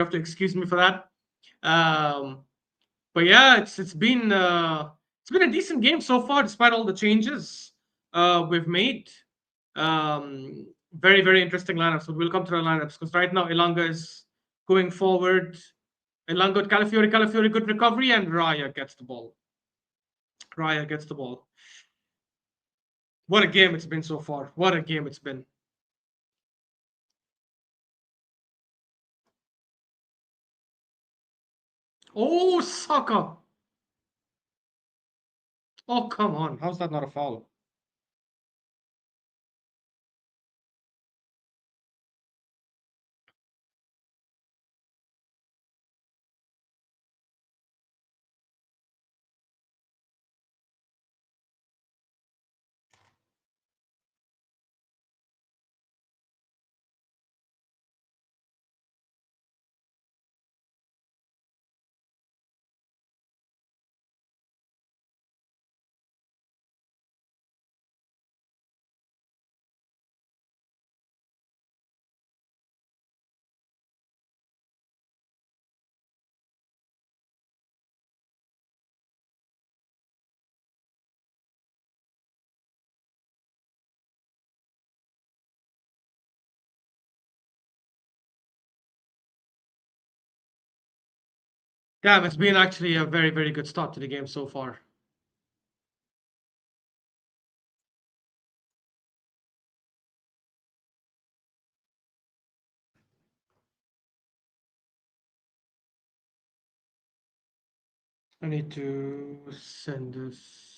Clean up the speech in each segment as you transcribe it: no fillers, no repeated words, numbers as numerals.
have to excuse me for that. Um, but yeah, it's been a decent game so far, despite all the changes we've made. Very very interesting lineups. So we'll come to the lineups because right now Ilanga is going forward. Ilanga, Calafiori, Calafiori, good recovery, and Raya gets the ball. Raya gets the ball. What a game it's been so far. What a game it's been. Oh, Saka. Oh, come on. How's that not a foul? Damn, it's been actually a very, very good start to the game so far. I need to send this.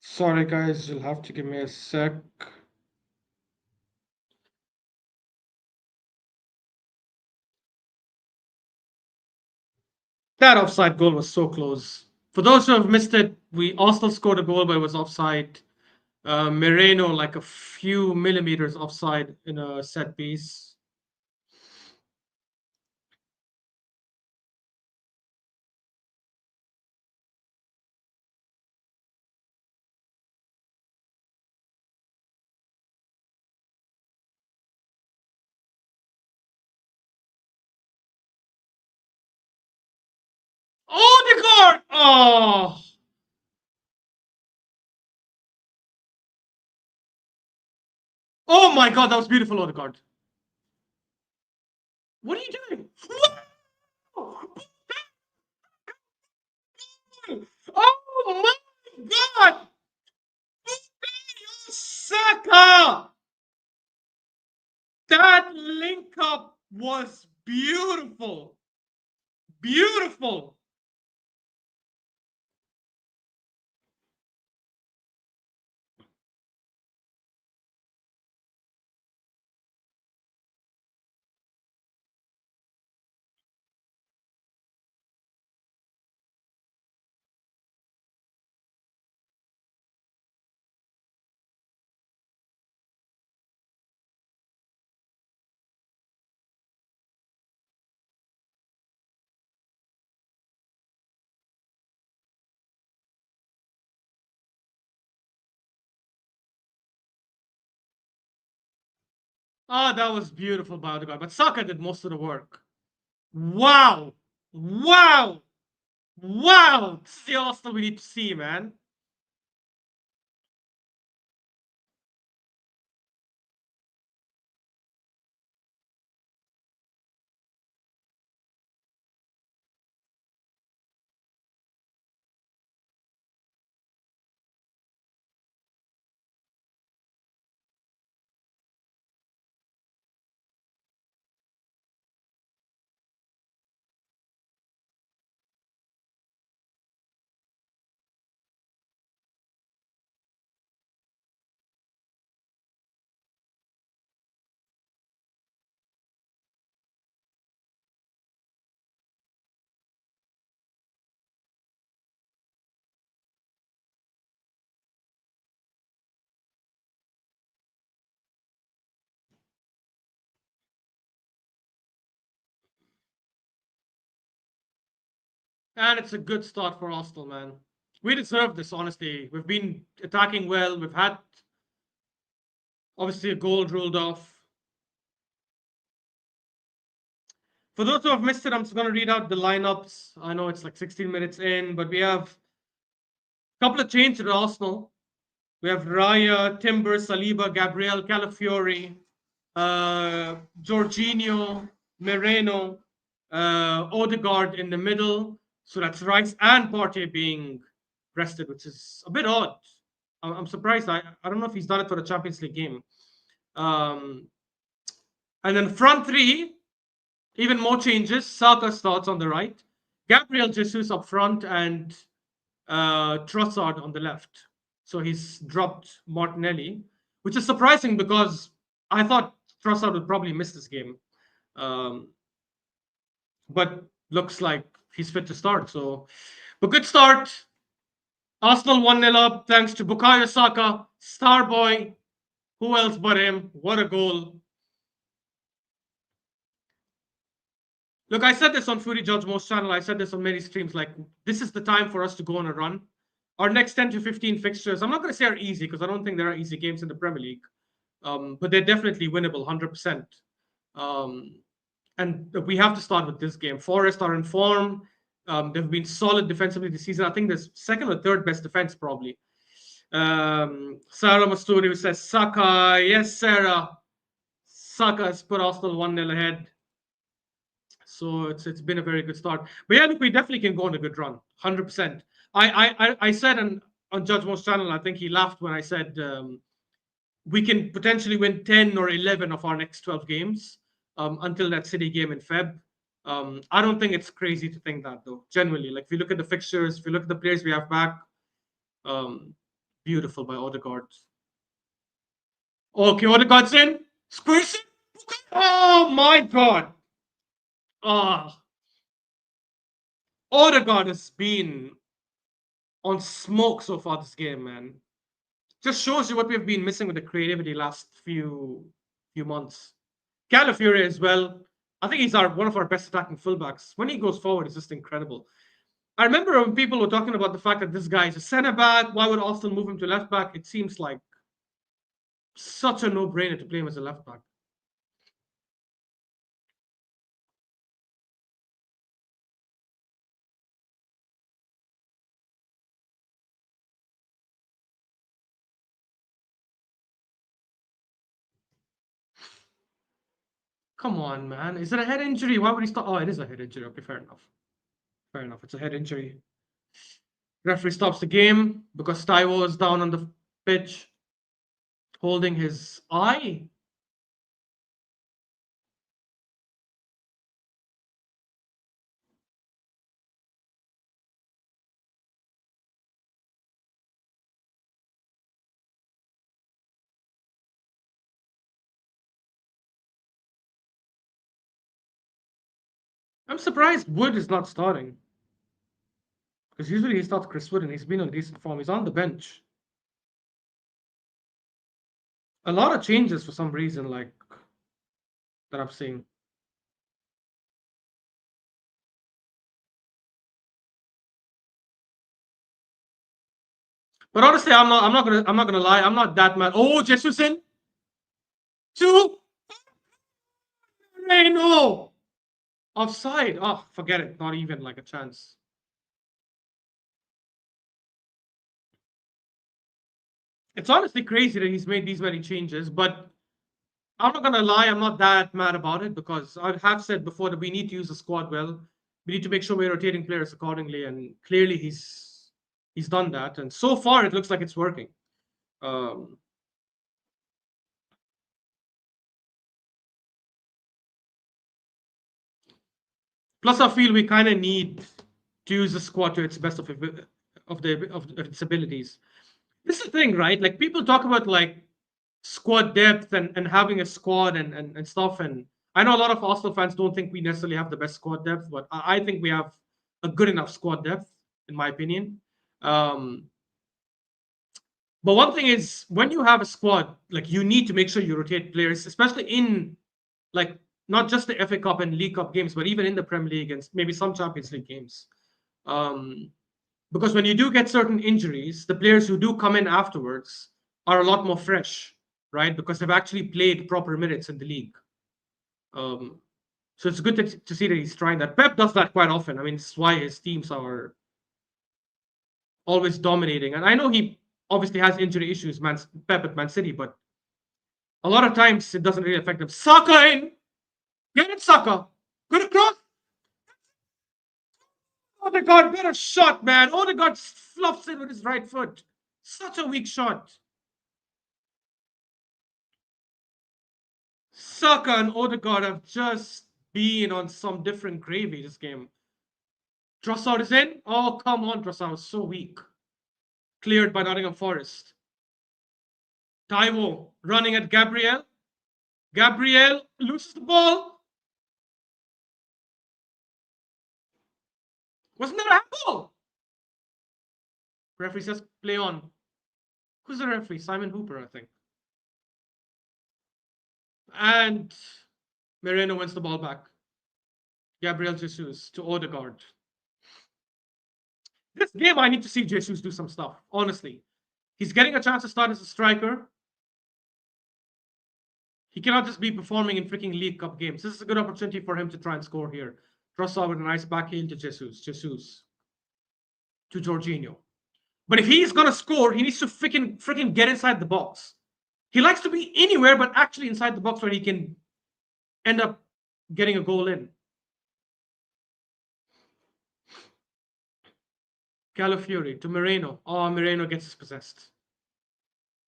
Sorry, guys, you'll have to give me a sec. That offside goal was so close. For those who have missed it, we Arsenal scored a goal, but it was offside. Moreno, like a few millimeters offside in a set piece. Oh, the guard! Oh, oh my God, that was beautiful, Odegaard. What are you doing? Wow! Oh my God! Saka! That link up was beautiful. Beautiful. Ah, that was beautiful by Odegaard. But Saka did most of the work. Wow. Wow. Wow. This is the Arsenal we need to see, man. And it's a good start for Arsenal, man. We deserve this, honestly. We've been attacking well. We've had, obviously, a goal ruled off. For those who have missed it, I'm just going to read out the lineups. I know it's like 16 minutes in, but we have a couple of changes at Arsenal. We have Raya, Timber, Saliba, Gabriel, Calafiori, Jorginho, Moreno, Odegaard in the middle. So that's Rice and Partey being rested, which is a bit odd. I'm surprised. I don't know if he's done it for a Champions League game. And then front three, even more changes. Saka starts on the right, Gabriel Jesus up front, and Trossard on the left. So he's dropped Martinelli, which is surprising because I thought Trossard would probably miss this game. But looks like he's fit to start. So, but good start. Arsenal 1-0 up thanks to Bukayo Saka, star boy. Who else but him? What a goal. Look, I said this on Fury Judge Most channel. I said this on many streams. Like, this is the time for us to go on a run. Our next 10 to 15 fixtures, I'm not going to say are easy because I don't think there are easy games in the Premier League. But they're definitely winnable, 100%. And we have to start with this game. Forest are in form. They've been solid defensively this season. I think they're second or third best defense, probably. Sarah Masturi says, Saka. Yes, Sarah. Saka has put Arsenal 1-0 ahead. So it's been a very good start. But yeah, look, we definitely can go on a good run, 100%. I said on Judge Most channel, I think he laughed when I said we can potentially win 10 or 11 of our next 12 games until that City game in Feb. I don't think it's crazy to think that, though, genuinely. Like, if you look at the fixtures, if you look at the players we have back, beautiful by Odegaard. Okay, Odegaard's in. Squeeze it. Oh, my God. Odegaard has been on smoke so far this game, man. Just shows you what we've been missing with the creativity last few months. Calafiori as well. I think he's one of our best attacking fullbacks. When he goes forward, it's just incredible. I remember when people were talking about the fact that this guy is a centre back. Why would Arsenal move him to left back? It seems like such a no-brainer to play him as a left back. Come on, man. Is it a head injury? Why would he stop? Oh, it is a head injury. Okay, fair enough. Fair enough. It's a head injury. Referee stops the game because Taiwo is down on the pitch holding his eye. I'm surprised Wood is not starting. Because usually he starts Chris Wood and he's been on decent form. He's on the bench. A lot of changes for some reason, like that I've seen. But honestly, I'm not gonna lie. I'm not that mad. Oh, Jesus in. Two. No. Offside. Oh, forget it. Not even like a chance. It's honestly crazy that he's made these many changes, but I'm not gonna lie, I'm not that mad about it because I have said before that we need to use the squad well. We need to make sure we're rotating players accordingly, and clearly he's done that. And so far, it looks like it's working. Plus, I feel we kind of need to use the squad to its best of its abilities. This is the thing, right? Like, people talk about like squad depth and having a squad and stuff. And I know a lot of Arsenal fans don't think we necessarily have the best squad depth, but I think we have a good enough squad depth, in my opinion. But one thing is, when you have a squad, like, you need to make sure you rotate players, especially in like not just the FA Cup and League Cup games, but even in the Premier League and maybe some Champions League games. Um, because when you do get certain injuries, the players who do come in afterwards are a lot more fresh, right? Because they've actually played proper minutes in the league. Um, so it's good to see that he's trying that. Pep does that quite often. I mean, it's why his teams are always dominating. And I know he obviously has injury issues, Pep at Man City, but a lot of times it doesn't really affect him. Saka in! Get it, Saka! Good across! Odegaard, better shot, man! Odegaard fluffs it with his right foot. Such a weak shot. Saka and Odegaard have just been on some different gravy this game. Trossard is in. Oh, come on, Trossard was so weak. Cleared by Nottingham Forest. Taiwo running at Gabriel. Gabriel loses the ball. Wasn't that a handball? Referee says play on. Who's the referee? Simon Hooper, I think. And Moreno wins the ball back. Gabriel Jesus to Odegaard. This game, I need to see Jesus do some stuff, honestly. He's getting a chance to start as a striker. He cannot just be performing in freaking League Cup games. This is a good opportunity for him to try and score here. Trossard with a nice backheel to Jesus. Jesus to Jorginho. But if he's going to score, he needs to freaking get inside the box. He likes to be anywhere, but actually inside the box where he can end up getting a goal in. Calafiori to Moreno. Oh, Moreno gets possessed.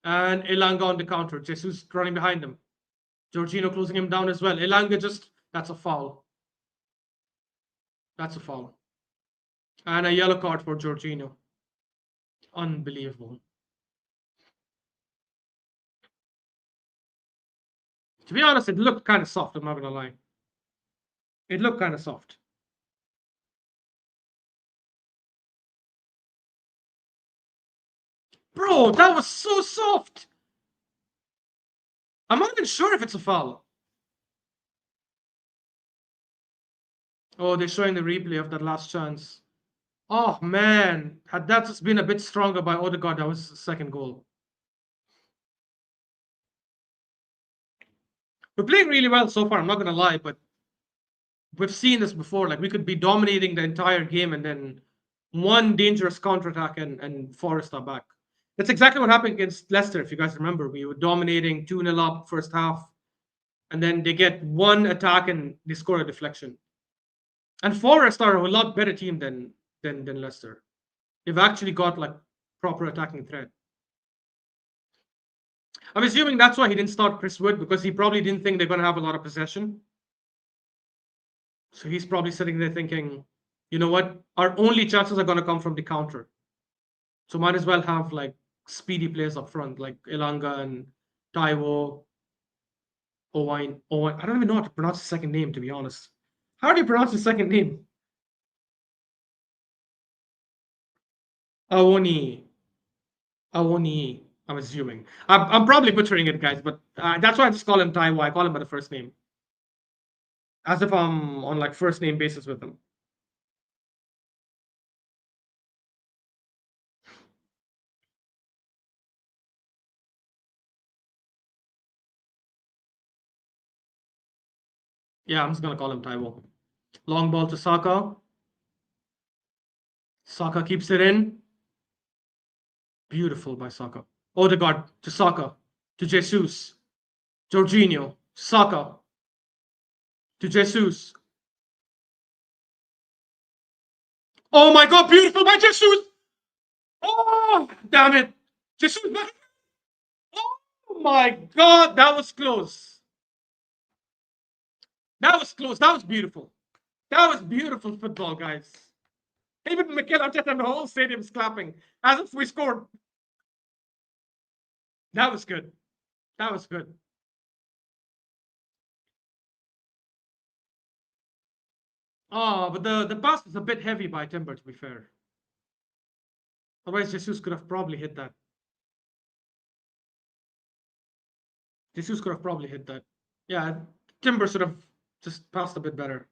And Elanga on the counter. Jesus running behind him. Jorginho closing him down as well. Elanga just... That's a foul. That's a foul. And a yellow card for Jorginho. Unbelievable. To be honest, it looked kind of soft, I'm not going to lie. It looked kind of soft. Bro, that was so soft. I'm not even sure if it's a foul. Oh, they're showing the replay of that last chance. Oh, man. Had that just been a bit stronger by Odegaard, that was the second goal. We're playing really well so far, I'm not going to lie, but we've seen this before. Like, we could be dominating the entire game and then one dangerous counterattack and Forest are back. That's exactly what happened against Leicester, if you guys remember. We were dominating 2-0 up first half, and then they get one attack and they score a deflection. And Forest are a lot better team than Leicester. They've actually got like proper attacking threat. I'm assuming that's why he didn't start Chris Wood, because he probably didn't think they're going to have a lot of possession. So he's probably sitting there thinking, you know what? Our only chances are going to come from the counter. So might as well have like speedy players up front, like Elanga and Taiwo, Owain. I don't even know how to pronounce his second name, to be honest. How do you pronounce his second name? Awoni. Awoni, I'm assuming. I'm probably butchering it, guys, but that's why I just call him Taiwo. I call him by the first name. As if I'm on like first name basis with him. Yeah, I'm just gonna call him Taiwo. Long ball to Saka. Saka keeps it in. Beautiful by Saka. Odegaard to Saka. To Jesus. Jorginho. Saka. To Jesus. Oh my god, beautiful by Jesus! Oh, damn it. Jesus back. Oh my god, that was close. That was close. That was beautiful. That was beautiful football, guys. Even Mikel Arteta and the whole stadium's clapping as if we scored. That was good. That was good. Oh, but the pass was a bit heavy by Timber, to be fair. Otherwise, Jesus could have probably hit that. Jesus could have probably hit that. Yeah, Timber should have just passed a bit better.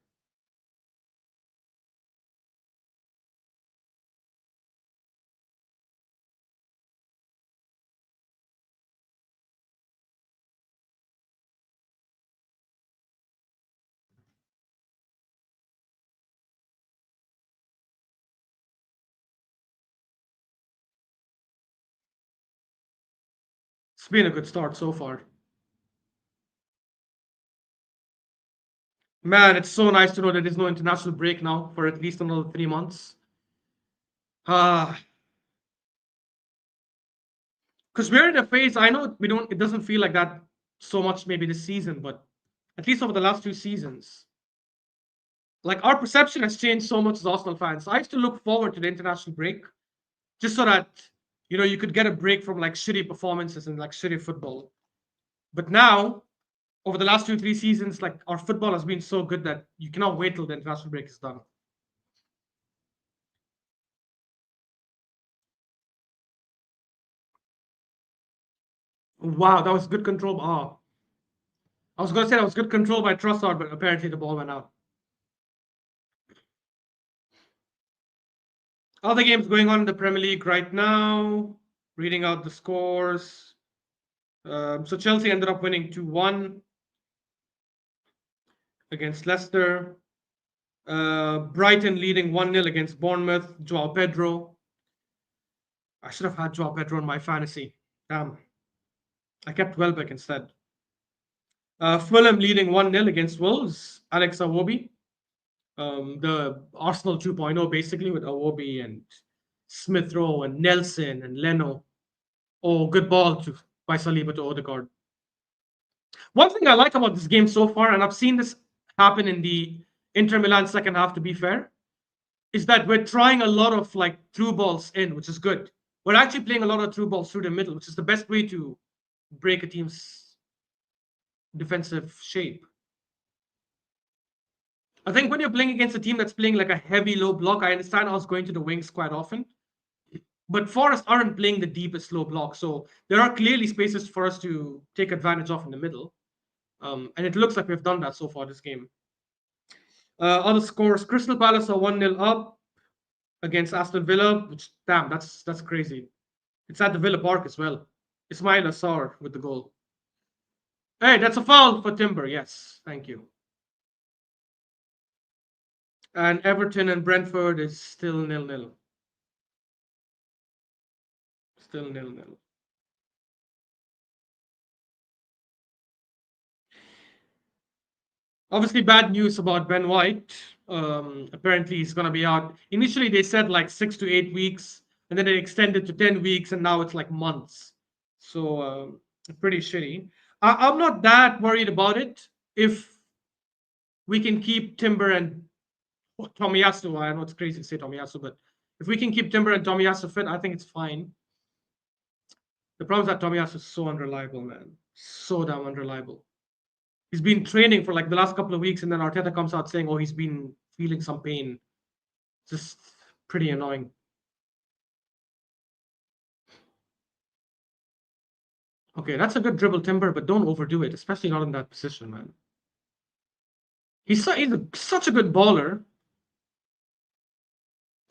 It's been a good start so far. Man, it's so nice to know that there's no international break now for at least another 3 months. Ah, because we're in a phase. I know we don't. It doesn't feel like that so much maybe this season, but at least over the last 2 seasons, like our perception has changed so much as Arsenal fans. I used to look forward to the international break just so that you could get a break from like shitty performances and like shitty football. But now, over the last 2 3 seasons, like our football has been so good that you cannot wait till the international break is done. Wow, that was good control. Oh, I was gonna say that was good control by Trossard, but apparently the ball went out. Other games going on in the Premier League right now. Reading out the scores. So Chelsea ended up winning 2-1 against Leicester. Brighton leading 1-0 against Bournemouth. Joao Pedro. I should have had Joao Pedro in my fantasy. Damn. I kept Welbeck instead. Fulham leading 1-0 against Wolves. Alex Iwobi. The Arsenal 2.0 basically with Iwobi and Smith Rowe and Nelson and Leno. Oh, good ball by Saliba to Odegaard. One thing I like about this game so far, and I've seen this happen in the Inter Milan second half, to be fair, is that we're trying a lot of like through balls in, which is good. We're actually playing a lot of through balls through the middle, which is the best way to break a team's defensive shape. I think when you're playing against a team that's playing like a heavy low block, I understand I was going to the wings quite often, but Forest aren't playing the deepest low block, so there are clearly spaces for us to take advantage of in the middle. And it looks like we've done that so far this game. Other scores: Crystal Palace are 1-0 up against Aston Villa, which damn, that's crazy. It's at the Villa Park as well. Ismail Assar with the goal. Hey, that's a foul for Timber. Yes, thank you. And Everton and Brentford is still 0-0. Still 0-0. Obviously, bad news about Ben White. Apparently, he's going to be out. Initially, they said like 6 to 8 weeks, and then they extended to 10 weeks, and now it's like months. So, pretty shitty. I'm not that worried about it if we can keep Timber and Tomiyasu. I know it's crazy to say Tomiyasu, but if we can keep Timber and Tomiyasu fit, I think it's fine. The problem is that Tomiyasu is so unreliable, man. So damn unreliable. He's been training for like the last couple of weeks, and then Arteta comes out saying, "Oh, he's been feeling some pain." Just pretty annoying. Okay, that's a good dribble, Timber, but don't overdo it, especially not in that position, man. Such a good baller,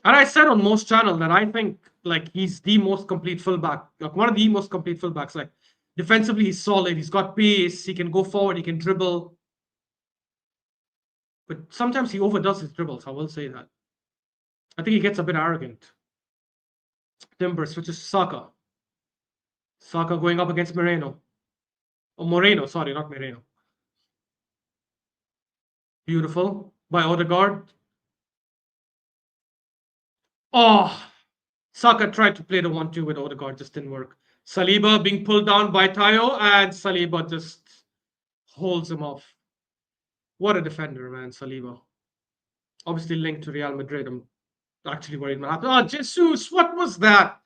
and I said on most channel that I think like he's the most complete fullback, like one of the most complete fullbacks. Like defensively, he's solid. He's got pace. He can go forward. He can dribble, but sometimes he overdoes his dribbles. I will say that. I think he gets a bit arrogant. Timber switches to Saka. Saka going up against Moreno. Oh, Moreno, sorry, not Moreno. Beautiful by Odegaard. Oh, Saka tried to play the 1-2 with Odegaard, just didn't work. Saliba being pulled down by Tayo, and Saliba just holds him off. What a defender, man, Saliba. Obviously linked to Real Madrid. I'm actually worried what happened. Oh, Jesus, what was that?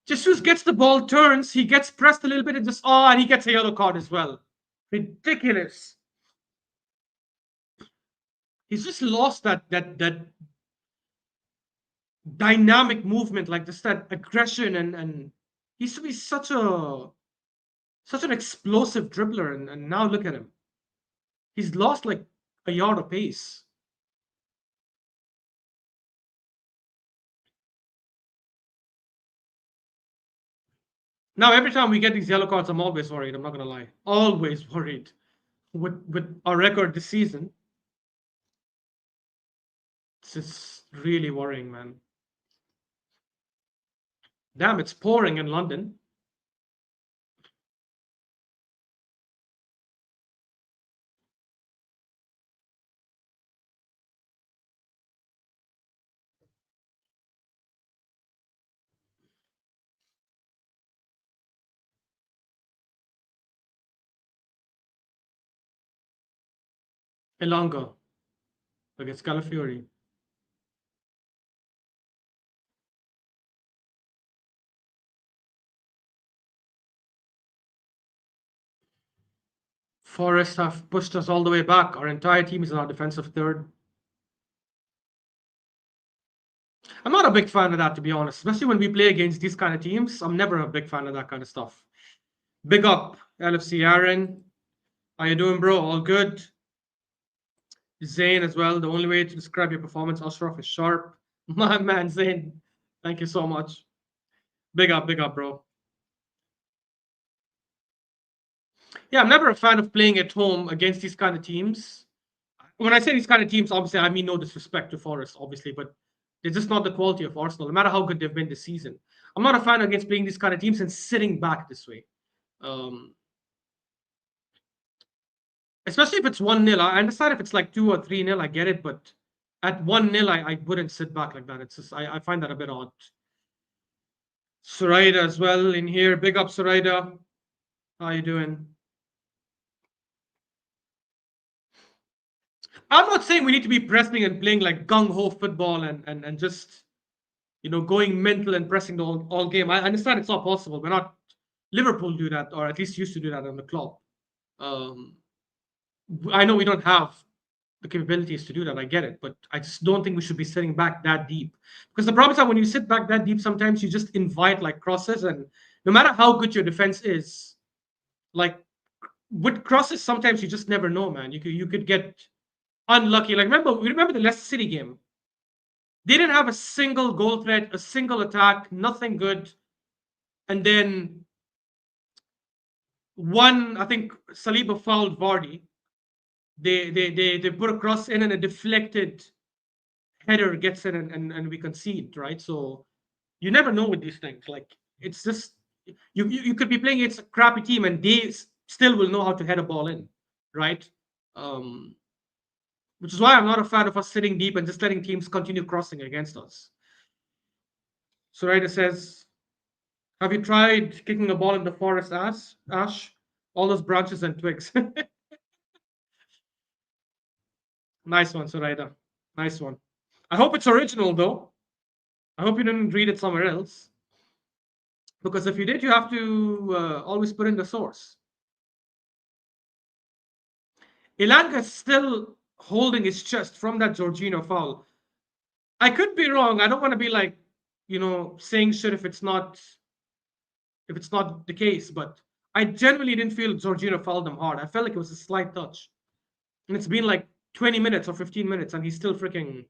Jesus gets the ball, turns, he gets pressed a little bit, and and he gets a yellow card as well. Ridiculous. He's just lost that dynamic movement, like this, that aggression, and he used to be such an explosive dribbler, and now look at him. He's lost like a yard of pace. Now every time we get these yellow cards, I'm always worried. I'm not gonna lie, always worried. With our record this season, it's just really worrying, man. Damn, it's pouring in London. Elanga against Calafiori. Forest have pushed us all the way back. Our entire team is in our defensive third. I'm not a big fan of that, to be honest, especially when we play against these kind of teams. I'm never a big fan of that kind of stuff. Big up, LFC Aaron. How you doing, bro? All good. Zayn as well. The only way to describe your performance, Ashraf, is sharp. My man, Zayn. Thank you so much. Big up, bro. Yeah, I'm never a fan of playing at home against these kind of teams. When I say these kind of teams, obviously, I mean no disrespect to Forest, obviously, but they're just not the quality of Arsenal, no matter how good they've been this season. I'm not a fan against playing these kind of teams and sitting back this way. Um, Especially if it's 1-0. I understand if it's like 2 or 3-0, I get it, but at 1-0, I wouldn't sit back like that. It's just I find that a bit odd. Suraida as well in here. Big up, Suraida. How you doing? I'm not saying we need to be pressing and playing like gung ho football and just going mental and pressing the all game. I understand it's not possible. We're not Liverpool do that, or at least used to do that on the club. Um, I know we don't have the capabilities to do that. I get it, but I just don't think we should be sitting back that deep. Because the problem is that when you sit back that deep, sometimes you just invite like crosses, and no matter how good your defense is, like with crosses, sometimes you just never know, man. You could get unlucky. Like remember the Leicester City game. They didn't have a single goal threat, a single attack, nothing good. And then I think Saliba fouled Vardy. They put a cross in and a deflected header gets in and we concede, right? So you never know with these things. Like it's just you could be playing against a crappy team and they still will know how to head a ball in, right? Um, which is why I'm not a fan of us sitting deep and just letting teams continue crossing against us. So Ryder says, have you tried kicking a ball in the forest, Ash? All those branches and twigs. Nice one, Zoraida. Nice one. I hope it's original, though. I hope you didn't read it somewhere else. Because if you did, you have to always put in the source. Ilanga is still holding his chest from that Jorginho foul. I could be wrong. I don't want to be like, saying shit if it's not the case, but I genuinely didn't feel Jorginho fouled him hard. I felt like it was a slight touch. And it's been like 20 minutes or 15 minutes and he's still freaking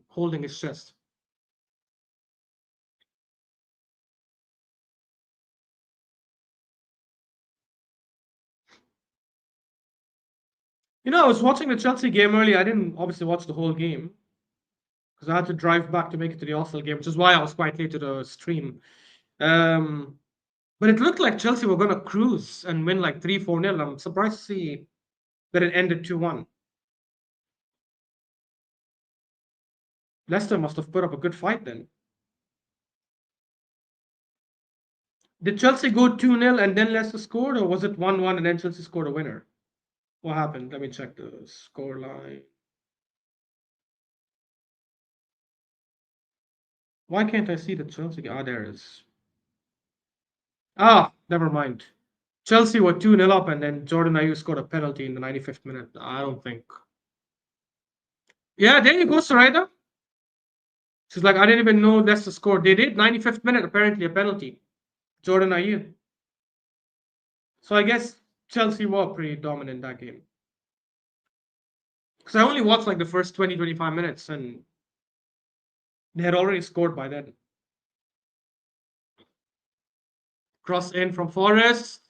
holding his chest. I was watching the Chelsea game earlier. I didn't obviously watch the whole game because I had to drive back to make it to the Arsenal game, which is why I was quite late to the stream. Um, but it looked like Chelsea were going to cruise and win like 3-4-0. I'm surprised to see that it ended 2-1. Leicester must have put up a good fight then. Did Chelsea go 2-0 and then Leicester scored, or was it 1-1 and then Chelsea scored a winner? What happened? Let me check the score line. Why can't I see the Chelsea game? Ah, there it is. Ah, never mind. Chelsea were 2-0 up and then Jordan Ayew scored a penalty in the 95th minute. I don't think. Yeah, there you go, Sarayda. She's like, I didn't even know Leicester scored. They did. 95th minute, apparently, a penalty. Jordan Ayew. So I guess Chelsea were pretty dominant that game. Because I only watched like the first 20, 25 minutes and they had already scored by then. Cross in from Forest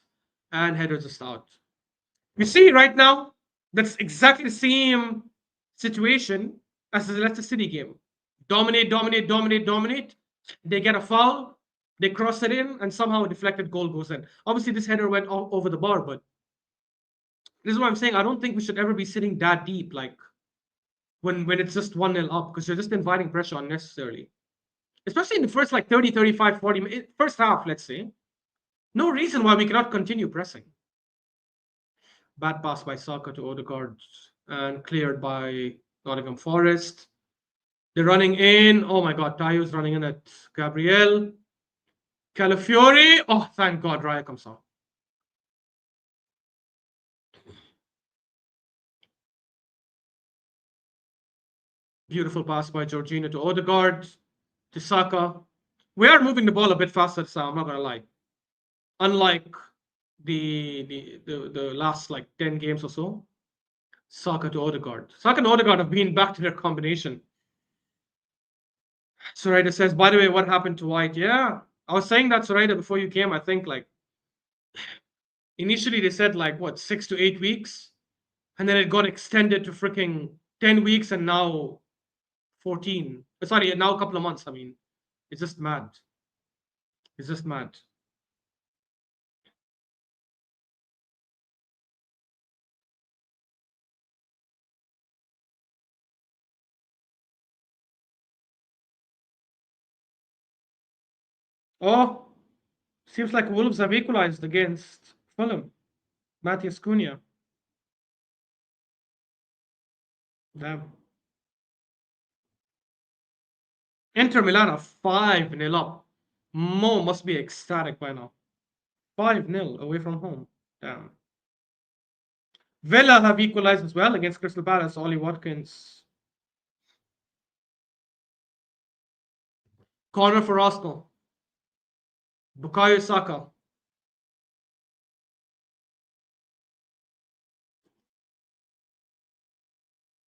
and header just out. You see right now, that's exactly the same situation as the Leicester City game. Dominate, dominate, dominate, dominate. They get a foul, they cross it in, and somehow a deflected goal goes in. Obviously, this header went over the bar, but this is what I'm saying. I don't think we should ever be sitting that deep, like when it's just 1-0 up, because you're just inviting pressure unnecessarily. Especially in the first like 30, 35, 40 minutes, first half, let's say. No reason why we cannot continue pressing. Bad pass by Saka to Odegaard and cleared by Nottingham Forest. They're running in. Oh my God, Tayo's running in at Gabriel. Calafiori. Oh, thank God, Raya comes on. Beautiful pass by Jorginho to Odegaard, to Saka. We are moving the ball a bit faster, so I'm not gonna lie. Unlike the last like 10 games or so. Saka to Odegaard. Saka and Odegaard have been back to their combination. Zoraida says, by the way, what happened to White? Yeah, I was saying that, Zoraida, before you came. I think like initially they said like what 6 to 8 weeks, and then it got extended to freaking 10 weeks, and now 14. Sorry, now a couple of months. I mean, it's just mad. It's just mad. Oh, seems like Wolves have equalized against Fulham. Matthias Cunha. Damn. Inter Milan are 5-0 up. Mo must be ecstatic by now. 5-0 away from home. Damn. Villa have equalized as well against Crystal Palace. Ollie Watkins. Corner for Arsenal. Bukayo Saka.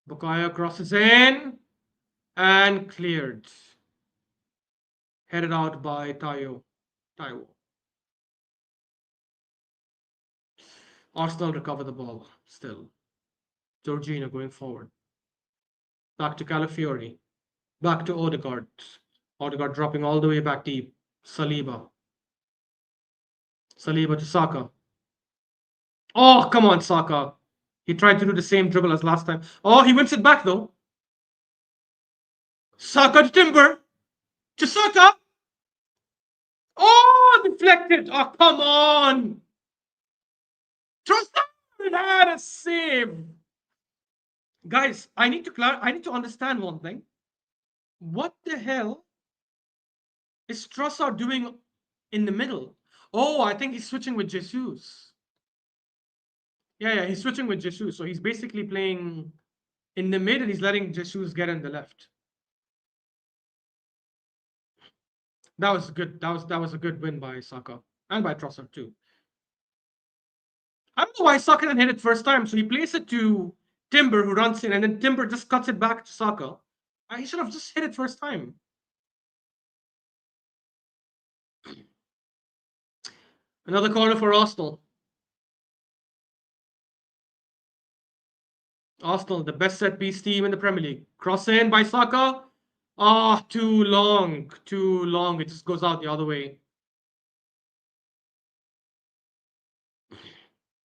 Bukayo crosses in and cleared. Headed out by Tayo. Arsenal recover the ball still. Jorginho going forward. Back to Calafiori. Back to Odegaard. Odegaard dropping all the way back deep. Saliba. Saliba to Saka. Oh, come on, Saka. He tried to do the same dribble as last time. Oh, he wins it back though. Saka to Timber. To Saka. Oh, deflected. Oh, come on. Trossard had a save. Guys, I need to understand one thing. What the hell is Trossard doing in the middle? Oh, I think he's switching with Jesus. Yeah, he's switching with Jesus. So he's basically playing in the mid and he's letting Jesus get in the left. That was good. That was a good win by Saka and by Trossard too. I don't know why Saka didn't hit it first time. So he plays it to Timber, who runs in, and then Timber just cuts it back to Saka. He should have just hit it first time. Another corner for Arsenal. Arsenal, the best set piece team in the Premier League. Cross in by Saka. Ah, too long. Too long. It just goes out the other way.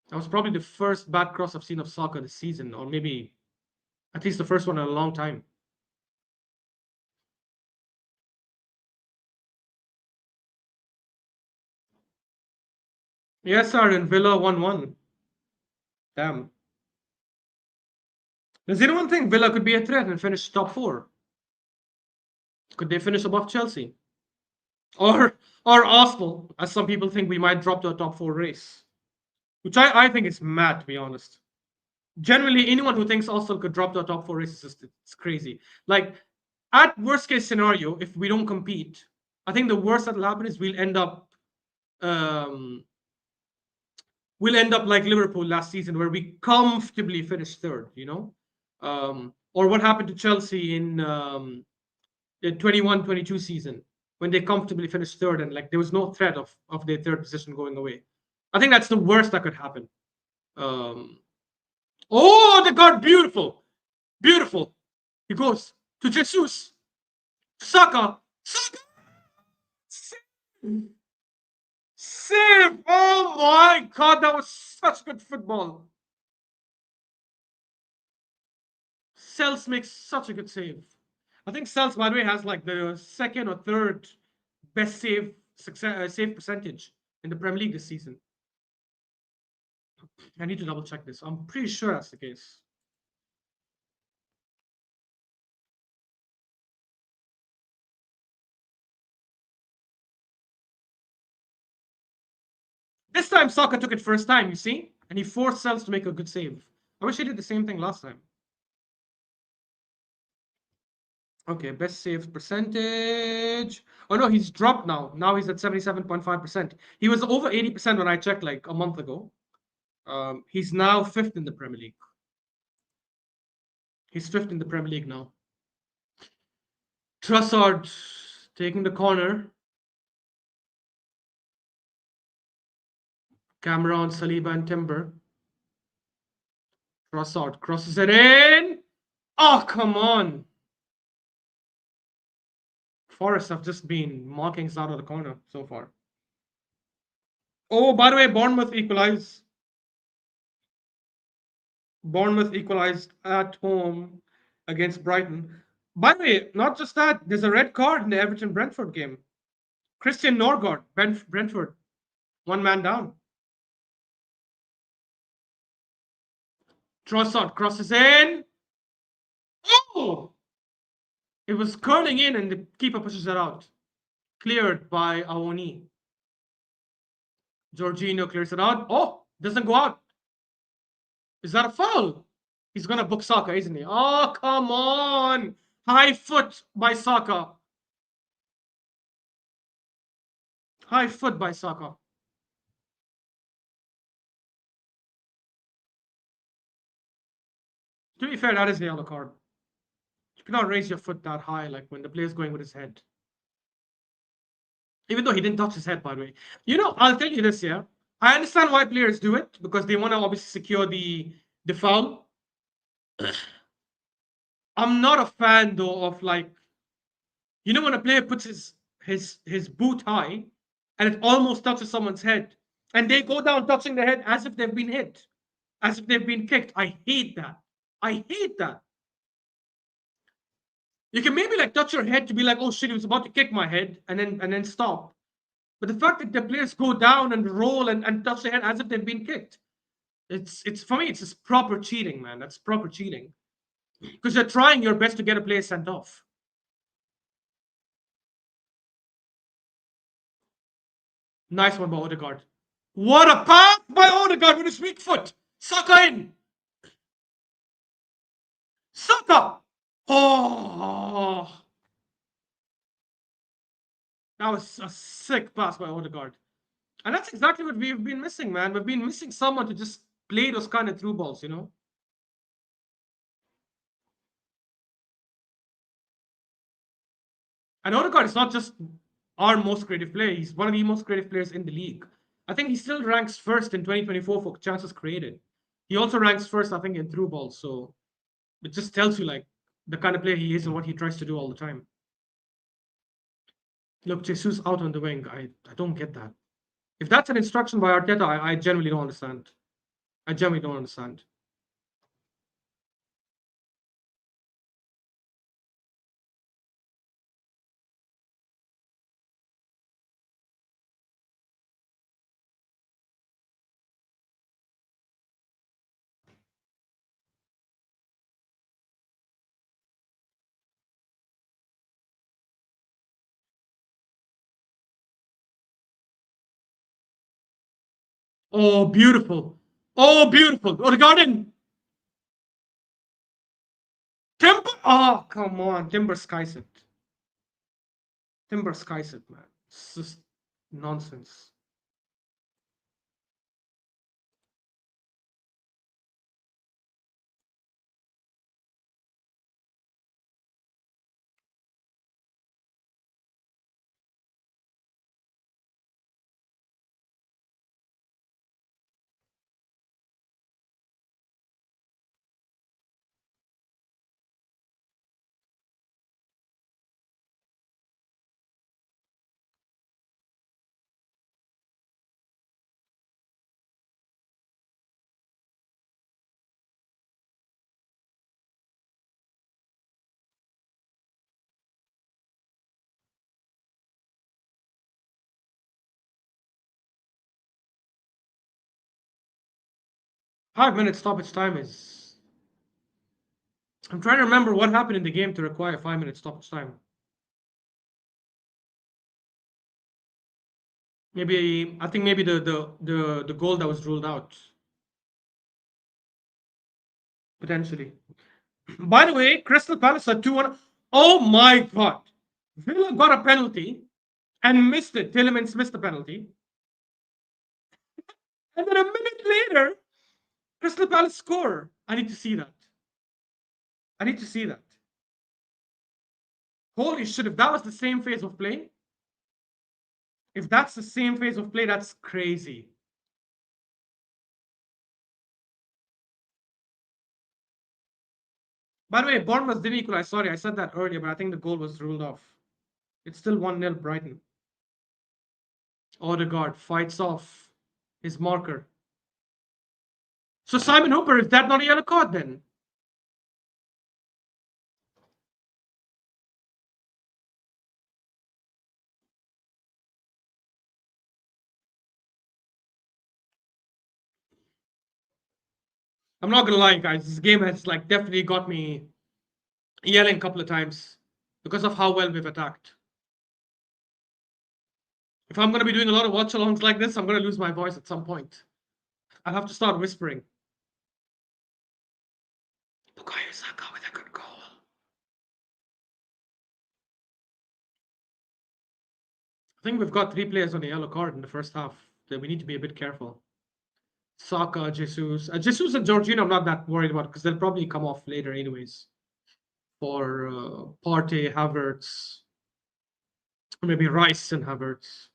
That was probably the first bad cross I've seen of Saka this season, or maybe at least the first one in a long time. Yes, sir, in Villa 1-1. Damn. Does anyone think Villa could be a threat and finish top four? Could they finish above Chelsea? Or Arsenal, as some people think we might drop to a top four race. Which I think is mad, to be honest. Generally, anyone who thinks Arsenal could drop to a top four race is just it's crazy. Like, at worst case scenario, if we don't compete, I think the worst that'll happen is um, we'll end up like Liverpool last season, where we comfortably finished third, you know? Or what happened to Chelsea in the 21-22 season, when they comfortably finished third and like there was no threat of their third position going away. I think that's the worst that could happen. Oh, they got beautiful. Beautiful. He goes to Jesus. Saka. Saka. Save. Oh my God, that was such good football. Sels makes such a good save. I think Sels, by the way, has like the second or third best save percentage in the Premier League this season. I need to double check this. I'm pretty sure that's the case. This time Saka took it first time, you see? And he forced Sells to make a good save. I wish he did the same thing last time. Okay, best save percentage. Oh no, he's dropped now. Now he's at 77.5%. He was over 80% when I checked like a month ago. He's now fifth in the Premier League. He's fifth in the Premier League now. Trossard taking the corner. Cameron, Saliba, and Timber. Trossard crosses it in. Oh, come on. Forest have just been markings out of the corner so far. Oh, by the way, Bournemouth equalized. Bournemouth equalized at home against Brighton. By the way, not just that, there's a red card in the Everton Brentford game. Christian Norgard, Brentford, one man down. Trossard crosses in. Oh! It was curling in and the keeper pushes it out. Cleared by Awoni. Jorginho clears it out. Oh, doesn't go out. Is that a foul? He's gonna book Saka, isn't he? Oh, come on! High foot by Saka. High foot by Saka. To be fair, that is the yellow card. You cannot raise your foot that high, like when the player's going with his head. Even though he didn't touch his head, by the way. You know, I'll tell you this, yeah. I understand why players do it because they want to obviously secure the foul. I'm not a fan though of like, you know, when a player puts his boot high and it almost touches someone's head, and they go down touching the head as if they've been hit, as if they've been kicked. I hate that. I hate that. You can maybe like touch your head to be like, oh shit, he was about to kick my head, and then stop. But the fact that the players go down and roll and touch their head as if they've been kicked, it's for me, it's just proper cheating, man. That's proper cheating. Because you're trying your best to get a player sent off. Nice one by Odegaard. What a pass by Odegaard with his weak foot. Saka in. Saka. Oh, that was a sick pass by Odegaard. And that's exactly what we've been missing, man. We've been missing someone to just play those kind of through balls, you know? And Odegaard is not just our most creative player, he's one of the most creative players in the league. I think he still ranks first in 2024 for chances created. He also ranks first, I think, in through balls. So it just tells you like the kind of player he is and what he tries to do all the time. Look, Jesus out on the wing. I don't get that. If that's an instruction by Arteta, I genuinely don't understand. I genuinely don't understand. Oh, beautiful. Oh, beautiful. Oh, the garden. Timber. Oh, come on. Timber skies it. Timber skies it, man. It's just nonsense. 5 minutes stoppage time is. I'm trying to remember what happened in the game to require 5 minutes stoppage time. Maybe I think maybe the goal that was ruled out potentially. By the way, Crystal Palace are 2-1. Oh my god. Villa got a penalty and missed it. Tielemans missed the penalty. And then a minute later, Crystal Palace score. I need to see that. I need to see that. Holy shit, if that was the same phase of play, if that's the same phase of play, that's crazy. By the way, Bournemouth didn't equalize. Sorry, I said that earlier, but I think the goal was ruled off. It's still 1-0 Brighton. Odegaard fights off his marker. So Simon Hooper, is that not a yellow card then? I'm not gonna lie, guys. This game has like definitely got me yelling a couple of times because of how well we've attacked. If I'm gonna be doing a lot of watch-alongs like this, I'm gonna lose my voice at some point. I'll have to start whispering. Bukayo Saka with a good goal. I think we've got 3 players on a yellow card in the first half. That we need to be a bit careful. Saka, Jesus. Jesus and Jorginho, I'm not that worried about because they'll probably come off later, anyways. For Partey, Havertz, or maybe Rice and Havertz.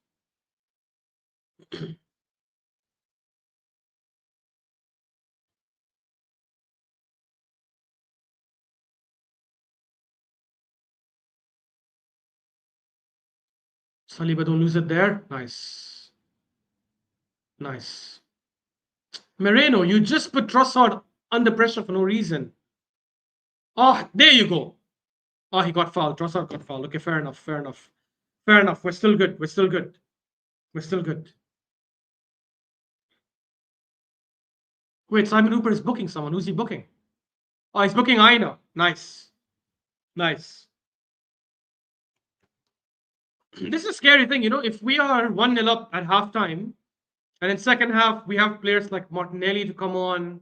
Saliba, don't lose it there. Nice. Nice. Moreno, you just put Trossard under pressure for no reason. Oh, there you go. Oh, he got fouled. Trossard got fouled. Okay, fair enough. Fair enough. Fair enough. We're still good. We're still good. We're still good. Wait, Simon Hooper is booking someone. Who's he booking? Oh, he's booking Aina. Nice. Nice. This is a scary thing, you know. If we are 1-0 up at halftime, and in second half we have players like Martinelli to come on,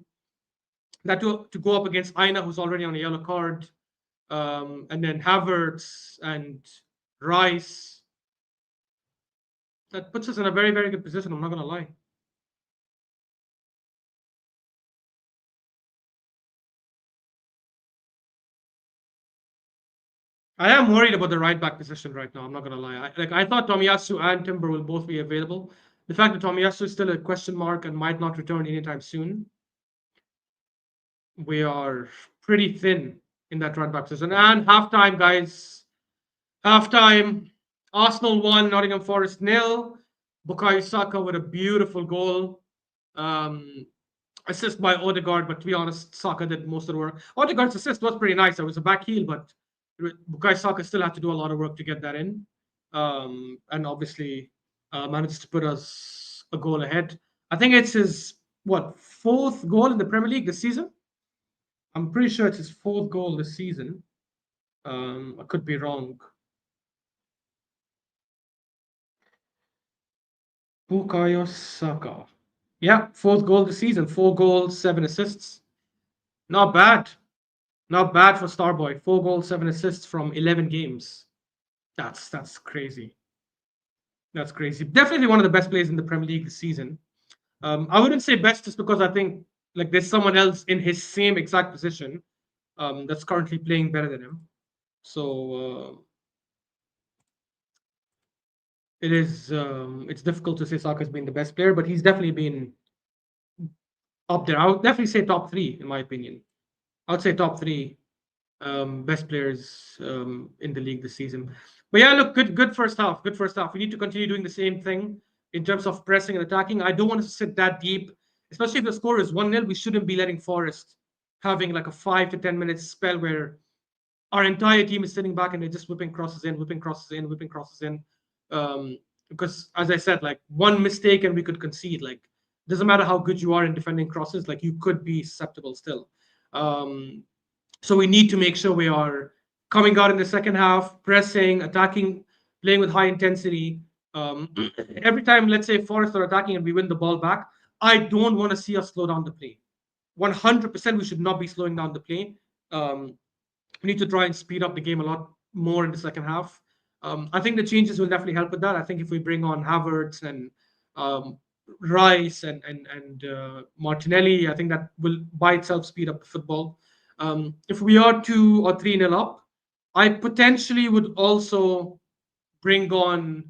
that to go up against Aina, who's already on a yellow card, and then Havertz and Rice. That puts us in a very, very good position. I'm not gonna lie. I am worried about the right back position right now. I'm not gonna lie. I thought Tomiyasu and Timber will both be available. The fact that Tomiyasu is still a question mark and might not return anytime soon, we are pretty thin in that right back position. And halftime, guys. Halftime. Arsenal 1, Nottingham Forest 0. Bukayo Saka with a beautiful goal. Assist by Odegaard, but to be honest, Saka did most of the work. Odegaard's assist was pretty nice. It was a back heel, but Bukayo Saka still had to do a lot of work to get that in. And obviously managed to put us a goal ahead. I think it's his, what, 4th goal in the Premier League this season? I'm pretty sure it's his 4th goal this season. I could be wrong. Bukayo Saka. Yeah, 4th goal this season. 4 goals, 7 assists. Not bad. Not bad for Starboy. 4 goals, 7 assists from 11 games. That's crazy. That's crazy. Definitely one of the best players in the Premier League this season. I wouldn't say best just because I think like there's someone else in his same exact position that's currently playing better than him. So it's difficult to say Saka's been the best player, but he's definitely been up there. I would definitely say top 3 in my opinion. I would say top 3 best players in the league this season. But yeah, look, good first half. Good first half. We need to continue doing the same thing in terms of pressing and attacking. I don't want to sit that deep, especially if the score is 1-0. We shouldn't be letting Forest having like a 5 to 10 minutes spell where our entire team is sitting back and they're just whipping crosses in, whipping crosses in, whipping crosses in. Because as I said, like one mistake and we could concede. Like Doesn't matter how good you are in defending crosses, like you could be susceptible still. Um, so we need to make sure we are coming out in the second half, pressing, attacking, playing with high intensity. Um, every time, let's say Forest are attacking and we win the ball back, I don't want to see us slow down the play. 100% we should not be slowing down the play. Um, we need to try and speed up the game a lot more in the second half. I think the changes will definitely help with that. I think if we bring on Havertz and um, Rice and Martinelli, I think that will by itself speed up the football. If we are 2 or 3 nil up, I potentially would also bring on.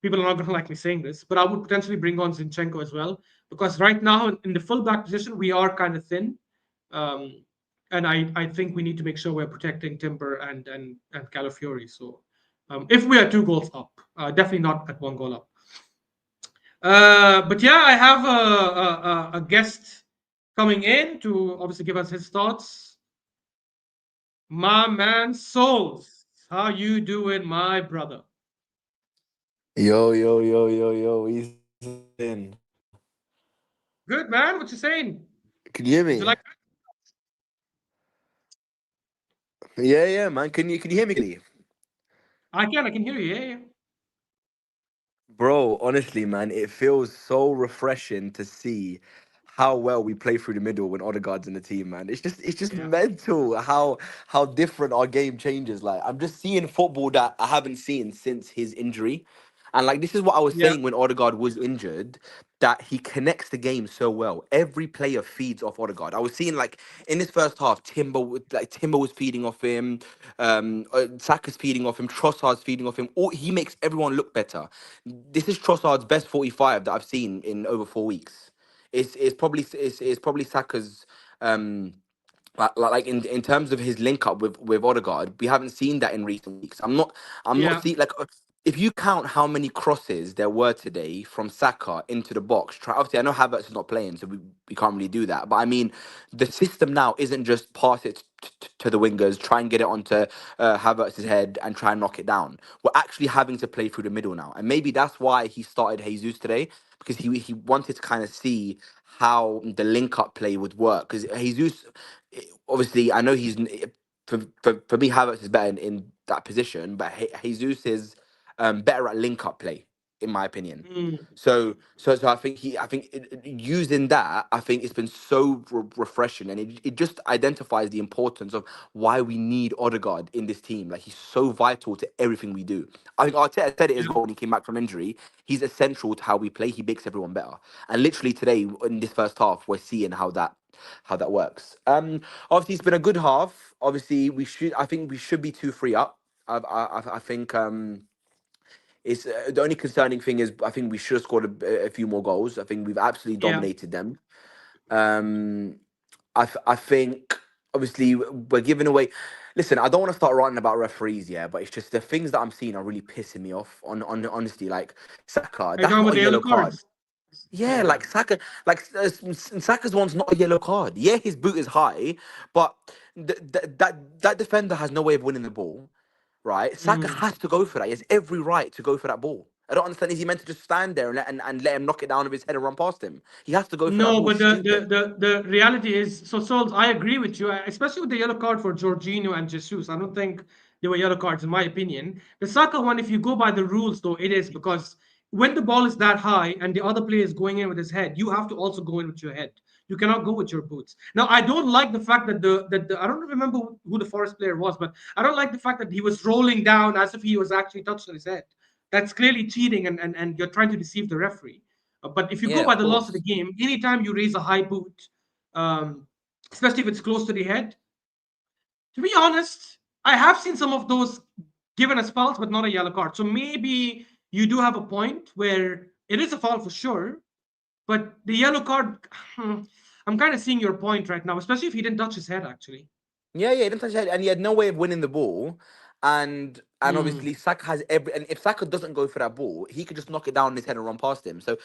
People are not going to like me saying this, but I would potentially bring on Zinchenko as well because right now in the fullback position we are kind of thin. Um, and I think we need to make sure we're protecting Timber and Calafiori. So if we are 2 goals up, definitely not at 1 goal up. But yeah, I have a guest coming in to obviously give us his thoughts. My man Souls, how you doing, my brother? Yo, yo, yo, yo, yo, Ethan. Good man. What you saying? Can you hear Would you me? like? Yeah, yeah, man. Can you hear me clearly? I can hear you. Yeah, yeah. Bro, honestly, man, it feels so refreshing to see how well we play through the middle when Odegaard's in the team, man. It's just Yeah. mental how different our game changes. Like I'm just seeing football that I haven't seen since his injury. And like this is what I was Yeah. saying when Odegaard was injured, that he connects the game so well. Every player feeds off Odegaard. I was seeing like in this first half, Timber was feeding off him, Saka's feeding off him, Trossard's feeding off him. All, he makes everyone look better. This is Trossard's best 45 that I've seen in over 4 weeks. It's probably Saka's um like in terms of his link up with Odegaard, we haven't seen that in recent weeks. I'm not Yeah. seeing like if you count how many crosses there were today from Saka into the box. Obviously, I know Havertz is not playing, so we can't really do that. But I mean, the system now isn't just pass it to the wingers, try and get it onto Havertz's head and try and knock it down. We're actually having to play through the middle now, and maybe that's why he started Jesus today because he wanted to kind of see how the link up play would work because Jesus obviously I know for me Havertz is better in that position, but Jesus is better at link up play in my opinion. Mm. So I think using that, I think it's been so refreshing, and it just identifies the importance of why we need Odegaard in this team. Like he's so vital to everything we do. I think Arteta said it as Yeah. well when he came back from injury. He's essential to how we play. He makes everyone better. And literally today in this first half, we're seeing how that works. Obviously it's been a good half. Obviously I think we should be 2-3 up. I think it's the only concerning thing is I think we should have scored a few more goals. I think we've absolutely Yeah. dominated them. Um, I think obviously we're giving away. Listen, I don't want to start writing about referees, yeah, but it's just the things that I'm seeing are really pissing me off. On honestly, like Saka, Are you that's talking not about a the yellow yellow card. cards? Yeah, Yeah. like Saka, like Saka's one's not a yellow card. Yeah, his boot is high, but that defender has no way of winning the ball, right? Saka Mm. has to go for that. He has every right to go for that ball. I don't understand. Is he meant to just stand there and let him knock it down with his head and run past him? He has to go for that No, ball. It's but the, stupid. the the the reality is, so Souls, I agree with you, especially with the yellow card for Jorginho and Jesus. I don't think they were yellow cards in my opinion. The Saka one, if you go by the rules, though, it is because when the ball is that high and the other player is going in with his head, you have to also go in with your head. You cannot go with your boots. Now, I don't like the fact that the I don't remember who the Forest player was, but I don't like the fact that he was rolling down as if he was actually touching his head. That's clearly cheating, and you're trying to deceive the referee. But if you go Yeah, by of the laws of the course. game, anytime you raise a high boot, um, especially if it's close to the head, to be honest, I have seen some of those given as fouls, but not a yellow card. So maybe you do have a point where it is a foul for sure, but the yellow card, I'm kind of seeing your point right now, especially if he didn't touch his head, actually. Yeah, yeah, he didn't touch his head, and he had no way of winning the ball. And Mm. obviously Saka has every, and if Saka doesn't go for that ball, he could just knock it down on his head and run past him. So,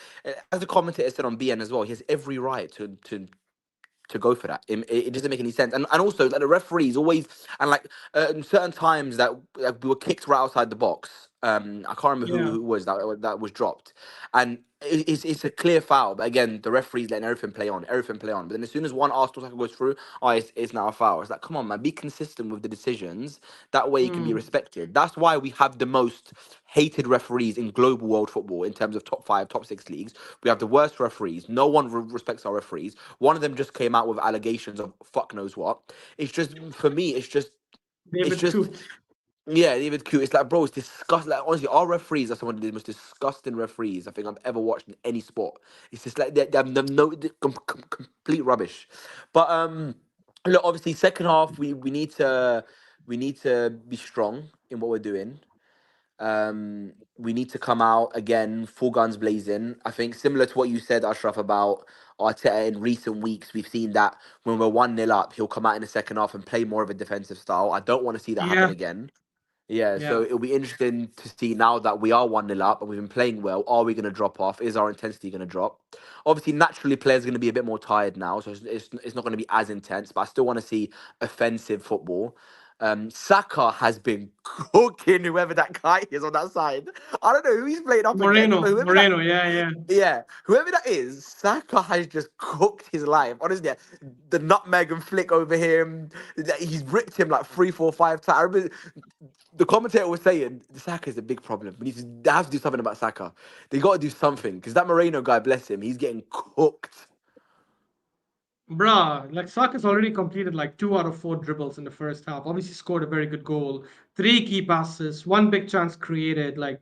as the commentator said on BN as well, he has every right to go for that. It doesn't make any sense. And also like the referees always and like certain times that we were kicked right outside the box. I can't remember Yeah. who it was that was dropped, and it's a clear foul. But again, the referee's letting everything play on. But then as soon as one Arsenal tackle goes through, oh, it's now a foul. It's like, come on, man, be consistent with the decisions. That way, you can be Mm. respected. That's why we have the most hated referees in global world football in terms of top five, top six leagues. We have the worst referees. No one respects our referees. One of them just came out with allegations of fuck knows what. It's just for me. It's David just Coote. yeah, even cute. It's like, bro, it's disgusting. Like, honestly, our referees are some of the most disgusting referees I think I've ever watched in any sport. It's just like they're no complete rubbish. But look, obviously, second half we need to be strong in what we're doing. We need to come out again, full guns blazing. I think similar to what you said, Ashraf, about Arteta in recent weeks, we've seen that when we're 1-0 up, he'll come out in the second half and play more of a defensive style. I don't want to see that happen Yeah. again. Yeah, so Yeah. it'll be interesting to see now that we are 1-0 up and we've been playing well. Are we going to drop off? Is our intensity going to drop? Obviously, naturally, players are going to be a bit more tired now, so it's not going to be as intense, but I still want to see offensive football. Saka has been cooking whoever that guy is on that side. I don't know who he's playing up against, but whoever that Moreno. Yeah. Yeah. yeah, whoever that is, Saka has just cooked his life. Honestly, the nutmeg and flick over him, he's ripped him like three, four, five times. I remember the commentator was saying Saka is a big problem. They have to do something about Saka. They got to do something because that Moreno guy, bless him, he's getting cooked. Bruh, like Saka's already completed like 2 out of 4 dribbles in the first half. Obviously scored a very good goal, 3 key passes, one big chance created. Like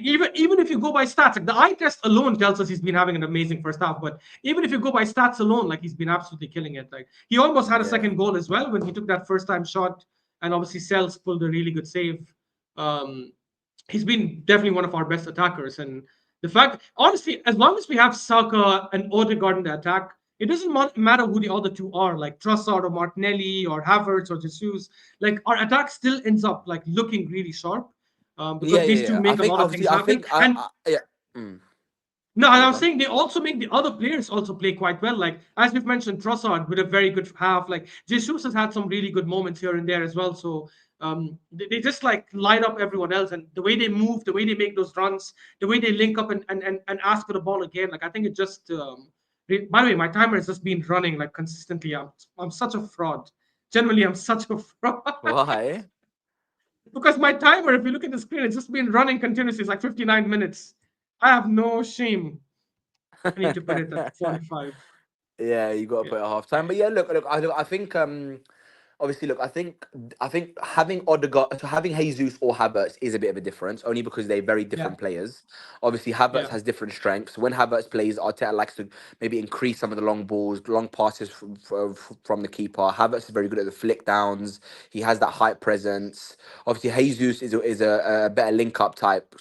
even if you go by stats, like the eye test alone tells us he's been having an amazing first half. But even if you go by stats alone, like he's been absolutely killing it. Like he almost had a Yeah, second goal as well when he took that first time shot, and obviously Sells pulled a really good save. Um, he's been definitely one of our best attackers. And the fact, honestly, as long as we have Saka and Odegaard in the attack, it doesn't matter who the other two are, like Trossard or Martinelli or Havertz or Jesus. Like our attack still ends up like looking really sharp yeah, because yeah, these two yeah. I make a think lot of things obviously, I happen. think And yeah. Mm. no, and Yeah, I'm go on. saying they also make the other players also play quite well. Like as we've mentioned, Trossard with a very good half. Like Jesus has had some really good moments here and there as well. So they just like light up everyone else, and the way they move, the way they make those runs, the way they link up and ask for the ball again. Like I think it just. By the way, my timer has just been running like consistently. I'm such a fraud. Generally, I'm such a fraud Why? because my timer, if you look at the screen, it's just been running continuously. It's like 59 minutes. I have no shame. I need to put it at 45. Yeah, you got to Yeah. put it at half time. But yeah, look, I think obviously, look, I think having Odegaard, so having Jesus or Havertz is a bit of a difference, only because they're very Yeah. different players. Obviously, Havertz Yeah. has different strengths. When Havertz plays, Arteta likes to maybe increase some of the long balls, long passes from the keeper. Havertz is very good at the flick downs. He has that height presence. Obviously, Jesus is a better link up type.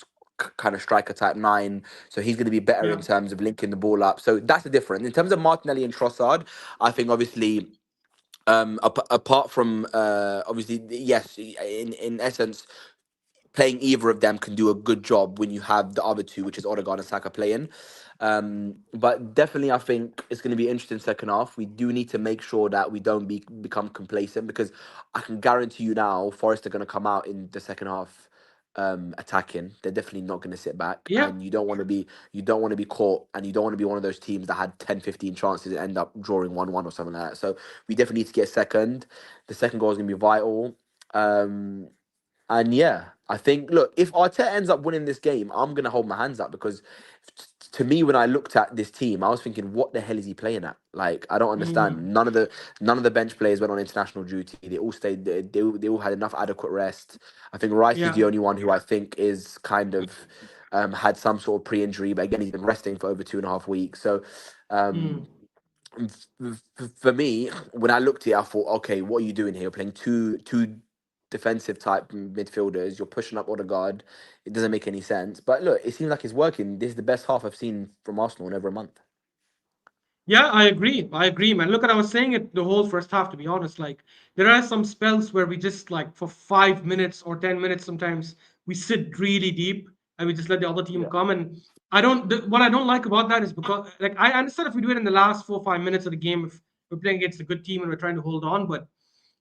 Kind of striker type nine, so he's going to be better in Yeah. terms of linking the ball up. So that's the difference in terms of Martinelli and Trossard. I think obviously apart from obviously yes, in essence playing either of them can do a good job when you have the other two, which is Odegaard and Saka playing. But definitely, I think it's going to be interesting second half. We do need to make sure that we don't become complacent because I can guarantee you now, Forest are going to come out in the second half attacking. They're definitely not going to sit back, Yeah. and you don't want to be caught, and you don't want to be one of those teams that had 10, 15 chances and end up drawing 1-1 or something like that. So we definitely need to get second. The second goal is going to be vital. Um, and yeah, I think look, if Arteta ends up winning this game, I'm gonna hold my hands up because to me, when I looked at this team, I was thinking, what the hell is he playing at? Like, I don't Mm. understand. None of the bench players went on international duty. They all stayed. They all had enough adequate rest. I think Rice is Yeah. the only one who I think is kind of had some sort of pre-injury, but again, he's been resting for over 2.5 weeks. So. Um, Mm. for me, when I looked at it, I thought, okay, what are you doing here? You're playing two defensive type midfielders. You're pushing up Odegaard. It doesn't make any sense. But look, it seems like it's working. This is the best half I've seen from Arsenal in over a month. Yeah, I agree. I agree, man. Look, at I was saying it the whole first half, to be honest. Like, there are some spells where we just, like, for 5 minutes or 10 minutes sometimes, we sit really deep and we just let the other team Yeah. come. And what I don't like about that is because, like, I understand if we do it in the last 4 or 5 minutes of the game, if we're playing against a good team and we're trying to hold on, but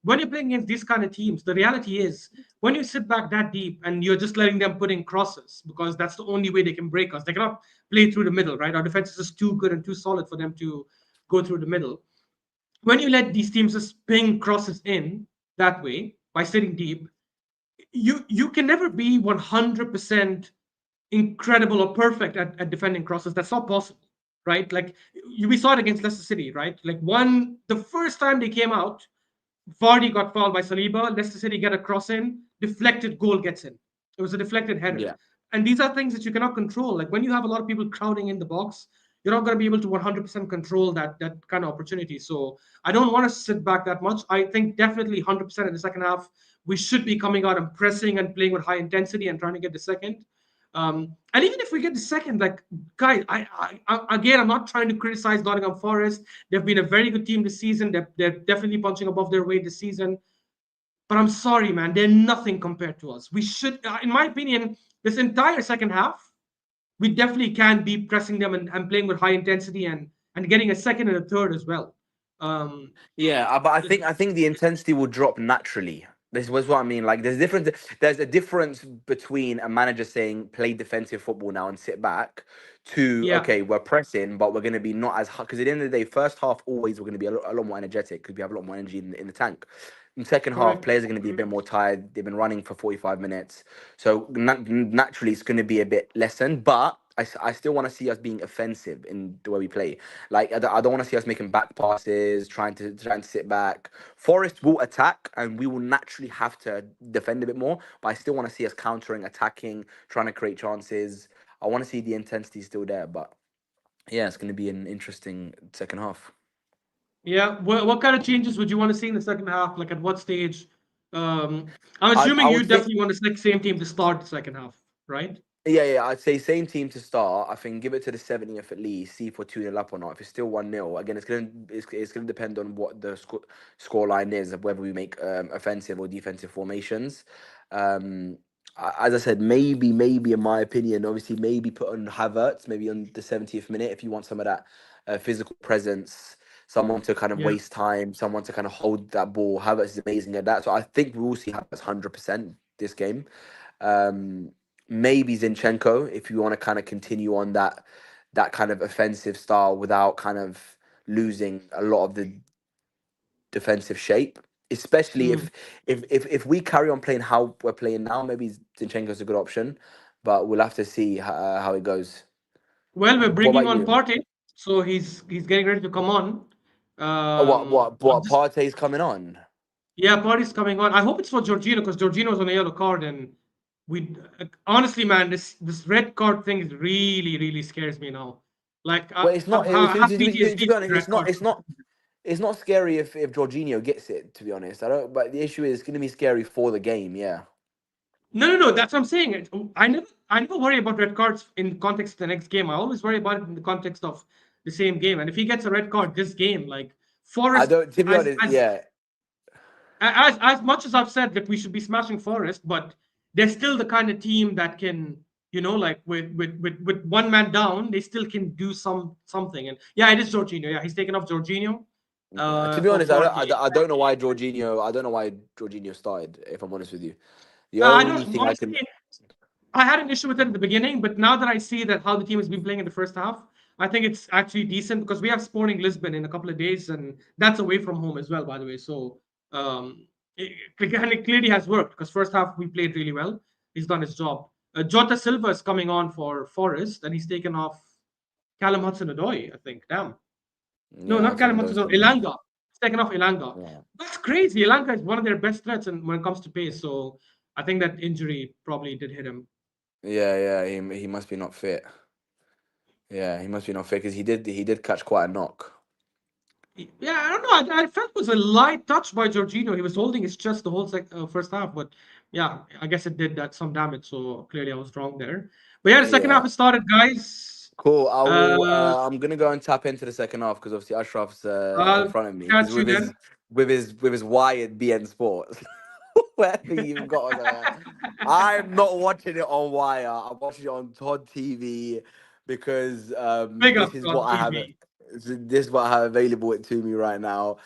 when you're playing against these kind of teams, the reality is when you sit back that deep and you're just letting them put in crosses because that's the only way they can break us. They cannot play through the middle, right? Our defense is just too good and too solid for them to go through the middle. When you let these teams just ping crosses in that way by sitting deep, you can never be 100% incredible or perfect at defending crosses. That's not possible, right? Like we saw it against Leicester City, right? Like the first time they came out, Vardy got fouled by Saliba. Leicester City get a cross in, deflected goal gets in. It was a deflected header. Yeah. And these are things that you cannot control. Like when you have a lot of people crowding in the box, you're not going to be able to 100% control that kind of opportunity. So I don't want to sit back that much. I think definitely 100% in the second half, we should be coming out and pressing and playing with high intensity and trying to get the second. And even if we get the second, like guys, again, I'm not trying to criticize Nottingham Forest. They've been a very good team this season. They're definitely punching above their weight this season. But I'm sorry, man, they're nothing compared to us. We should, in my opinion, this entire second half, we definitely can be pressing them and playing with high intensity and getting a second and a third as well. Um, Yeah, but I think the intensity will drop naturally. This was what I mean. Like there's different. There's a difference between a manager saying play defensive football now and sit back, to yeah, okay, we're pressing, but we're going to be not as hard, because at the end of the day, first half always we're going to be a lot more energetic because we have a lot more energy in the tank. In second half, correct. players are going to be a bit more tired. They've been running for 45 minutes, so naturally it's going to be a bit lessened. But I still want to see us being offensive in the way we play. Like I don't want to see us making back passes, trying to sit back. Forest will attack, and we will naturally have to defend a bit more. But I still want to see us countering, attacking, trying to create chances. I want to see the intensity still there. But yeah, it's going to be an interesting second half. Yeah. What kind of changes would you want to see in the second half? Like at what stage? I'm I assuming you would say definitely want the same team to start the second half, right? yeah, I'd say same team to start. I think give it to the 70th at least, see if we're 2-0 up or not. If it's still 1-0, again, it's gonna depend on what the score line is, of whether we make offensive or defensive formations. Um, as I said, maybe in my opinion, obviously maybe put on Havertz maybe on the 70th minute if you want some of that physical presence, someone to kind of Yeah. waste time, someone to kind of hold that ball. Havertz is amazing at that, so I think we will see Havertz 100% this game. Um, Maybe Zinchenko, if you want to kind of continue on that kind of offensive style without kind of losing a lot of the defensive shape. Especially Mm. if we carry on playing how we're playing now, maybe Zinchenko's a good option, but we'll have to see how it goes. Well, we're What bringing about on you? Partey, so he's getting ready to come on. Oh, what what I'm what just Partey's coming on? Yeah, Partey's coming on. I hope it's for Jorginho because Jorginho's on a yellow card, and we honestly, man, this red card thing is really scares me now. Like Well, it's I've not. To, had to PTSD be from honest, the red it's not. card. It's not scary if Jorginho gets it. To be honest, I don't. But the issue is, it's going to be scary for the game. Yeah. No. That's what I'm saying. I never worry about red cards in the context of the next game. I always worry about it in the context of the same game. And if he gets a red card this game, like I Forest, don't. To be as honest, as yeah. as much as I've said that we should be smashing Forest, but they're still the kind of team that can, like with one man down, they still can do something. And yeah, it is Jorginho. Yeah, he's taken off Jorginho To be for honest, I don't. Partey. I don't know why Jorginho. I don't know why Jorginho started. If I'm honest with you, the I only don't thing I can. honestly. I had an issue with it at the beginning, but now that I see that how the team has been playing in the first half, I think it's actually decent because we have Sporting Lisbon in a couple of days, and that's away from home as well, by the way. So and it clearly has worked because first half we played really well. He's done his job. Jota Silva is coming on for Forest, and he's taken off Callum Hudson-Odoi, I think. Damn. No, Yeah, not Hudson Callum Odoi's Hudson-Odoi. coming on. Elanga. He's taken off Elanga. Yeah, That's crazy. Elanga is one of their best threats when it comes to pace. So I think that injury probably did hit him. yeah. He must be not fit. Yeah, he must be not fit because he did catch quite a knock. Yeah, I don't know. I felt it was a light touch by Jorginho. He was holding his chest the whole first half, but yeah, I guess it did that some damage. So clearly, I was wrong there. But yeah, the second half Yeah. has started, guys. Cool. I will. Uh, I'm gonna go and tap into the second half because obviously Ashraf's in I'll front of me because catch you with then. his wired BN Sports, whatever you've got on there. I'm not watching it on Wire. I'm watching it on Todd TV because Big this up is what on I have. TV. This is what I have available it to me right now.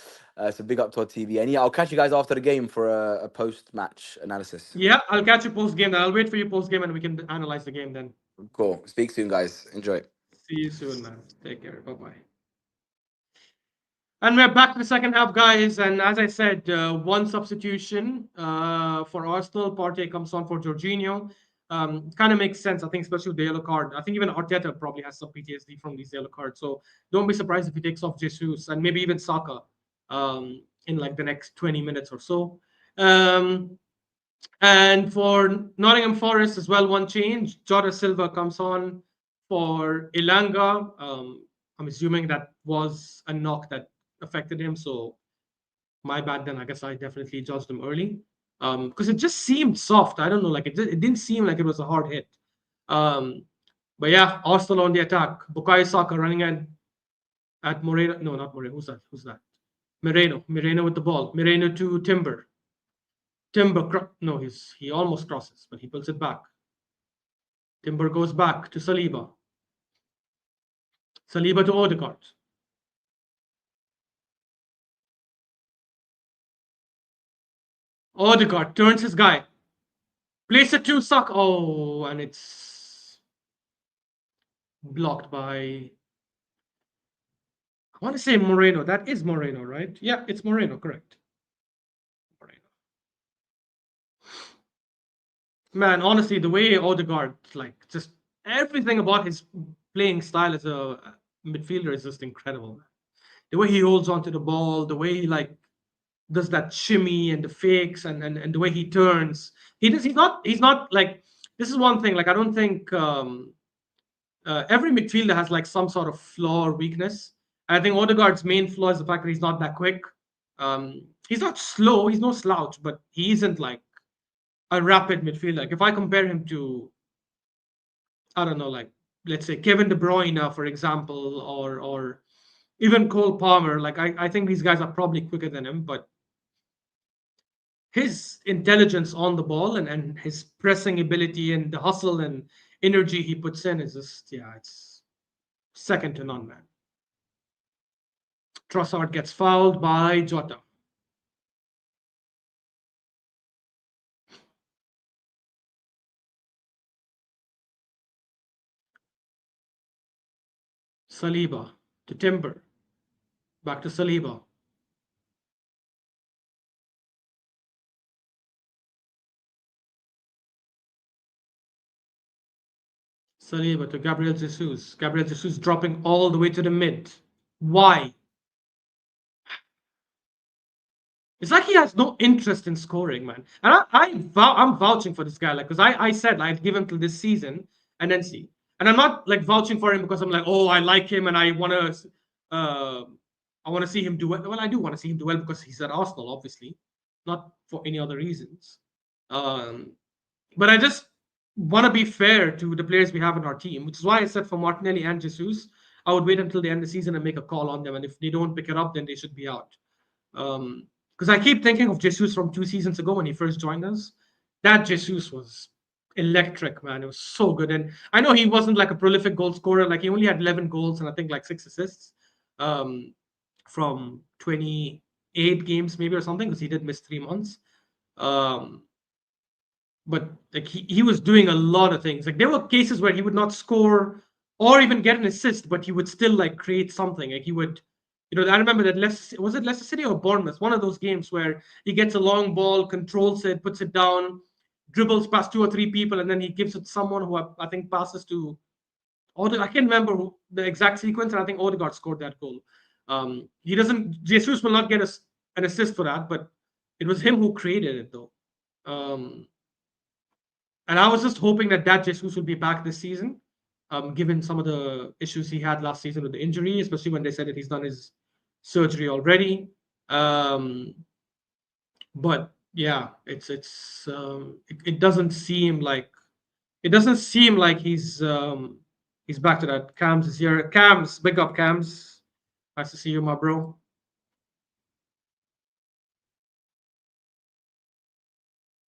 So big up to our TV. And yeah, I'll catch you guys after the game for a post match analysis. Yeah, I'll catch you post game. I'll wait for you post game, and we can analyze the game then. Cool. Speak soon, guys. Enjoy. See you soon, man. Take care. Bye bye. And we're back to the second half, guys. And as I said, one substitution for Arsenal. Partey comes on for Jorginho. Kind of makes sense, I think, especially with the yellow card. I think even Arteta probably has some PTSD from these yellow cards. So don't be surprised if he takes off Jesus and maybe even Saka in like the next 20 minutes or so. Um, and for Nottingham Forest as well, one change. Jota Silva comes on for Ilanga. I'm assuming that was a knock that affected him. So my bad then. I guess I definitely judged him early. Because it just seemed soft. I don't know, like it didn't seem like it was a hard hit. Um, but yeah, Arsenal on the attack. Bukayo Saka running at Moreno. No, not Moreno. Who's that? Who's that? Moreno. Moreno with the ball. Moreno to Timber. Timber. No, he almost crosses, but he pulls it back. Timber goes back to Saliba. Saliba to Odegaard. Odegaard turns his guy. Plays it to Saka. Oh, and it's blocked by. I want to say Moreno. That is Moreno, right? Yeah, it's Moreno, correct. Moreno. Man, honestly, the way Odegaard, like, just everything about his playing style as a midfielder is just incredible. The way he holds onto the ball, the way he like does that shimmy and the fakes and the way he turns. He's not like this is one thing. Like I don't think every midfielder has like some sort of flaw or weakness. I think Odegaard's main flaw is the fact that he's not that quick. He's not slow, he's no slouch, but he isn't like a rapid midfielder. Like if I compare him to, I don't know, like let's say Kevin De Bruyne, for example, or even Cole Palmer, like I think these guys are probably quicker than him, but his intelligence on the ball and his pressing ability and the hustle and energy he puts in is just, yeah, it's second to none, man. Trossard gets fouled by Jota. Saliba to Timber. Back to Saliba. Saliba to Gabriel Jesus. Gabriel Jesus dropping all the way to the mid. Why? It's like he has no interest in scoring, man. And I'm vouching for this guy, like, because I said I'd give him till this season and then see. And I'm not like vouching for him because I'm like, oh, I like him and I want to see him do well. Well, I do want to see him do well because he's at Arsenal, obviously, not for any other reasons. Um, but I just want to be fair to the players we have in our team, which is why I said for Martinelli and Jesus, I would wait until the end of the season and make a call on them. And if they don't pick it up, then they should be out. Because I keep thinking of Jesus from 2 seasons ago when he first joined us. That Jesus was electric, man. It was so good. And I know he wasn't like a prolific goal scorer. Like he only had 11 goals and I think like 6 assists from 28 games maybe or something because he did miss 3 months. Um, but like he was doing a lot of things. Like there were cases where he would not score or even get an assist, but he would still like create something. Like he would, I remember that was it Leicester City or Bournemouth? One of those games where he gets a long ball, controls it, puts it down, dribbles past 2 or 3 people, and then he gives it to someone who I think passes to Odegaard. I can't remember the exact sequence, and I think Odegaard scored that goal. He doesn't. Jesus will not get an assist for that, but it was him who created it though. And I was just hoping that Jesus will be back this season, given some of the issues he had last season with the injury, especially when they said that he's done his surgery already. But yeah, it doesn't seem like he's back to that. Cams is here. Cams, big up Cams. Nice to see you, my bro.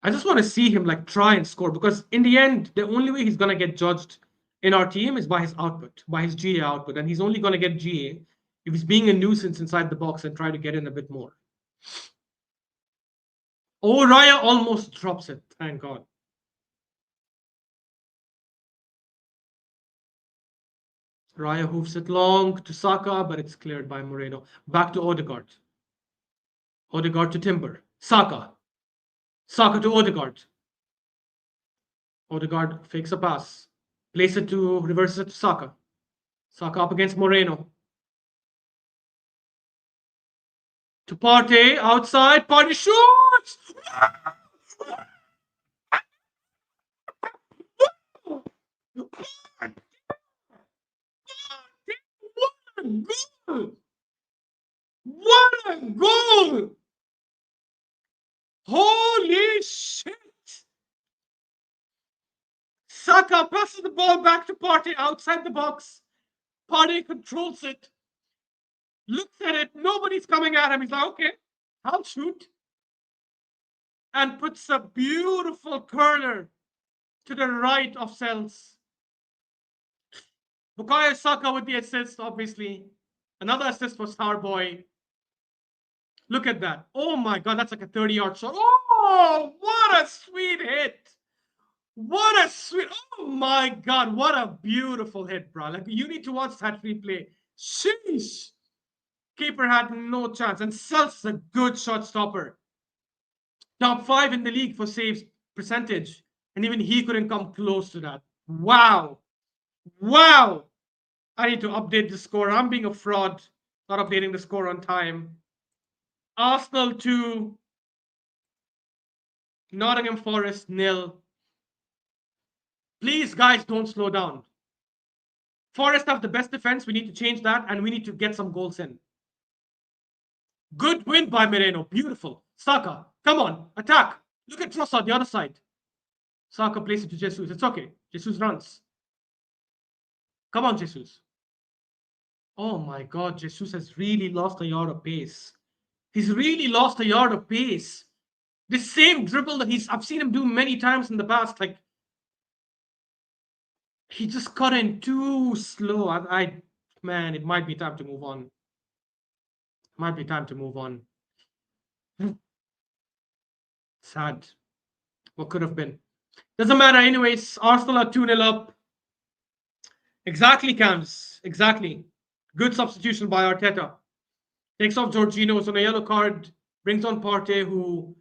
I just want to see him like try and score because in the end, the only way he's gonna get judged in our team is by his output, by his GA output, and he's only gonna get GA If he's being a nuisance inside the box and try to get in a bit more. Oh, Raya almost drops it. Thank God. Raya hoofs it long to Saka, but it's cleared by Moreno. Back to Odegaard. Odegaard to Timber. Saka. Saka to Odegaard. Odegaard fakes a pass. Plays it to, reverses it to Saka. Saka up against Moreno. To Partey, outside. Partey shoots! What a goal! What a goal! Holy shit! Saka passes the ball back to Partey outside the box. Partey controls it. Looks at it. Nobody's coming at him. He's like, okay, I'll shoot. And puts a beautiful curler to the right of Cells. Bukayo Saka with the assist, obviously. Another assist for Starboy. Look at that. Oh my God, that's like a 30-yard shot. Oh, what a sweet hit. What a sweet. Oh my God, what a beautiful hit, bro. Like, you need to watch that replay. Sheesh. Keeper had no chance. And Cells is a good shot stopper. Top 5 in the league for saves percentage. And even he couldn't come close to that. Wow. Wow. I need to update the score. I'm being a fraud, not updating the score on time. Arsenal 2, Nottingham Forest 0. Please, guys, don't slow down. Forest have the best defense. We need to change that, and we need to get some goals in. Good win by Moreno. Beautiful. Saka, come on, attack. Look at Trossard, the other side. Saka plays it to Jesus. It's okay. Jesus runs. Come on, Jesus. Oh my God, Jesus has really lost a yard of pace. He's really lost a yard of pace. The same dribble that I've seen him do many times in the past. Like, he just got in too slow. Man, it might be time to move on. Might be time to move on. Sad. What could have been. Doesn't matter anyways. Arsenal are 2-0 up. Exactly, Cams. Exactly. Good substitution by Arteta. Takes off Jorginho on a yellow card. Brings on Partey, who,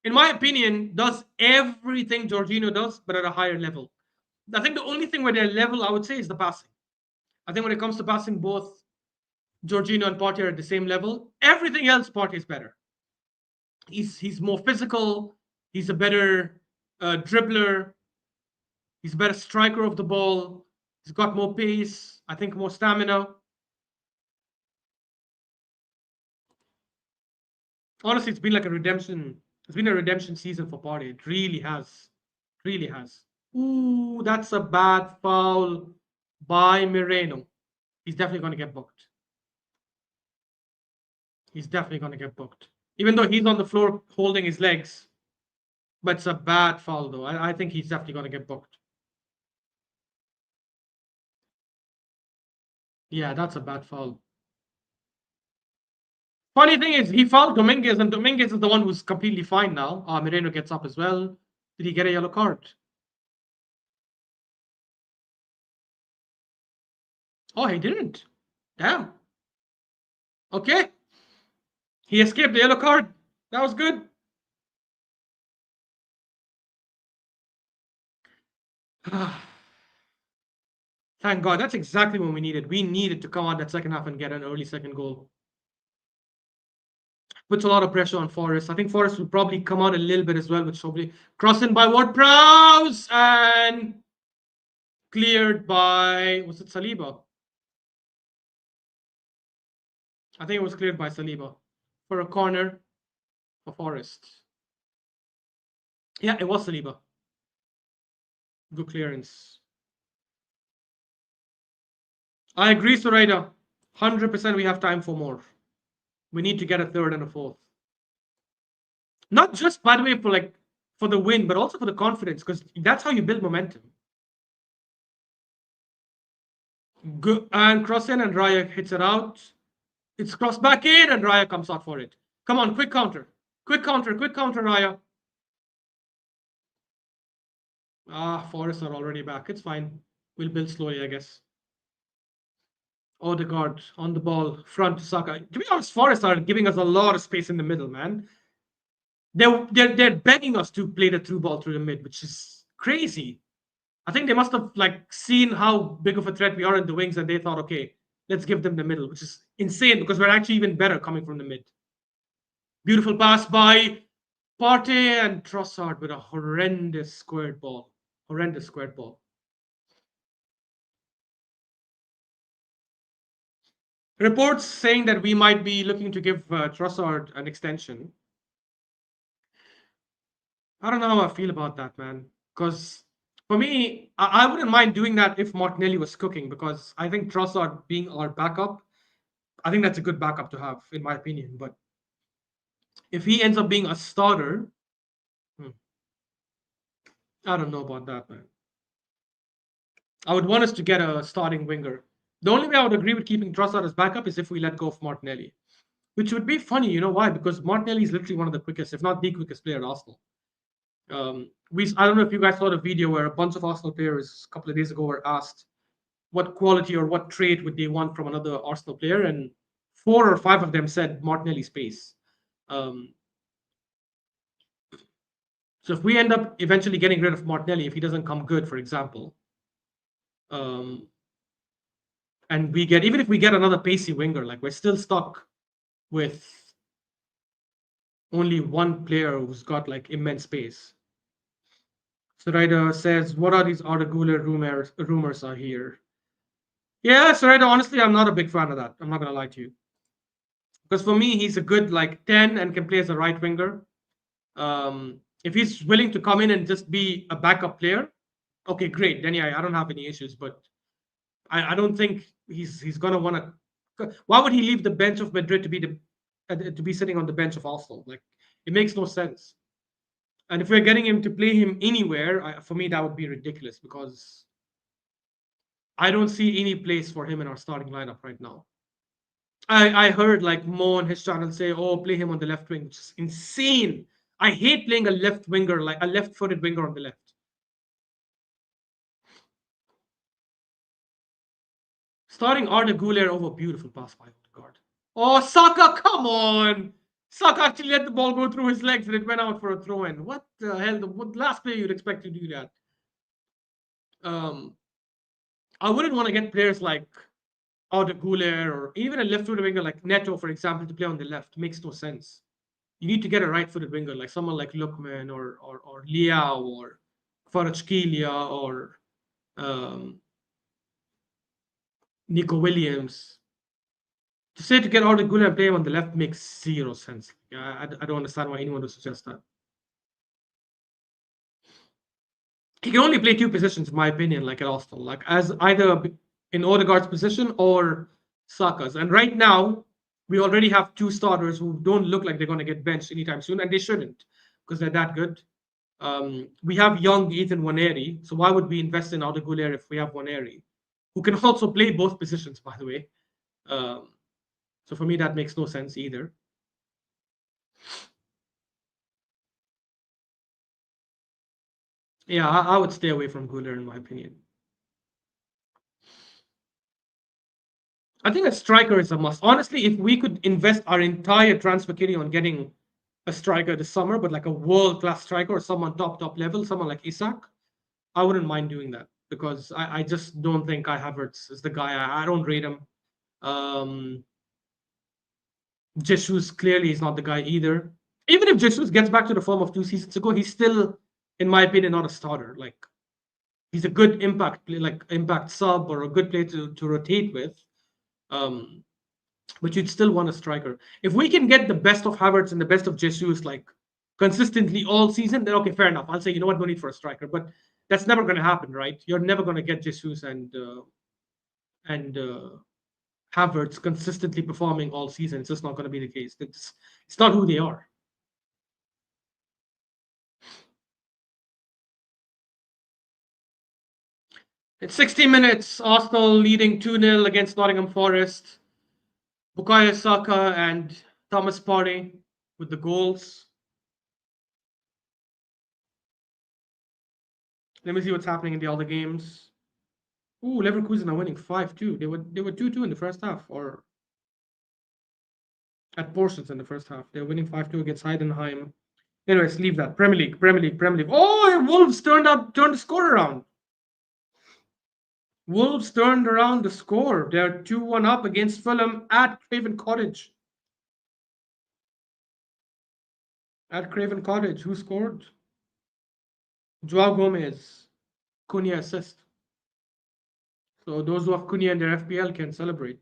in my opinion, does everything Jorginho does, but at a higher level. I think the only thing where they're level, I would say, is the passing. I think when it comes to passing, both Jorginho and Partey are at the same level. Everything else, Partey is better. He's more physical. He's a better dribbler. He's a better striker of the ball. He's got more pace. I think more stamina. Honestly, it's been like a redemption. It's been a redemption season for Partey. It really has. Really has. Ooh, that's a bad foul by Moreno. He's definitely going to get booked. He's definitely going to get booked. Even though he's on the floor holding his legs. But it's a bad foul, though. I think he's definitely going to get booked. Yeah, that's a bad foul. Funny thing is, he fouled Dominguez, and Dominguez is the one who's completely fine now. Moreno gets up as well. Did he get a yellow card? Oh, he didn't. Damn. Okay. He escaped the yellow card. That was good. Thank God. That's exactly what we needed. We needed to come out that second half and get an early second goal. Puts a lot of pressure on Forest. I think Forest will probably come out a little bit as well with Shobley. Crossing by Ward-Prowse and cleared by, was it Saliba? I think it was cleared by Saliba for a corner for Forest. Yeah, it was Saliba. Good clearance. I agree, Suraida. 100% we have time for more. We need to get a third and a fourth. Not just, by the way, for the win, but also for the confidence, because that's how you build momentum. Good, and cross in, and Raya hits it out. It's crossed back in, and Raya comes out for it. Come on, quick counter. Quick counter, Raya. Forest are already back. It's fine. We'll build slowly, I guess. Odegaard on the ball, front to Saka. To be honest, Forest are giving us a lot of space in the middle, man. They're begging us to play the through ball through the mid, which is crazy. I think they must have like seen how big of a threat we are in the wings, and they thought, okay, let's give them the middle, which is insane because we're actually even better coming from the mid. Beautiful pass by Partey and Trossard with a horrendous squared ball. Horrendous squared ball. Reports saying that we might be looking to give Trossard an extension. I don't know how I feel about that, man. Because for me, I wouldn't mind doing that if Martinelli was cooking, because I think Trossard being our backup, I think that's a good backup to have, in my opinion. But if he ends up being a starter, hmm, I don't know about that, man. I would want us to get a starting winger. The only way I would agree with keeping Trossard as backup is if we let go of Martinelli, which would be funny. You know why? Because Martinelli is literally one of the quickest, if not the quickest player at Arsenal. I don't know if you guys saw the video where a bunch of Arsenal players a couple of days ago were asked what quality or what trait would they want from another Arsenal player, and 4 or 5 of them said Martinelli's pace. Um, so if we end up eventually getting rid of Martinelli, if he doesn't come good, for example, um, and we get even if we get another pacey winger, like we're still stuck with only one player who's got like immense pace. So Ryder says, "What are these Arda Güler rumors are here?" Yeah, so Ryder, honestly, I'm not a big fan of that. I'm not gonna lie to you, because for me, he's a good like 10 and can play as a right winger. If he's willing to come in and just be a backup player, okay, great. Then yeah, I don't have any issues. But I don't think he's gonna want to. Why would he leave the bench of Madrid to be to be sitting on the bench of Arsenal? Like it makes no sense. And if we're getting him to play him anywhere, for me that would be ridiculous because I don't see any place for him in our starting lineup right now. I heard like Mo on his channel say, "Oh, play him on the left wing," which is insane. I hate playing a left winger, like a left-footed winger on the left. Starting Arda Güler over beautiful pass by Odegaard. Oh, Saka, come on! Saka actually let the ball go through his legs and it went out for a throw-in. What the hell? What last player you'd expect to do that? Um, I wouldn't want to get players like Arda Güler or even a left-footed winger like Neto, for example, to play on the left. Makes no sense. You need to get a right-footed winger like someone like Lookman or Liao or Kvaratskhelia or um, Nico Williams. To say to get out of Gula and play him on the left makes zero sense. I don't understand why anyone would suggest that. He can only play 2 positions, in my opinion, like at Arsenal, like as either in Odegaard's position or Saka's. And right now, we already have 2 starters who don't look like they're going to get benched anytime soon, and they shouldn't because they're that good. We have young Ethan Waneri, so why would we invest in Arda Güler if we have Waneri, who can also play both positions, by the way? Um, so for me, that makes no sense either. Yeah, I would stay away from Güler in my opinion. I think a striker is a must. Honestly, if we could invest our entire transfer kitty on getting a striker this summer, but like a world class striker or someone top level, someone like Isak, I wouldn't mind doing that because I just don't think Kai Havertz is the guy. I don't rate him. Um, Jesus clearly is not the guy either. Even if Jesus gets back to the form of 2 seasons ago, he's still, in my opinion, not a starter. Like he's a good impact play, like impact sub or a good player to rotate with. Um, but you'd still want a striker. If we can get the best of Havertz and the best of Jesus like consistently all season, then okay, fair enough. I'll say, you know what, no need for a striker. But that's never going to happen, right? You're never going to get Jesus and Havertz consistently performing all season. It's just not going to be the case. It's not who they are. It's 60 minutes. Arsenal leading 2-0 against Nottingham Forest. Bukayo Saka and Thomas Partey with the goals. Let me see what's happening in the other games. Ooh, Leverkusen are winning 5-2. They were 2-2 in the first half, or at portions in the first half. They're winning 5-2 against Heidenheim. Anyways, leave that. Premier League, Premier League, Premier League. Oh, Wolves turned the score around. Wolves turned around the score. They're 2-1 up against Fulham at Craven Cottage. At Craven Cottage, who scored? Joao Gomez. Cunha assist. So those who have Cunha in their FPL can celebrate.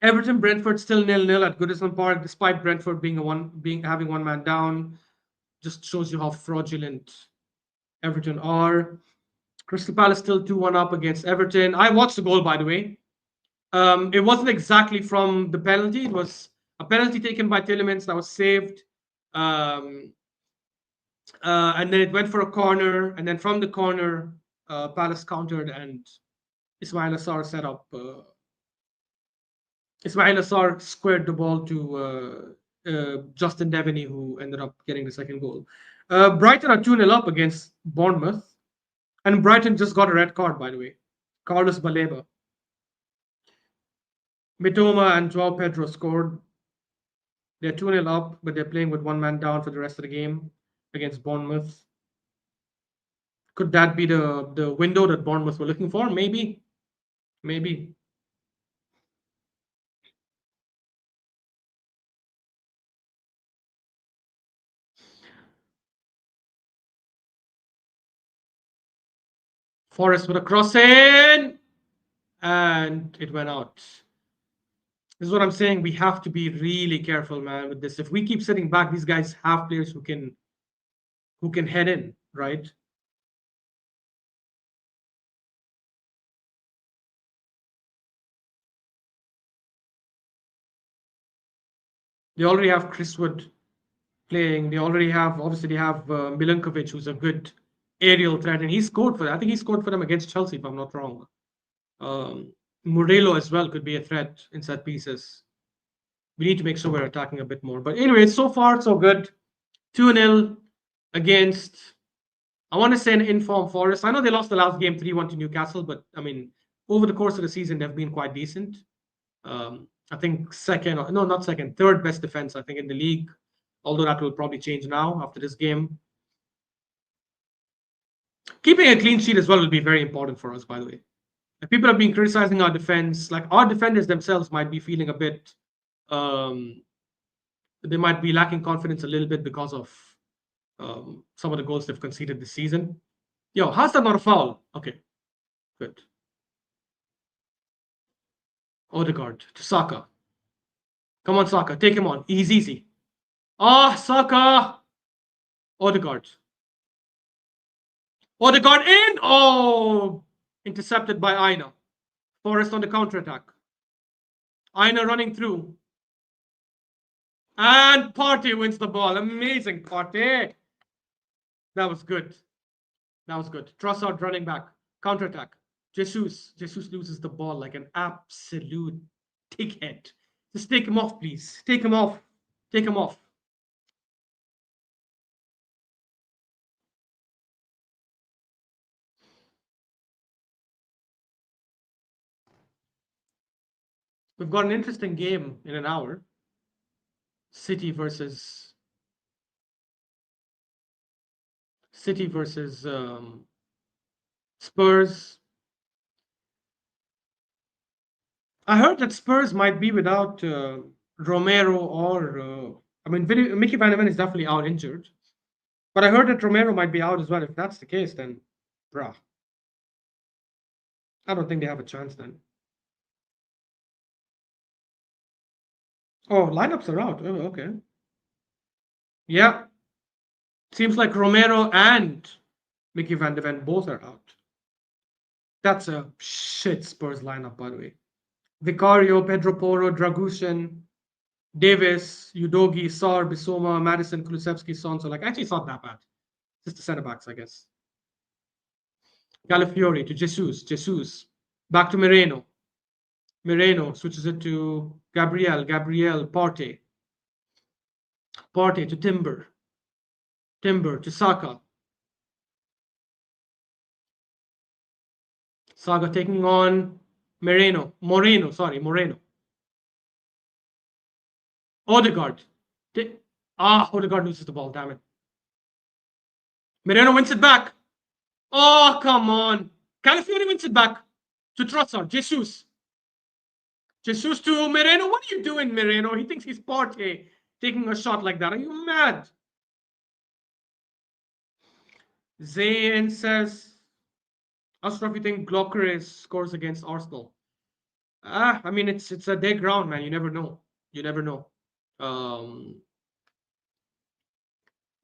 Everton Brentford still 0-0 at Goodison Park, despite Brentford having one man down. Just shows you how fraudulent Everton are. Crystal Palace still 2-1 up against Everton. I watched the goal, by the way. It wasn't exactly from the penalty. It was a penalty taken by Tielemans that was saved. And then it went for a corner. And then from the corner, Palace countered and Ismail Assar set up. Ismail Assar squared the ball to Justin Devaney, who ended up getting the second goal. Brighton are 2-0 up against Bournemouth. And Brighton just got a red card, by the way. Carlos Baleba. Mitoma and Joao Pedro scored. They're 2-0 up, but they're playing with one man down for the rest of the game against Bournemouth. Could that be the window that Bournemouth were looking for? Maybe. Maybe. Forest with a cross in, and it went out. This is what I'm saying. We have to be really careful, man, with this. If we keep sitting back, these guys have players who can head in, right? They already have Chris Wood playing. They already have, obviously, they have Milinkovic, who's a good aerial threat, and he scored for them. I think he scored for them against Chelsea, if I'm not wrong. Murillo as well could be a threat in set pieces. We need to make sure we're attacking a bit more. But anyway, so far, so good. 2-0 against, I want to say, an informed Forest. I know they lost the last game 3-1 to Newcastle, but I mean, over the course of the season, they've been quite decent. I think third best defense, I think, in the league. Although that will probably change now after this game. Keeping a clean sheet as well will be very important for us, by the way. If people have been criticizing our defense, like our defenders themselves might be feeling a bit, they might be lacking confidence a little bit because of some of the goals they've conceded this season. Yo, how's that not a foul? Okay, good. Odegaard to Saka. Come on, Saka, take him on. He's easy. Saka! Odegaard. Odegaard in! Oh! Intercepted by Aina. Forest on the counter-attack. Aina running through. And Partey wins the ball. Amazing, Partey. That was good. That was good. Trossard running back. Counter-attack. Jesus loses the ball like an absolute dickhead. Just take him off, please. Take him off. Take him off. We've got an interesting game in an hour. City versus Spurs. I heard that Spurs might be without Romero or Mickey Van de Ven is definitely out injured, but I heard that Romero might be out as well. If that's the case, then, bruh, I don't think they have a chance then. Oh, lineups are out. Oh, okay. Yeah, seems like Romero and Mickey Van de Ven both are out. That's a shit Spurs lineup, by the way. Vicario, Pedro Porro, Dragushin, Davis, Udogi, Sar, Bisoma, Madison, Kulusevski, Son. So, actually, it's not that bad. Just the centre backs, I guess. Calafiori to Jesus. Back to Moreno. Moreno switches it to Gabriel, Partey to Timber to Saka. Saka taking on Moreno. Odegaard. Odegaard loses the ball, damn it. Moreno wins it back. Oh, come on. Calafiori wins it back to Trossard. Jesus to Moreno. What are you doing, Moreno? He thinks he's Partey taking a shot like that. Are you mad? Zayn says, Ashraf, you think Glocker scores against Arsenal? I mean, it's a dead ground, man. You never know. Um,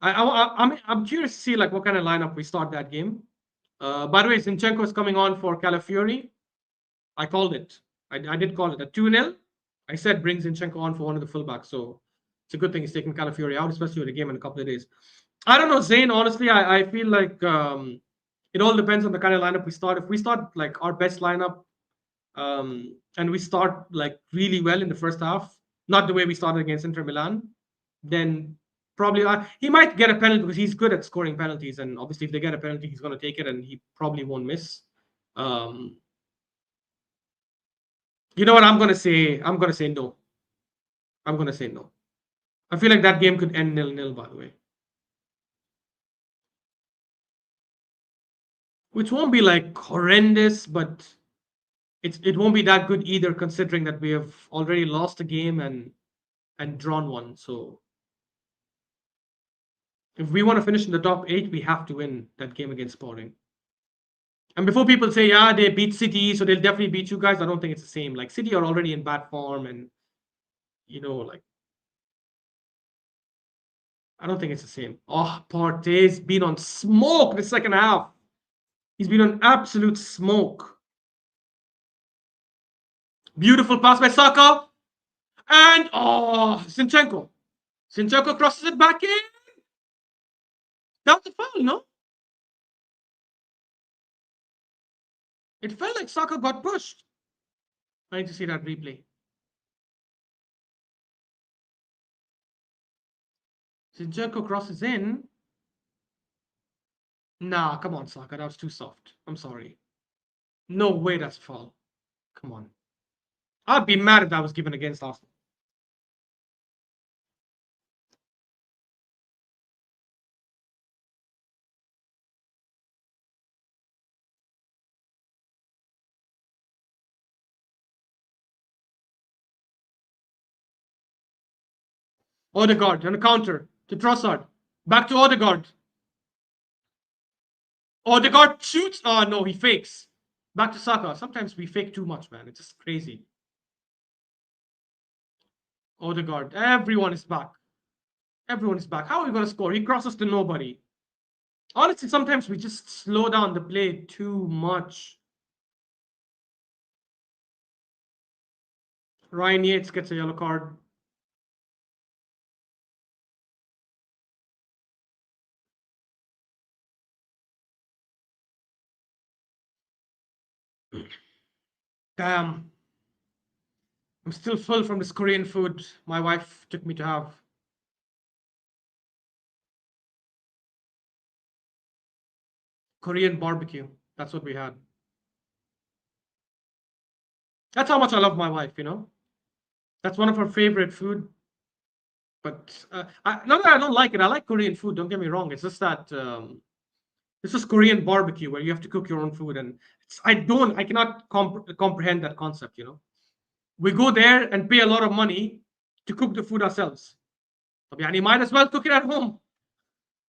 I'm curious to see like what kind of lineup we start that game. By the way, Zinchenko is coming on for Calafiori. I called it. I did call it a 2-0. I said bring Zinchenko on for one of the fullbacks. So it's a good thing he's taking Calafiori out, especially with the game in a couple of days. I don't know, Zayn. Honestly, I feel like it all depends on the kind of lineup we start. If we start like our best lineup, and we start like really well in the first half, not the way we started against Inter Milan, then probably he might get a penalty because he's good at scoring penalties, and obviously if they get a penalty, he's going to take it, and he probably won't miss. You know what? I'm going to say no. I'm going to say no. I feel like that game could end 0-0, by the way. Which won't be like horrendous, but it won't be that good either, considering that we have already lost a game and drawn one. So if we want to finish in the top 8, we have to win that game against Sporting. And before people say, yeah, they beat City, so they'll definitely beat you guys, I don't think it's the same. Like, City are already in bad form, and, like, I don't think it's the same. Oh, Partey's been on smoke the second half. He's been on absolute smoke. Beautiful pass by Saka. And, Zinchenko. Zinchenko crosses it back in. That's a foul, no? It felt like Saka got pushed. I need to see that replay. Zinchenko crosses in. Nah, come on, Saka. That was too soft. I'm sorry. No way that's a foul. Come on. I'd be mad if that was given against Arsenal. Odegaard on a counter to Trossard. Back to Odegaard. Odegaard shoots. Oh, no, he fakes. Back to Saka. Sometimes we fake too much, man. It's just crazy. Odegaard. Everyone is back. Everyone is back. How are we going to score? He crosses to nobody. Honestly, sometimes we just slow down the play too much. Ryan Yates gets a yellow card. Damn. I'm still full from this Korean food my wife took me to have. Korean barbecue. That's what we had. That's how much I love my wife, That's one of her favorite food. But not that I don't like it. I like Korean food. Don't get me wrong. It's just that it's just Korean barbecue where you have to cook your own food, and I cannot comprehend that concept. We go there and pay a lot of money to cook the food ourselves. You might as well cook it at home.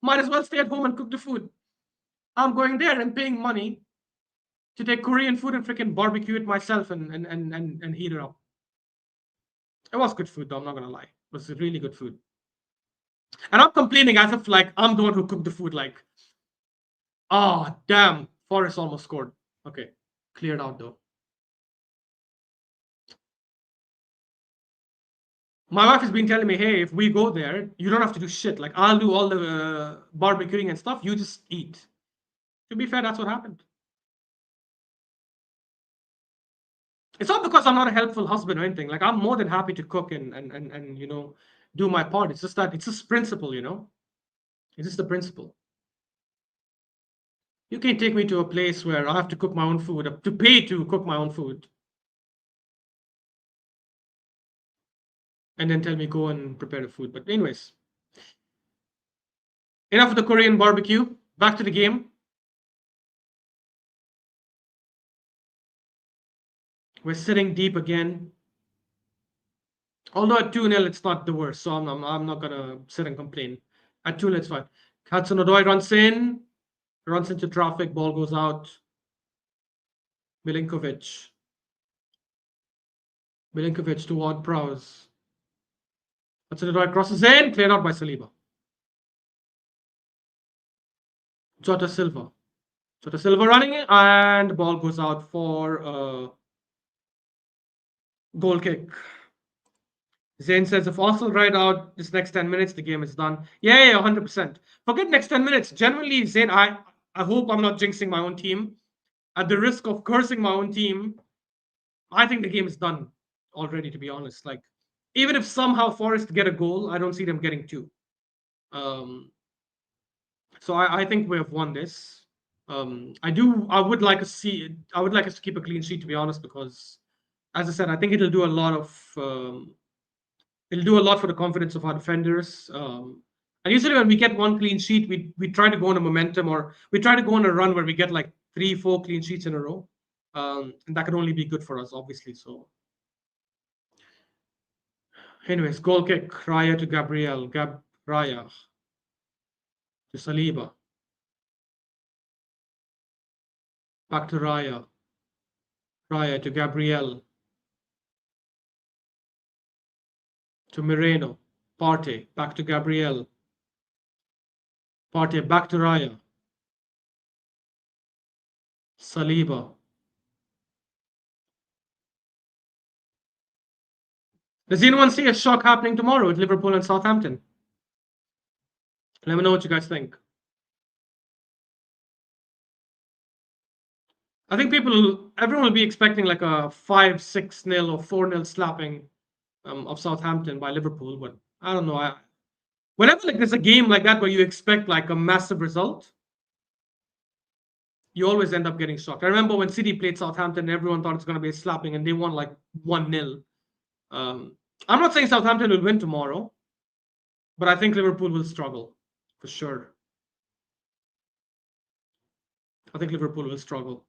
Might as well stay at home and cook the food. I'm going there and paying money to take Korean food and freaking barbecue it myself and heat it up. It was good food, though. I'm not gonna lie. It was really good food. And I'm complaining as if like I'm the one who cooked the food. Like, damn, Forest almost scored. Okay, cleared out though. My wife has been telling me, hey, if we go there, you don't have to do shit. Like, I'll do all the barbecuing and stuff. You just eat. To be fair, that's what happened. It's not because I'm not a helpful husband or anything. Like, I'm more than happy to cook and do my part. It's just that it's just principle. It's just the principle. You can't take me to a place where I have to cook my own food, to pay to cook my own food, and then tell me go and prepare the food. But anyways, enough of the Korean barbecue. Back to the game. We're sitting deep again. Although at 2-0, it's not the worst, so I'm not gonna sit and complain. At 2-0, it's fine. Hudson-Odoi runs into traffic, ball goes out. Milinkovic to Ward-Prowse. Hudson-Odoi crosses in, cleared out by Saliba. Jota Silva running, and the ball goes out for a goal kick. Zayn says if Arsenal ride out this next 10 minutes, the game is done. Yeah, 100%. Forget next 10 minutes. Generally, Zayn, I hope I'm not jinxing my own team. At the risk of cursing my own team, I think the game is done already, to be honest. Like, even if somehow Forest get a goal, I don't see them getting two. So I think we have won this. I would like us to keep a clean sheet, to be honest, because as I said, I think it'll do a lot for the confidence of our defenders. And usually when we get one clean sheet, we try to go on a momentum, or we try to go on a run where we get like 3-4 clean sheets in a row. And that can only be good for us, obviously. So anyways, goal kick, Raya to Gabriel, Raya to Saliba, back to Raya to Gabriel, to Moreno, Partey, back to Gabriel, Partey, back to Raya, Saliba. Does anyone see a shock happening tomorrow with Liverpool and Southampton? Let me know what you guys think. I think everyone will be expecting like a 5-6-0 or 4-0 slapping of Southampton by Liverpool, but I don't know. Whenever like there's a game like that where you expect like a massive result, you always end up getting shocked. I remember when City played Southampton, everyone thought it's going to be a slapping, and they won like 1-0. I'm not saying Southampton will win tomorrow, but I think Liverpool will struggle for sure. I think Liverpool will struggle.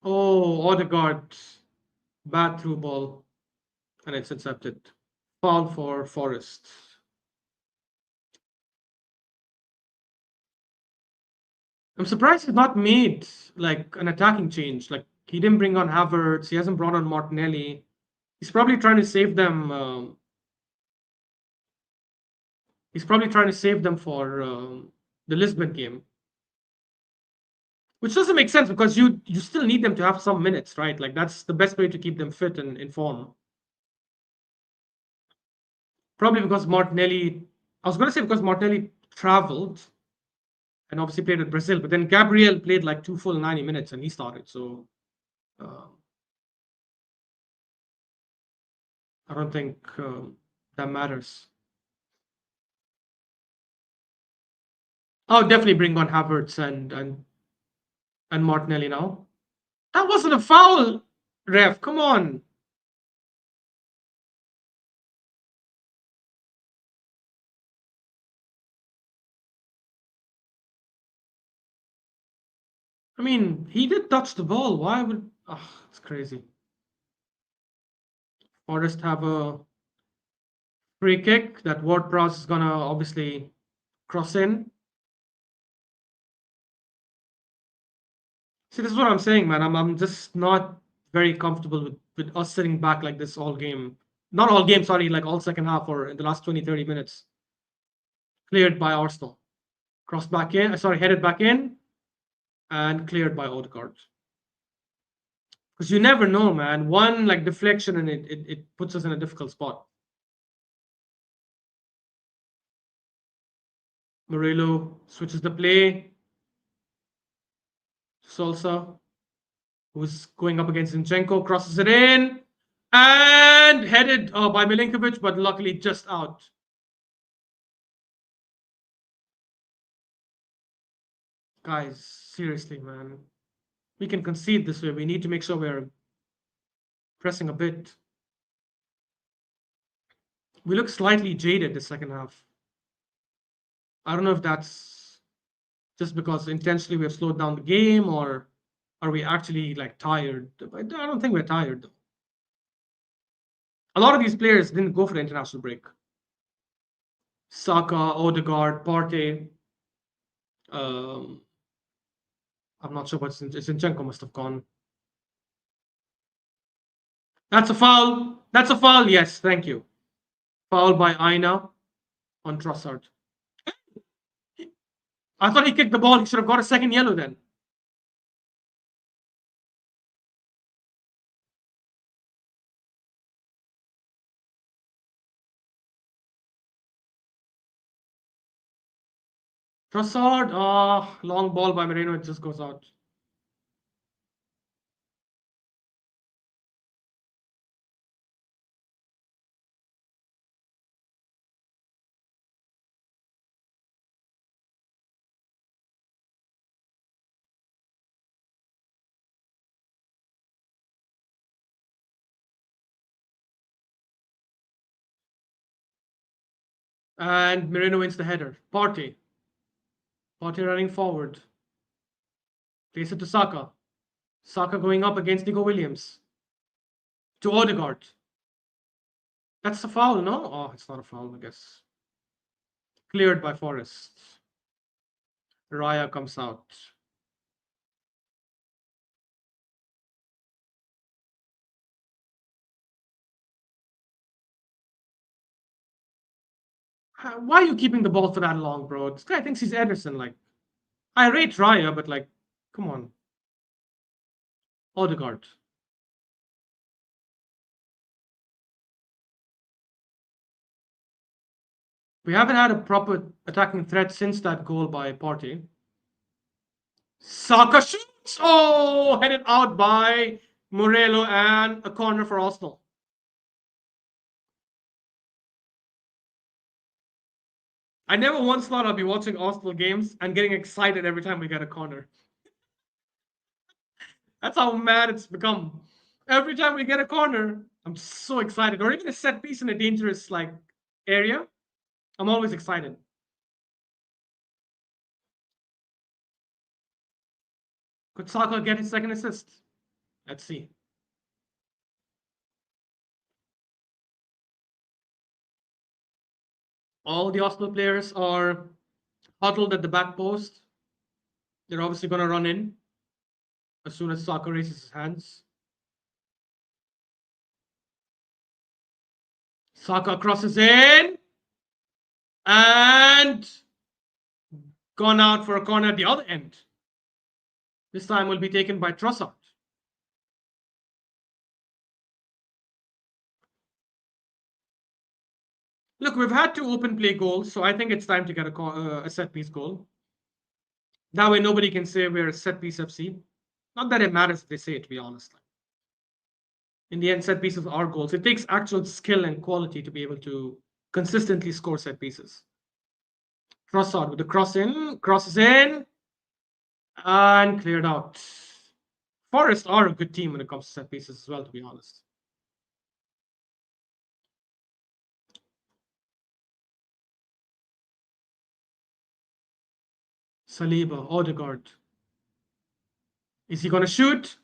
Oh, Odegaard, bad through ball, and it's intercepted. Foul for Forest. I'm surprised he's not made like an attacking change. Like, he didn't bring on Havertz. He hasn't brought on Martinelli. He's probably trying to save them. He's probably trying to save them for the Lisbon game, which doesn't make sense because you still need them to have some minutes, right? Like, that's the best way to keep them fit and in form. Probably because Martinelli. I was going to say because Martinelli traveled and obviously played with Brazil, but then Gabriel played like 2 full 90 minutes and he started. So uh, I don't think that matters. I'll definitely bring on Havertz and Martinelli now. That wasn't a foul, ref. Come on. I mean, he did touch the ball. Why would? It's crazy. Forest have a free kick that Ward-Prowse is gonna obviously cross in. See, this is what I'm saying, man. I'm just not very comfortable with us sitting back like this all game. Not all game, sorry, like all second half or in the last 20, 30 minutes. Cleared by Arsenal. Crossed back in, sorry, headed back in, and cleared by Odegaard. Because you never know, man. One like deflection and it puts us in a difficult spot. Morello switches the play. Salsa, who's going up against Zinchenko, crosses it in and headed by Milinkovic, but luckily just out. Guys, seriously, man. We can concede this way. We need to make sure we're pressing a bit. We look slightly jaded the second half. I don't know if that's just because intentionally we have slowed down the game, or are we actually like tired? I don't think we're tired though. A lot of these players didn't go for the international break. Saka, Odegaard, Partey. Um, I'm not sure what Zinchenko must have gone. That's a foul. That's a foul. Yes, thank you. Foul by Aina on Trossard. I thought he kicked the ball. He should have got a second yellow then. Trossard, long ball by Moreno. It just goes out. And Moreno wins the header. Partey. Partey running forward. Plays it to Saka. Saka going up against Nico Williams. To Odegaard. That's a foul, no? Oh, it's not a foul, I guess. Cleared by Forest. Raya comes out. Why are you keeping the ball for that long, bro? This guy thinks he's Ederson. Like, I rate Raya, but like, come on. Odegaard. We haven't had a proper attacking threat since that goal by Partey. Saka shoots! Oh, headed out by Morello, and a corner for Arsenal. I never once thought I'd be watching Arsenal games and getting excited every time we get a corner. That's how mad it's become. Every time we get a corner, I'm so excited. Or even a set piece in a dangerous like area, I'm always excited. Could Saka get his second assist? Let's see. All the Arsenal players are huddled at the back post. They're obviously going to run in as soon as Saka raises his hands. Saka crosses in and gone out for a corner at the other end. This time will be taken by Trossard. Look, we've had two open play goals, so I think it's time to get a set piece goal. That way, nobody can say we're a set piece FC. Not that it matters if they say it, to be honest. In the end, set pieces are goals. It takes actual skill and quality to be able to consistently score set pieces. Trossard with the crosses in, and cleared out. Forest are a good team when it comes to set pieces as well, to be honest. Saliba, Odegaard. Is he going to shoot?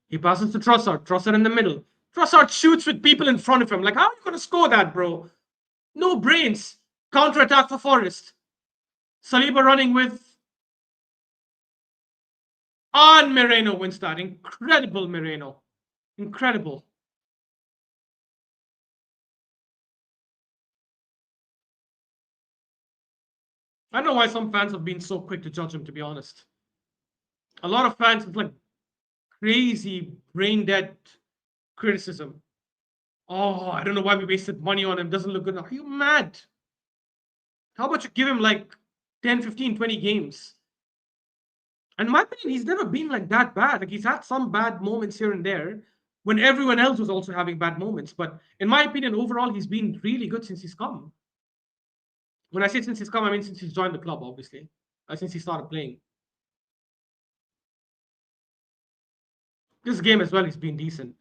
He passes to Trossard. Trossard in the middle. Trossard shoots with people in front of him. Like, how are you going to score that, bro? No brains. Counter attack for Forest. Saliba running with. And Moreno wins that. Incredible, Moreno. Incredible. I don't know why some fans have been so quick to judge him, to be honest. A lot of fans have like crazy brain dead criticism. Oh, I don't know why we wasted money on him. Doesn't look good enough. Are you mad? How about you give him like 10, 15, 20 games. And in my opinion, he's never been like that bad. Like he's had some bad moments here and there when everyone else was also having bad moments. But in my opinion, overall, he's been really good since he's come. When I say since he's come, I mean since he's joined the club, obviously. Since he started playing. This game as well, he's been decent.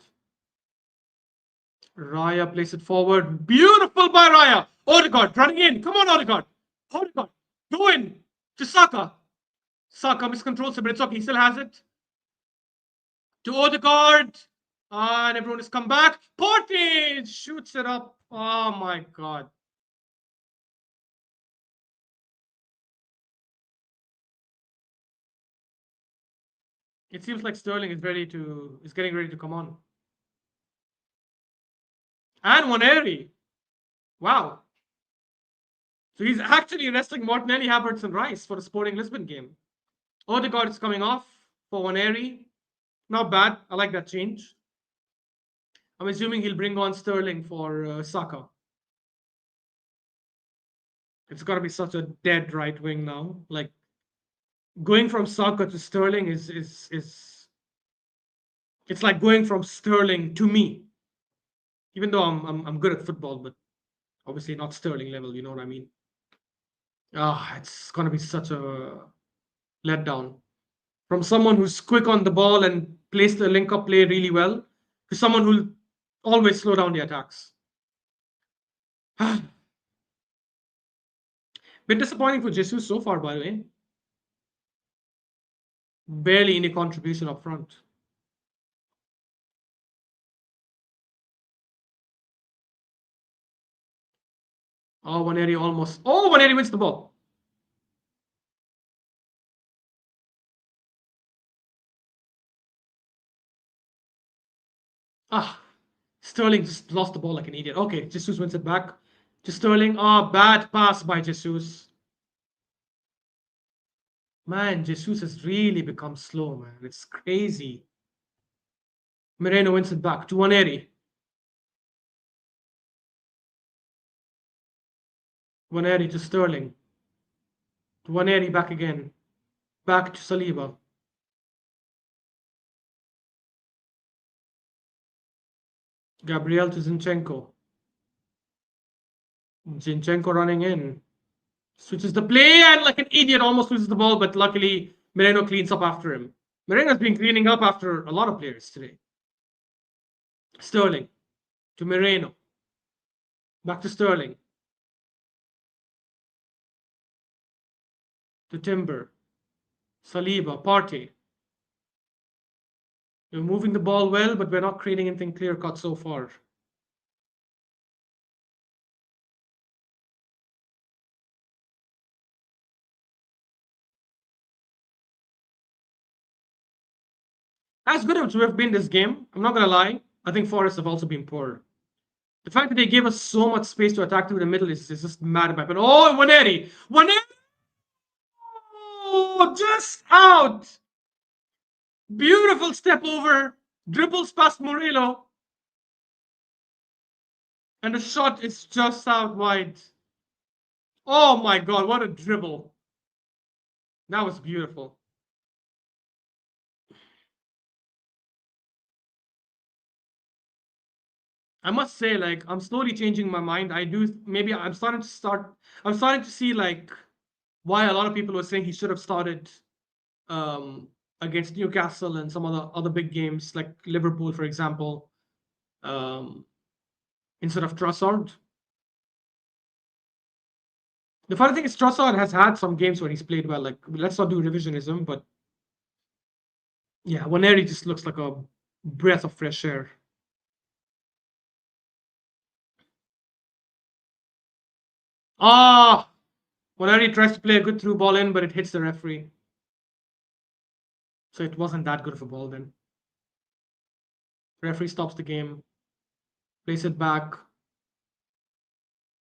Raya plays it forward. Beautiful by Raya. Odegaard running in. Come on, Odegaard. Odegaard. Go in. To Saka. Saka miscontrols it, but it's okay. He still has it. To Odegaard. And everyone has come back. Partey shoots it up. Oh my god. It seems like Sterling is getting ready to come on. And Waneri. Wow. So he's actually resting Martinelli, Havertz, and Rice for the Sporting Lisbon game. Odegaard is coming off for Waneri. Not bad. I like that change. I'm assuming he'll bring on Sterling for Saka. It's got to be such a dead right wing now. Like going from Saka to Sterling is it's like going from Sterling to me. Even though I'm good at football, but obviously not Sterling level. You know what I mean? It's gonna be such a letdown from someone who's quick on the ball and plays the link up play really well to someone who'll always slow down the attacks. Bit disappointing for Jesus so far, by the way. Barely any contribution up front. Oh, Waneri almost. Oh, Waneri wins the ball. Sterling just lost the ball like an idiot. Okay, Jesus wins it back to Sterling. Bad pass by Jesus. Man, Jesus has really become slow, man. It's crazy. Moreno wins it back to Waneri. Waneri to Sterling. To Waneri back again. Back to Saliba. Gabriel to Zinchenko. Zinchenko running in. Switches the play and like an idiot almost loses the ball, but luckily Moreno cleans up after him. Moreno's been cleaning up after a lot of players today. Sterling to Moreno. Back to Sterling. To Timber. Saliba. Partey. We're moving the ball well, but we're not creating anything clear cut so far. As good as we've been this game, I'm not gonna lie, I think Forest have also been poor. The fact that they gave us so much space to attack through the middle is just mad about it. Oh, Waneri! Waneri! Oh, just out! Beautiful step over, dribbles past Murillo, and the shot is just out wide. Oh my god, what a dribble. That was beautiful. I must say, like, I'm slowly changing my mind. Maybe I'm starting to see like why a lot of people were saying he should have started um against Newcastle and some other big games like Liverpool, for example, um, instead of Trossard. The funny thing is Trossard has had some games where he's played well. Like, let's not do revisionism, but yeah, Waneri just looks like a breath of fresh air. Ah, Waneri tries to play a good through ball in, but it hits the referee. So it wasn't that good of a ball then. Referee stops the game, plays it back.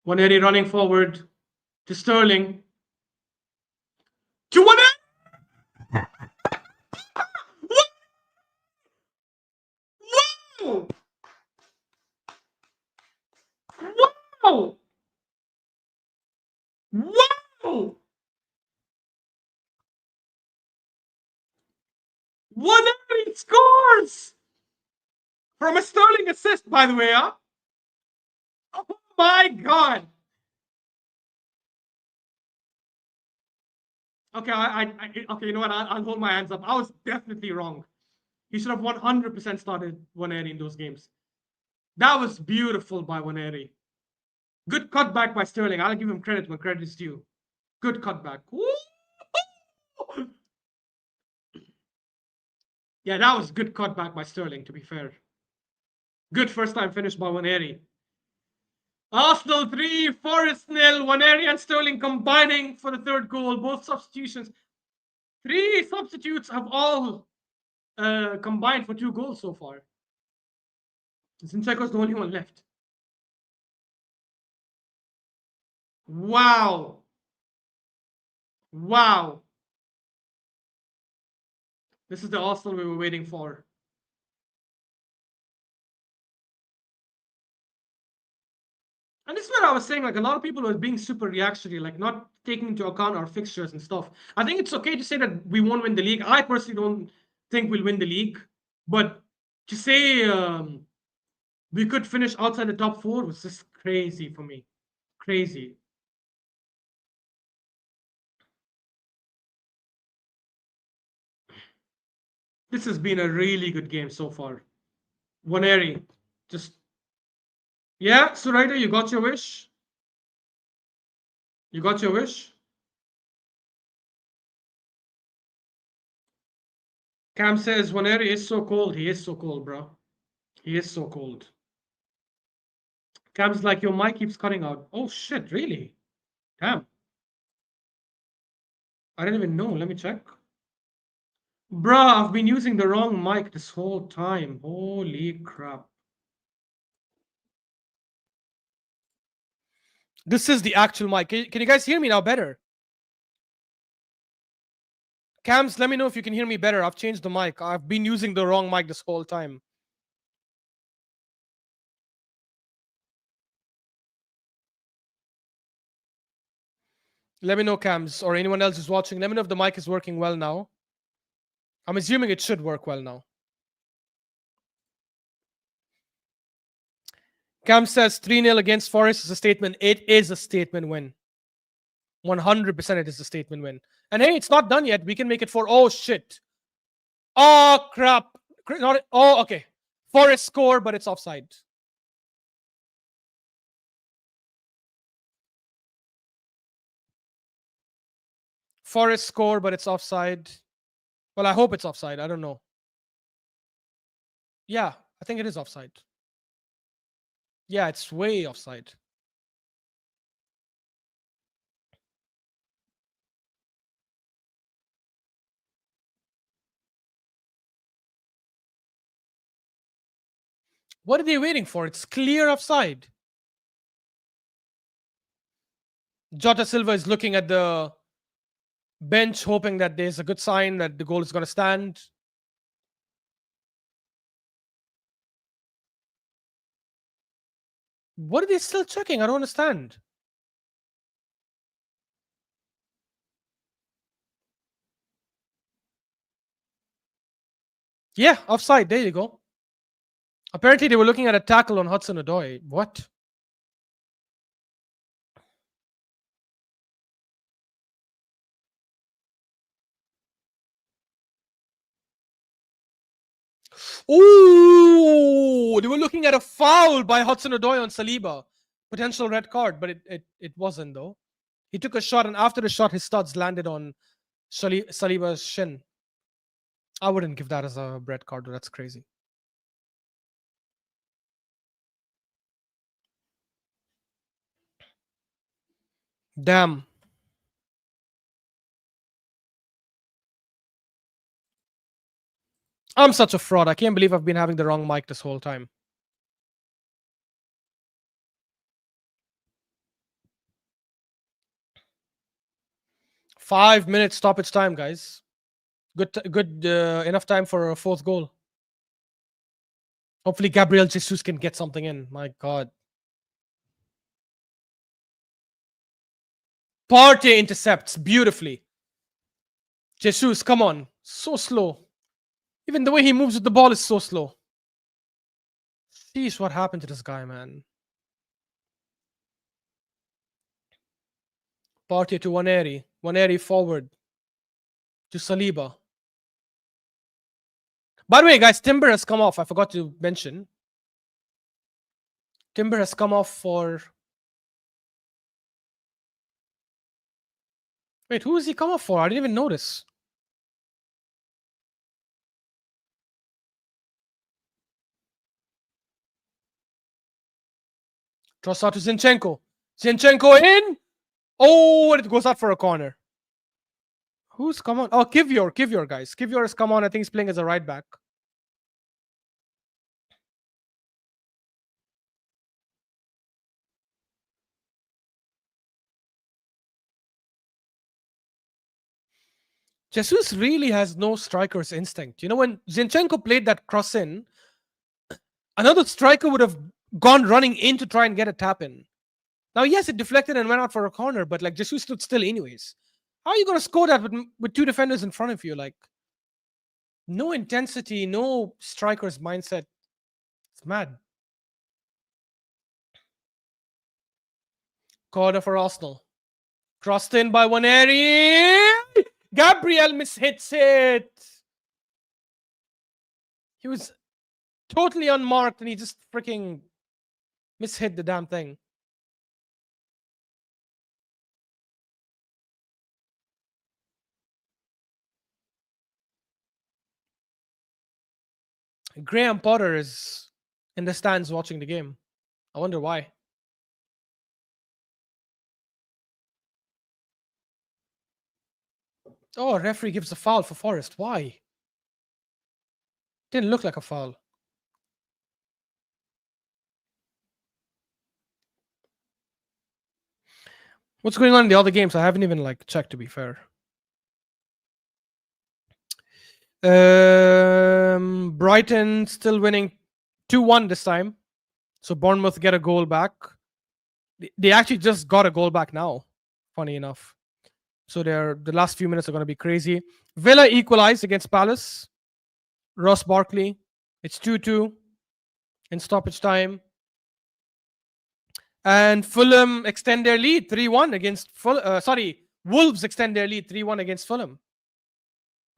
Waneri running forward to Sterling. To Waneri! Wow! Wow! Wow! Waneri scores from a Sterling assist, by the way. Huh? Oh my god. Okay, okay. You know what? I'll hold my hands up. I was definitely wrong. He should have 100% started Waneri in those games. That was beautiful by Waneri. Good cutback by Sterling. I'll give him credit when credit is due. Good cutback. Woo! Yeah, that was good cutback by Sterling, to be fair. Good first time finish by Waneri. Arsenal 3, Forest 0. Waneri and Sterling combining for the third goal. Both substitutions. 3 substitutes have all combined for 2 goals so far. Zinchenko's the only one left. Wow. Wow. This is the Arsenal we were waiting for. And this is what I was saying, like a lot of people are being super reactionary, like not taking into account our fixtures and stuff. I think it's okay to say that we won't win the league. I personally don't think we'll win the league. But to say we could finish outside the top 4 was just crazy for me. Crazy. This has been a really good game so far. Waneri, just yeah, Suraida, you got your wish. You got your wish. Cam says Waneri is so cold. He is so cold, bro. He is so cold. Cam's like, your mic keeps cutting out. Oh shit, really? Damn. I didn't even know. Let me check. Bruh, I've been using the wrong mic this whole time. Holy crap. This is the actual mic. Can you guys hear me now better? Cams, let me know if you can hear me better. I've changed the mic. I've been using the wrong mic this whole time. Let me know, Cams, or anyone else who's watching. Let me know if the mic is working well now. I'm assuming it should work well now. Cam says 3-0 against Forest is a statement. It is a statement win. 100% it is a statement win. And hey, it's not done yet. We can make it 4. Oh, shit. Oh, crap. Oh, okay. Forest score, but it's offside. Forest score, but it's offside. Well, I hope it's offside. I don't know. Yeah, I think it is offside. Yeah, it's way offside. What are they waiting for? It's clear offside. Jota Silva is looking at the bench, hoping that there's a good sign that the goal is going to stand. What are they still checking? I don't understand. Yeah, offside. There you go. Apparently, they were looking at a tackle on Hudson-Odoi. What? Ooh, they were looking at a foul by Hudson-Odoi on Saliba. Potential red card, but it wasn't, though. He took a shot, and after the shot, his studs landed on Saliba's shin. I wouldn't give that as a red card, though. That's crazy. Damn. I'm such a fraud. I can't believe I've been having the wrong mic this whole time. Five minutes stoppage time, guys. Good enough time for a 4th goal. Hopefully Gabriel Jesus can get something in. My God. Partey intercepts beautifully. Jesus, come on. So slow. Even the way he moves with the ball is so slow. Sheesh, what happened to this guy, man? Partey to Waneri. Waneri forward to Saliba. By the way, guys, Timber has come off. I forgot to mention. Timber has come off for. Wait, who has he come off for? I didn't even notice. Trossard to Zinchenko. Zinchenko in. Oh, and it goes out for a corner. Who's come on? Oh, Kivior, guys. Kivior has come on. I think he's playing as a right back. Jesus really has no striker's instinct. You know, when Zinchenko played that cross in, another striker would have gone running in to try and get a tap in. Now, yes, it deflected and went out for a corner, but like Jesus stood still anyways. How are you going to score that with two defenders in front of you? Like, no intensity, no striker's mindset. It's mad. Corner for Arsenal. Crossed in by Waneri. Gabriel mishits it. He was totally unmarked and he just freaking mishit the damn thing. Graham Potter is in the stands watching the game. I wonder why. Oh, referee gives a foul for Forest. Why? Didn't look like a foul. What's going on in the other games? I haven't even like checked, to be fair. Brighton still winning 2-1 this time. So Bournemouth get a goal back. They actually just got a goal back now, funny enough. So the last few minutes are going to be crazy. Villa equalized against Palace. Ross Barkley. It's 2-2 in stoppage time. And Fulham extend their lead 3-1 against Wolves extend their lead 3-1 against Fulham.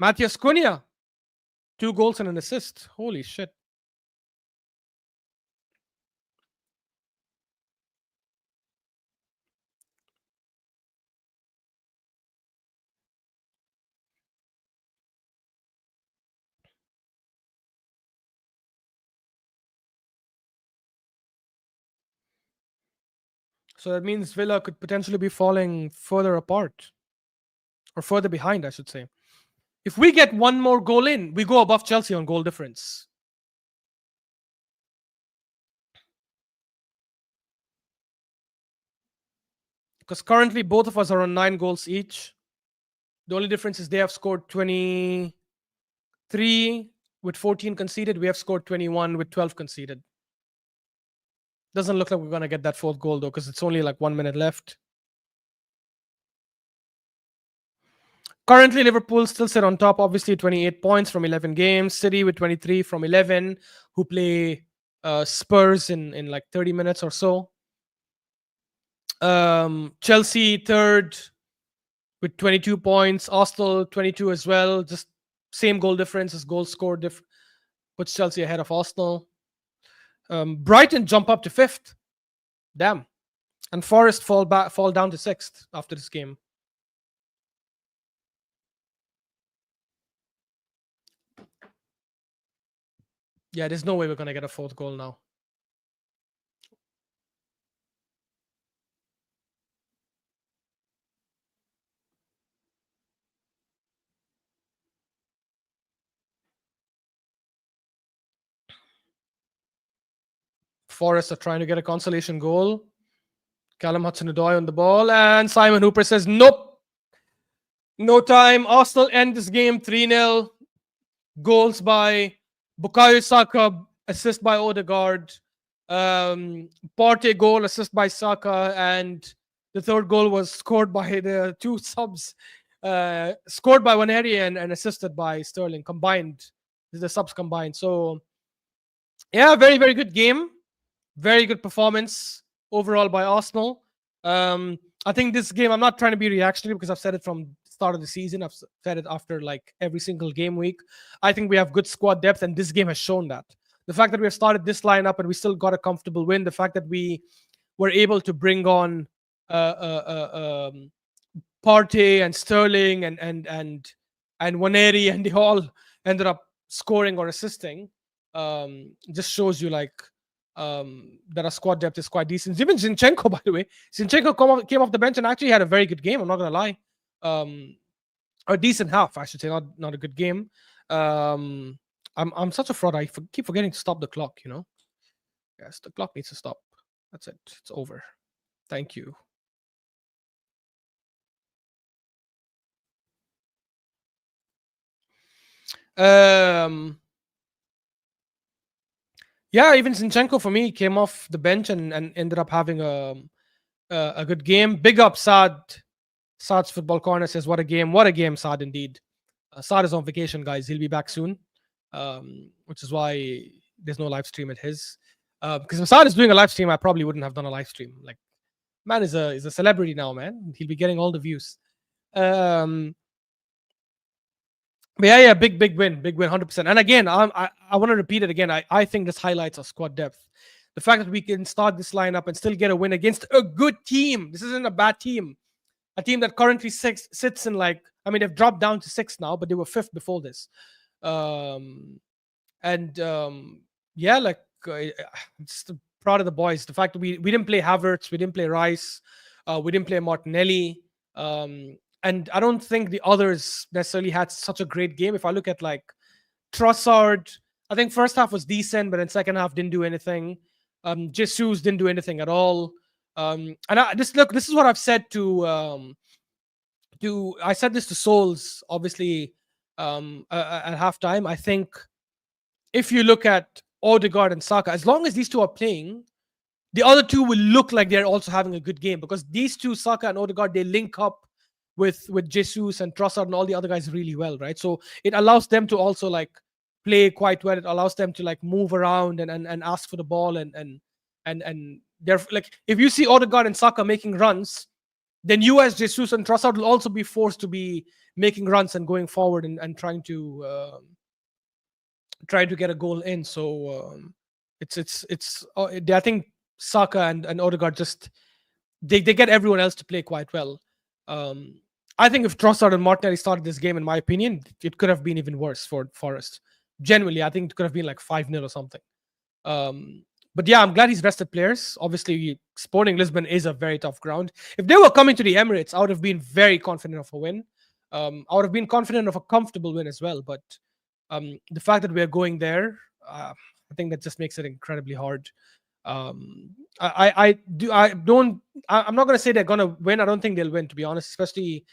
Matthias Cunha, 2 goals and an assist. Holy shit. So that means Villa could potentially be falling further apart. Or further behind, I should say. If we get one more goal in, we go above Chelsea on goal difference. Because currently both of us are on 9 goals each. The only difference is they have scored 23 with 14 conceded. We have scored 21 with 12 conceded. Doesn't look like we're going to get that 4th goal though, because it's only like 1 minute left. Currently, Liverpool still sit on top, obviously 28 points from 11 games. City with 23 from 11, who play Spurs in like 30 minutes or so. Chelsea 3rd with 22 points. Arsenal 22 as well. Just same goal difference as goal scored. Puts Chelsea ahead of Arsenal. Brighton jump up to 5th. Damn. And Forest fall down to 6th after this game. Yeah, there's no way we're going to get a 4th goal now. Forest are trying to get a consolation goal. Callum Hudson-Odoi on the ball. And Simon Hooper says, nope. No time. Arsenal end this game 3-0. Goals by Bukayo Saka, assist by Odegaard. Partey goal, assist by Saka. And the 3rd goal was scored by the 2 subs. Scored by Waneri and assisted by Sterling. Combined the subs combined. So yeah, very very good game, very good performance overall by Arsenal. I think this game, I'm not trying to be reactionary because I've said it from the start of the season. I've said it after like every single game week. I think we have good squad depth, and this game has shown that. The fact that we have started this lineup and we still got a comfortable win, the fact that we were able to bring on Partey and Sterling and Waneri, and they all ended up scoring or assisting. Just shows you like that our squad depth is quite decent. Even Zinchenko, by the way, Zinchenko came off the bench and actually had a very good game. I'm not gonna lie, a decent half, I should say, not a good game. I'm such a fraud. I keep forgetting to stop the clock. Yes, the clock needs to stop. That's it. It's over. Thank you. Yeah, even Zinchenko for me came off the bench and ended up having a good game. Big up Saad. Saad's Football Corner says, "What a game! What a game, Saad indeed." Saad is on vacation, guys. He'll be back soon, which is why there's no live stream at his. Because if Saad is doing a live stream, I probably wouldn't have done a live stream. Like, man is a celebrity now, man. He'll be getting all the views. But yeah, big win, 100%. And again, I want to repeat it again. I think this highlights our squad depth. The fact that we can start this lineup and still get a win against a good team. This isn't a bad team. A team that currently sits in like, I mean, they've dropped down to 6th now, but they were 5th before this. Yeah, like just proud of the boys. The fact that we didn't play Havertz, we didn't play Rice, we didn't play Martinelli. And I don't think the others necessarily had such a great game. If I look at like Trossard, I think first half was decent, but then second half didn't do anything. Jesus didn't do anything at all. And this is what I've said to I said this to Souls, obviously, at halftime. I think if you look at Odegaard and Saka, as long as these two are playing, the other two will look like they're also having a good game, because these two, Saka and Odegaard, they link up with Jesus and Trossard and all the other guys really well, right? So it allows them to also like play quite well. It allows them to like move around and ask for the ball and they're like, if you see Odegaard and Saka making runs, then you as Jesus and Trossard will also be forced to be making runs and going forward and trying to get a goal in. So I think Saka and Odegaard just they get everyone else to play quite well. I think if Trossard and Martinelli started this game, in my opinion, it could have been even worse for Forest. Genuinely, I think it could have been like 5-0 or something. But yeah, I'm glad he's rested players. Obviously, Sporting Lisbon is a very tough ground. If they were coming to the Emirates, I would have been very confident of a win. I would have been confident of a comfortable win as well. But the fact that we're going there, I think that just makes it incredibly hard. I'm not going to say they're going to win. I don't think they'll win, to be honest, especially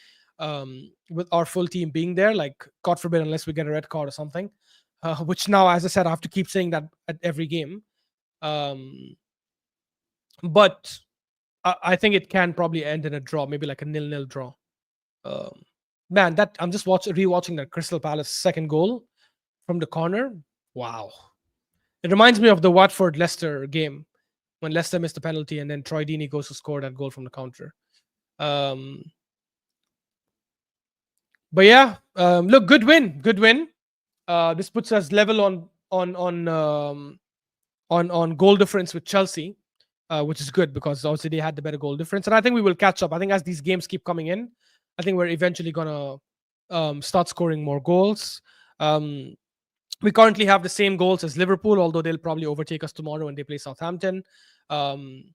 with our full team being there. Like, God forbid, unless we get a red card or something, which now, as I said, I have to keep saying that at every game. But I think it can probably end in a draw, maybe like a 0-0 draw. Man, that I'm just rewatching that Crystal Palace second goal from the corner. Wow. It reminds me of the Watford-Leicester game when Leicester missed the penalty and then Troy Deeney goes to score that goal from the counter. But yeah, look, good win. This puts us level on goal difference with Chelsea, which is good because obviously they had the better goal difference. And I think we will catch up. I think as these games keep coming in, I think we're eventually going to start scoring more goals. We currently have the same goals as Liverpool, although they'll probably overtake us tomorrow when they play Southampton. And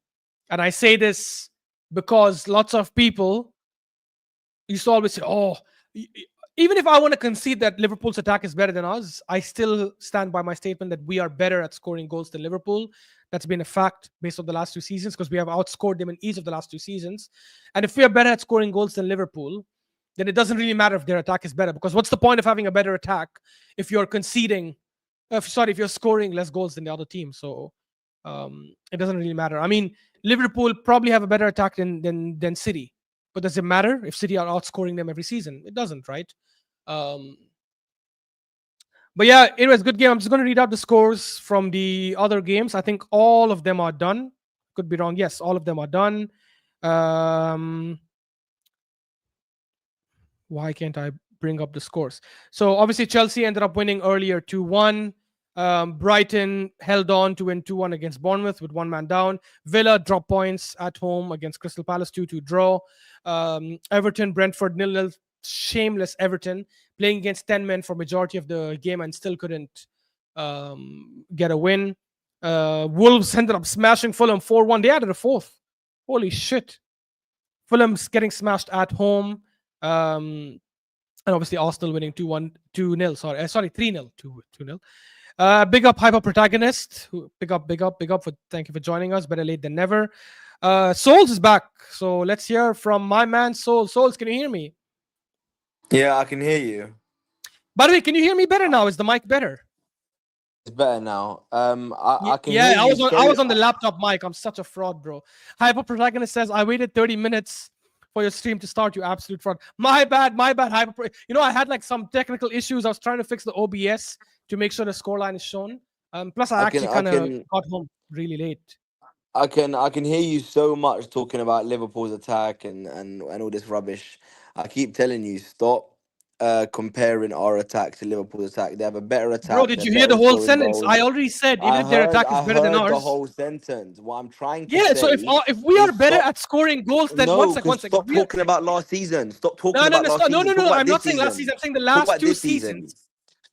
I say this because lots of people used to always say, oh, even if I want to concede that Liverpool's attack is better than us, I still stand by my statement that we are better at scoring goals than Liverpool. That's been a fact based on the last 2 seasons because we have outscored them in each of the last 2 seasons. And if we are better at scoring goals than Liverpool, then it doesn't really matter if their attack is better, because what's the point of having a better attack if you're if you're scoring less goals than the other team? So it doesn't really matter. I mean, Liverpool probably have a better attack than City, but does it matter if City are outscoring them every season? It doesn't, right? But But yeah, it was a good game. I'm just going to read out the scores from the other games. I think all of them are done. Could be wrong. Yes, all of them are done. Why can't I bring up the scores? So obviously Chelsea ended up winning earlier 2-1. Brighton held on to win 2-1 against Bournemouth with one man down. Villa dropped points at home against Crystal Palace 2-2 draw. Everton, Brentford 0-0. Shameless Everton playing against 10 men for majority of the game and still couldn't get a win. Wolves ended up smashing Fulham 4-1. They added a fourth. Holy shit. Fulham's getting smashed at home. And obviously Arsenal winning 2-0. Sorry, 3-0. 2-0. Big up Hyper Protagonist. Big up. Thank you for joining us. Better late than never. Souls is back. So let's hear from my man Souls. Souls, can you hear me? Yeah, I can hear you. By the way, can you hear me better now? Is the mic better? It's better now. I can Yeah, hear you. I was on the laptop mic. I'm such a fraud, bro. Hyper Protagonist says I waited 30 minutes for your stream to start. You absolute fraud. My bad. Hyper. I had like some technical issues. I was trying to fix the OBS to make sure the scoreline is shown. Plus, I actually kind of got home really late. I can hear you so much talking about Liverpool's attack and all this rubbish. I keep telling you, stop comparing our attack to Liverpool's attack. They have a better attack. Bro, did you hear the whole sentence? I already said even if their attack is better than ours. I heard the whole sentence. What I'm trying to say. So if we are better at scoring goals, then one second. Stop talking about last season. Stop talking about last season. No. I'm not saying last season. I'm saying the last two seasons.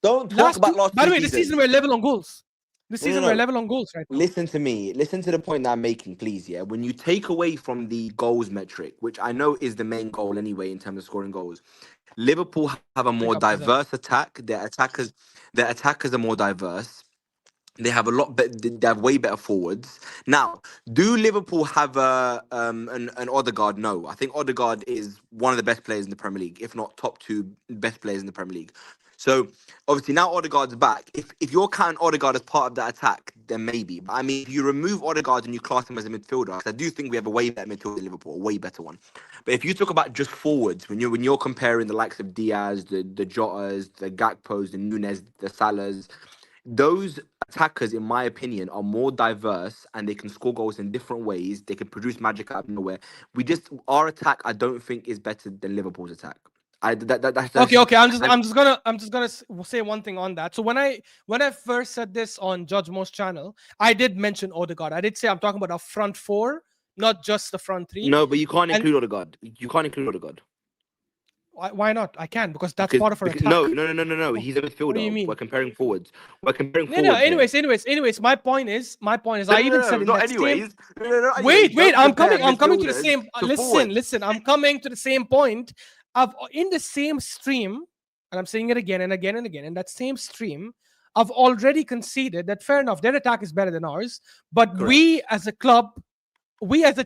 Don't talk about last 2 seasons. By the way, this season we're level on goals. We're level on goals right now. Listen to me. Listen to the point that I'm making, please. Yeah, when you take away from the goals metric, which I know is the main goal anyway in terms of scoring goals, Liverpool have a more diverse attack. Their attackers are more diverse. They have they have way better forwards. Now, do Liverpool have an Odegaard? No, I think Odegaard is one of the best players in the Premier League, if not top 2 best players in the Premier League. So obviously now Odegaard's back. If you're counting Odegaard as part of that attack, then maybe. But I mean, if you remove Odegaard and you class him as a midfielder, because I do think we have a way better midfielder than Liverpool, a way better one. But if you talk about just forwards, when you're comparing the likes of Diaz, the Jotas, the Gakpos, the Nunes, the Salahs, those attackers, in my opinion, are more diverse and they can score goals in different ways. They can produce magic out of nowhere. Our attack, I don't think is better than Liverpool's attack. That's okay. I'm just gonna say one thing on that. So when I first said this on Judge Mo's channel, I did mention Odegaard. I did say I'm talking about our front 4, not just the front 3. No, but you can't include Odegaard. You can't include Odegaard. Why not? I can because that's part of our attack. No. He's a midfielder. What do you mean? We're comparing forwards. No. Anyways. My point is. I even said in that anyways. Wait. I'm coming to the same. Listen. I'm coming to the same point. In the same stream, and I'm saying it again and again and again. In that same stream, I've already conceded that fair enough, their attack is better than ours. But correct. We as a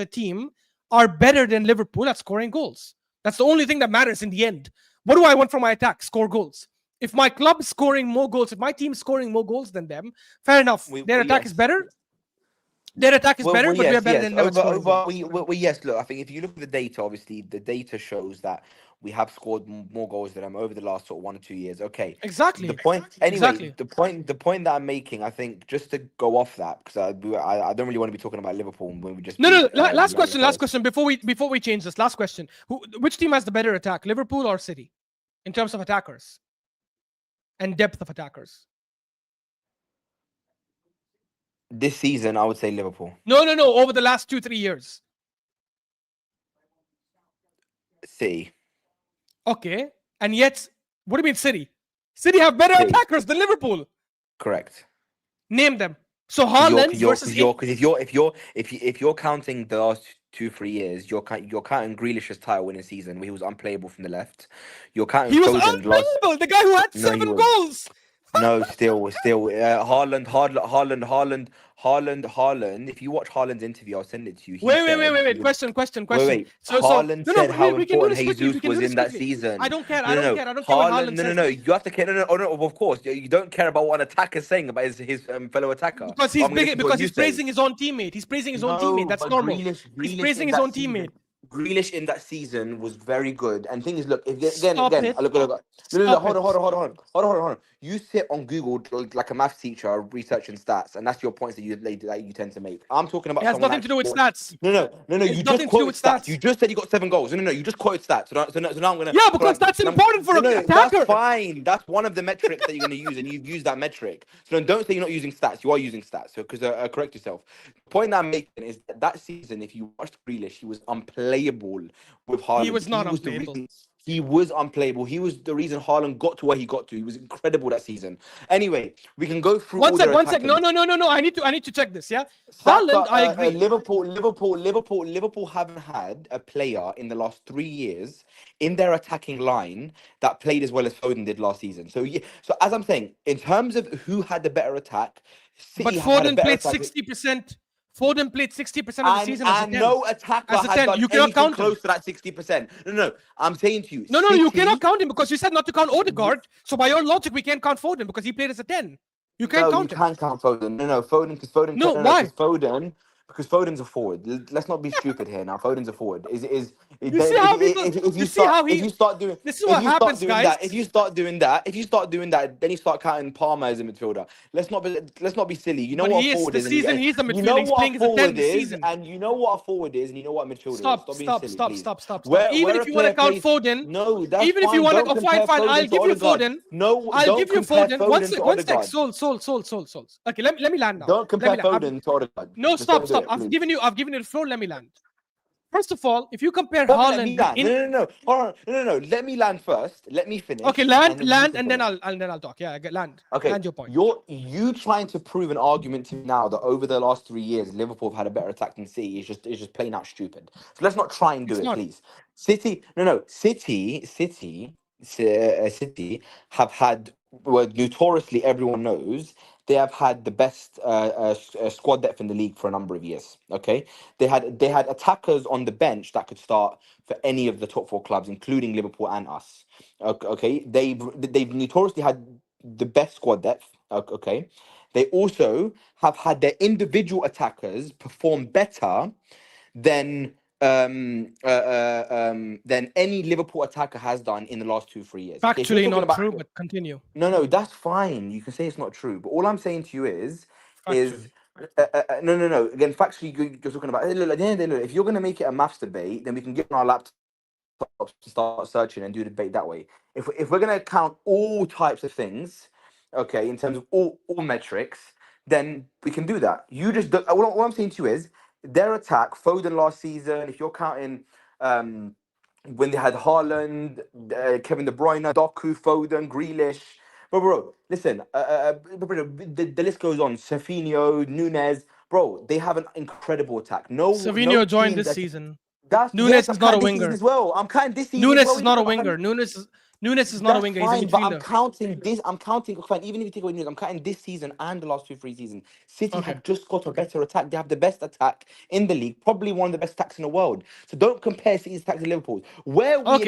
team are better than Liverpool at scoring goals. That's the only thing that matters in the end. What do I want from my attack? Score goals. If my club is scoring more goals, if my team is scoring more goals than them, fair enough. Their attack is better. Their attack is better, but we are better than them. Yes, look, I think if you look at the data, obviously the data shows that we have scored more goals than them over the last sort of 1 or 2 years. Okay, exactly. The point that I'm making, I think, just to go off that, because I don't really want to be talking about Liverpool when we just last question before we change this. Last question: which team has the better attack, Liverpool or City, in terms of attackers and depth of attackers? This season, I would say Liverpool. No. Over the last 2-3 years. City. Okay. And yet, what do you mean City? City have better attackers than Liverpool. Correct. Name them. So Haaland versus if you're counting the last 2-3 years, you're counting Grealish's title-winning season where he was unplayable from the left. You're counting. He was unplayable. The guy who had 7 goals. No, still, Haaland. If you watch Haaland's interview, I'll send it to you. Wait. Question. Wait. Haaland said how important Jesus was in that season. I don't care. I don't care what Haaland says. No. You have to care. No. Of course, you don't care about what an attacker is saying about his fellow attacker. Because he's praising his own teammate. He's praising his own teammate. That's normal. He's praising his own teammate. Grealish in that season was very good. And thing is, look, if Stop it. look, Stop it. hold on. You sit on Google like a maths teacher researching stats, and that's your points that you tend to make. I'm talking It about has someone nothing that to do with scored. stats. No. It's You just nothing to do quoted with stats. You stats. just said he got 7 goals. No. You just quoted stats. So now I'm gonna. Yeah, because that's important for No, an that's attacker. fine. That's one of the metrics that you're gonna use, and you've used that metric. So don't say you're not using stats. You are using stats. So because correct yourself. The point that I'm making is that season, if you watched Grealish, he was unplayable with He Haaland. was He not was the unplayable. reason. He was unplayable. He was the reason Haaland got to where he got to. He was incredible that season. Anyway, we can go through One all sec, their one sec. No, attackers. no, no, no, no. I need to check this. Yeah, Saka, Haaland. I agree. Liverpool haven't had a player in the last 3 years in their attacking line that played as well as Foden did last season. So yeah, so as I'm saying, in terms of who had the better attack, But City have had a Foden better played attack. 60%. Foden played 60% of the And season as a and 10. no attacker As a has 10. done You cannot anything count him. close to that 60%. No. I'm saying to you, No, no, you cannot City. count him because you said not to count Odegaard. So by your logic, we can't count Foden because he played as a 10. You can't No, you count him. can't count Foden. No, why? Because Foden's a forward. Let's not be stupid here now. Foden's a forward. You see how people. You see how If he. you start doing This is what happens, guys. if you start doing that, then you start counting Palmer as a midfielder. Let's not be silly. You know But what a he is forward this is, season. He's a you midfielder. know He's what playing a as a 10 forward this is, season. and you know what a forward is, and you know what a midfielder is. Stop, Stop being stop, silly, stop, please. stop, stop, stop. Where Even a if you want to player count plays, Foden, no, that's even if you fine. want to Don't go fine, compare fine, I'll Foden to give you Odegaard. Foden. No, I'll don't give you compare Foden. One Foden sec, to one sec. Odegaard. Soul. Okay, let me land now. Don't Let compare me land. Foden to Odegaard. No, Just stop, don't do stop. it, I've please. given you the floor. Let me land. First of all, if you compare Don't let me Haaland land. in No. Hold on. No. Let me land first. Let me okay, finish, land, and then you land, can and then finish. I'll talk. Yeah, land. Okay, Land your point. you trying to prove an argument to me now that over the last 3 years Liverpool have had a better attack than City is just plain out stupid. So let's not try and do It's it, not. please. City have had, well, notoriously everyone knows they have had the best squad depth in the league for a number of years. Okay, they had attackers on the bench that could start for any of the top 4 clubs, including Liverpool and us. Okay, they've notoriously had the best squad depth. Okay, they also have had their individual attackers perform better than than any Liverpool attacker has done in the last 2-3 years. Okay, if you're Factually talking not about, true, but continue. no, that's fine. You can say it's not true, but all I'm saying to you is Factually. no. Again, factually, you're talking about. Look, at the end of the day, look, if you're gonna make it a maths debate, then we can get on our laptop to start searching and do the debate that way. If we're gonna count all types of things, okay, in terms of all metrics, then we can do that. You just what I'm saying to you is their attack, Foden last season. If you're counting, when they had Haaland, Kevin De Bruyne, Doku, Foden, Grealish. Bro, listen, the list goes on. Serfinho, Nunes, bro, they have an incredible attack. No Savinho joined team this that's season. that's Nunes yes, I'm is not a counting this season winger. as well. I'm counting this season as Nunes well. is What are you not a talking about, winger. fam? Nunes is not a That's winger. He's a fine, but I'm midfielder. counting this. I'm counting fine. Even if you take away news, I'm counting this season and the last 2-3 seasons. City Okay. have just got a better attack. They have the best attack in the league, probably one of the best attacks in the world. So don't compare City's attack to Liverpool's. Okay. Where where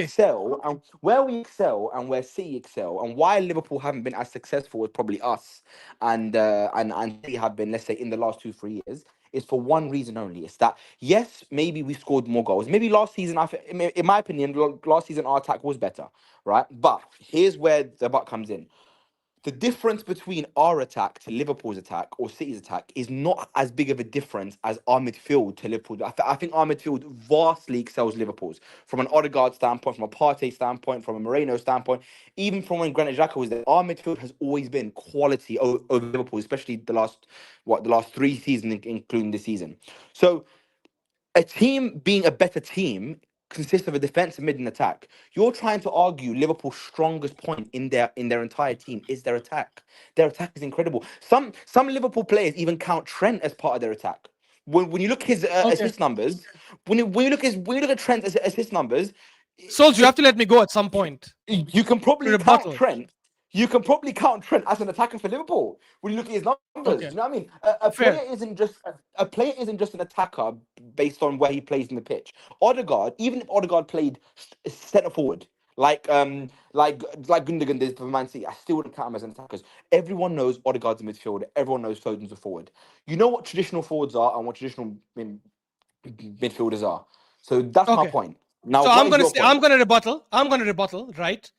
City excel, and why Liverpool haven't been as successful as probably us, and City have been, let's say, in the last 2-3 years, is for one reason only. It's that yes, maybe we scored more goals. Maybe last season, in my opinion, last season our attack was better, right? But here's where the but comes in. The difference between our attack to Liverpool's attack or City's attack is not as big of a difference as our midfield to Liverpool. I think our midfield vastly excels Liverpool's from an Odegaard standpoint, from a Partey standpoint, from a Moreno standpoint, even from when Granit Xhaka was there. Our midfield has always been quality over Liverpool, especially the last 3 seasons, including this season. So a team being a better team consists of a defensive mid and attack. You're trying to argue Liverpool's strongest point in their entire team is their attack. Their attack is incredible. Some Liverpool players even count Trent as part of their attack. When you look at his Okay. assist numbers, when you look at Trent's assist numbers, Souls, you if have to let me go at some point. you can probably count Rebuttal. Trent. You can probably count Trent as an attacker for Liverpool when you look at his numbers. Okay. Do you know what I mean? A player Fair. isn't just an attacker based on where he plays in the pitch. Odegaard, even if Odegaard played centre forward, like Gundogan did for Man City, I still wouldn't count him as an attacker. Everyone knows Odegaard's a midfielder. Everyone knows Foden's a forward. You know what traditional forwards are and what traditional midfielders are. So that's my Okay. point. Now, So what I'm is gonna your say, point? I'm gonna rebuttal, right?